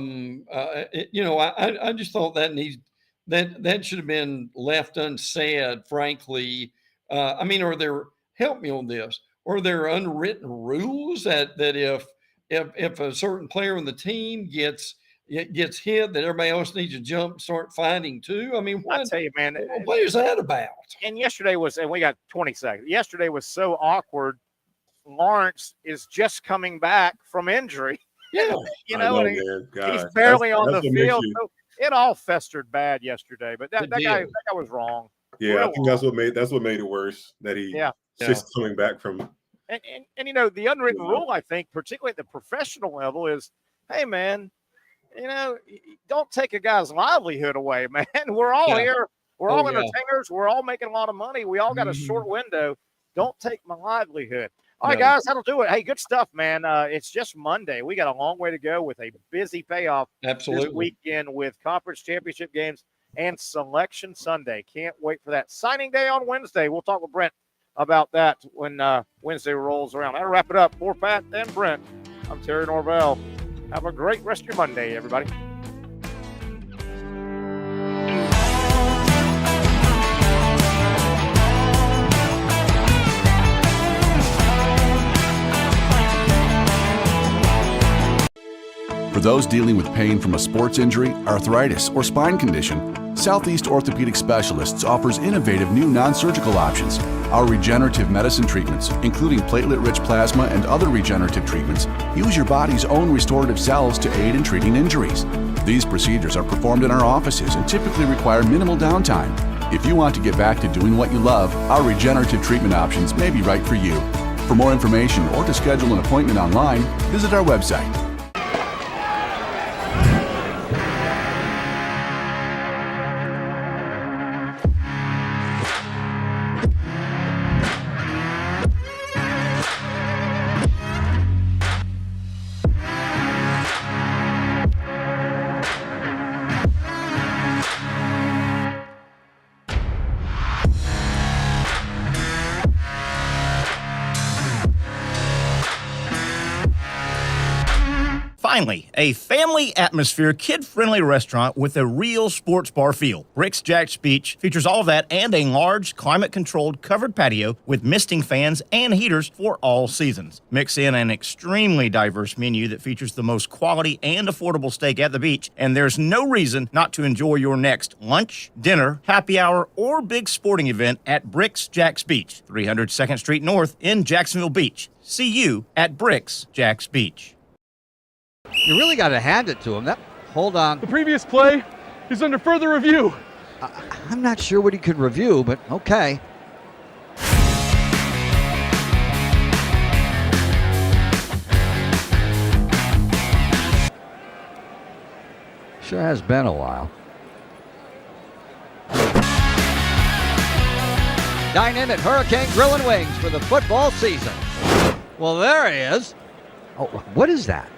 Speaker 15: just thought that should have been left unsaid, frankly. I mean, help me on this. Are there unwritten rules that if a certain player on the team gets hit, that everybody else needs to jump and start fighting too? I mean,
Speaker 2: I tell you, man,
Speaker 15: what is that about?
Speaker 2: And yesterday and we got 20 seconds. Yesterday was so awkward. Lawrence is just coming back from injury.
Speaker 15: Yeah,
Speaker 2: he's barely on the field. So it all festered bad yesterday. But that guy was wrong.
Speaker 3: Yeah,
Speaker 2: Real
Speaker 3: I think that's what made it worse. That he just coming back from.
Speaker 2: And the unwritten rule, I think, particularly at the professional level, is, hey man, don't take a guy's livelihood away, man. We're all here. We're all entertainers. We're all making a lot of money. We all got a short window. Don't take my livelihood. All right, guys, that'll do it. Hey, good stuff, man. It's just Monday. We got a long way to go with a busy payoff this weekend with conference championship games and Selection Sunday. Can't wait for that. Signing day on Wednesday. We'll talk with Brent about that when Wednesday rolls around. That'll wrap it up. For Pat and Brent, I'm Terry Norvelle. Have a great rest of your Monday, everybody.
Speaker 4: For those dealing with pain from a sports injury, arthritis, or spine condition, Southeast Orthopedic Specialists offers innovative new non-surgical options. Our regenerative medicine treatments, including platelet-rich plasma and other regenerative treatments, use your body's own restorative cells to aid in treating injuries. These procedures are performed in our offices and typically require minimal downtime. If you want to get back to doing what you love, our regenerative treatment options may be right for you. For more information or to schedule an appointment online, visit our website.
Speaker 5: Finally, a family atmosphere, kid-friendly restaurant with a real sports bar feel. Rick's Jack's Beach features all of that and a large, climate-controlled covered patio with misting fans and heaters for all seasons. Mix in an extremely diverse menu that features the most quality and affordable steak at the beach, and there's no reason not to enjoy your next lunch, dinner, happy hour, or big sporting event at Rick's Jack's Beach, 300 2nd Street North in Jacksonville Beach. See you at Rick's Jack's Beach.
Speaker 6: You really got to hand it to him. Hold on.
Speaker 7: The previous play is under further review.
Speaker 6: I'm not sure what he could review, but okay. Sure has been a while. Dine in at Hurricane Grill and Wings for the football season. Well, there he is. Oh, what is that?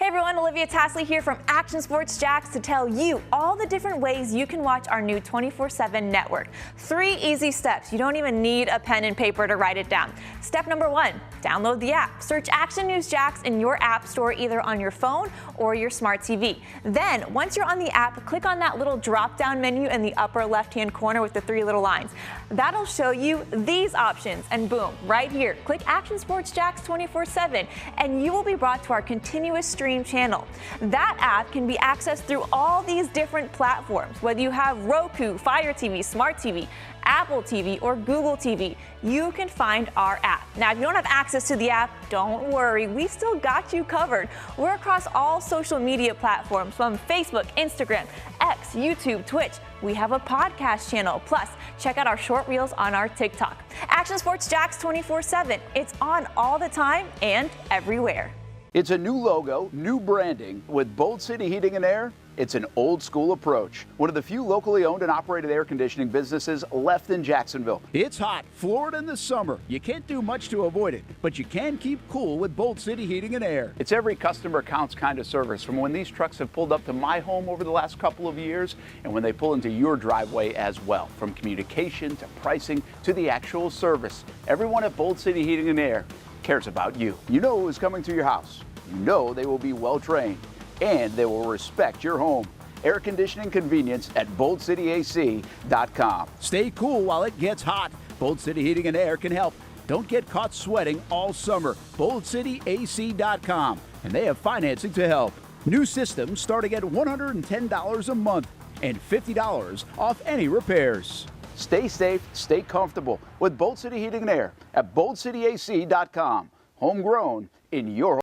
Speaker 11: Hey everyone, Olivia Tasley here from Action Sports Jax to tell you all the different ways you can watch our new 24/7 network. 3 easy steps. You don't even need a pen and paper to write it down. Step number 1, download the app. Search Action News Jax in your app store either on your phone or your smart TV. Then, once you're on the app, click on that little drop-down menu in the upper left-hand corner with the 3 little lines. That'll show you these options, and boom, right here, click Action Sports Jax 24/7, and you will be brought to our continuous stream stream channel. That app can be accessed through all these different platforms. Whether you have Roku, Fire TV, Smart TV, Apple TV, or Google TV, you can find our app. Now, if you don't have access to the app, don't worry, we still got you covered. We're across all social media platforms from Facebook, Instagram, X, YouTube, Twitch. We have a podcast channel. Plus, check out our short reels on our TikTok. Action Sports Jax 24/7. It's on all the time and everywhere.
Speaker 14: It's a new logo, new branding. With Bold City Heating and Air, it's an old school approach. One of the few locally owned and operated air conditioning businesses left in Jacksonville.
Speaker 9: It's hot, Florida in the summer. You can't do much to avoid it, but you can keep cool with Bold City Heating and Air.
Speaker 14: It's every customer counts kind of service, from when these trucks have pulled up to my home over the last couple of years and when they pull into your driveway as well. From communication to pricing to the actual service, everyone at Bold City Heating and Air cares about you. You know who's coming to your house. You know they will be well trained and they will respect your home. Air conditioning convenience at boldcityac.com.
Speaker 9: Stay cool while it gets hot. Bold City Heating and Air can help. Don't get caught sweating all summer. boldcityac.com, and they have financing to help. New systems starting at $110 a month and $50 off any repairs.
Speaker 14: Stay safe, stay comfortable with Bold City Heating and Air at boldcityac.com. Homegrown in your home.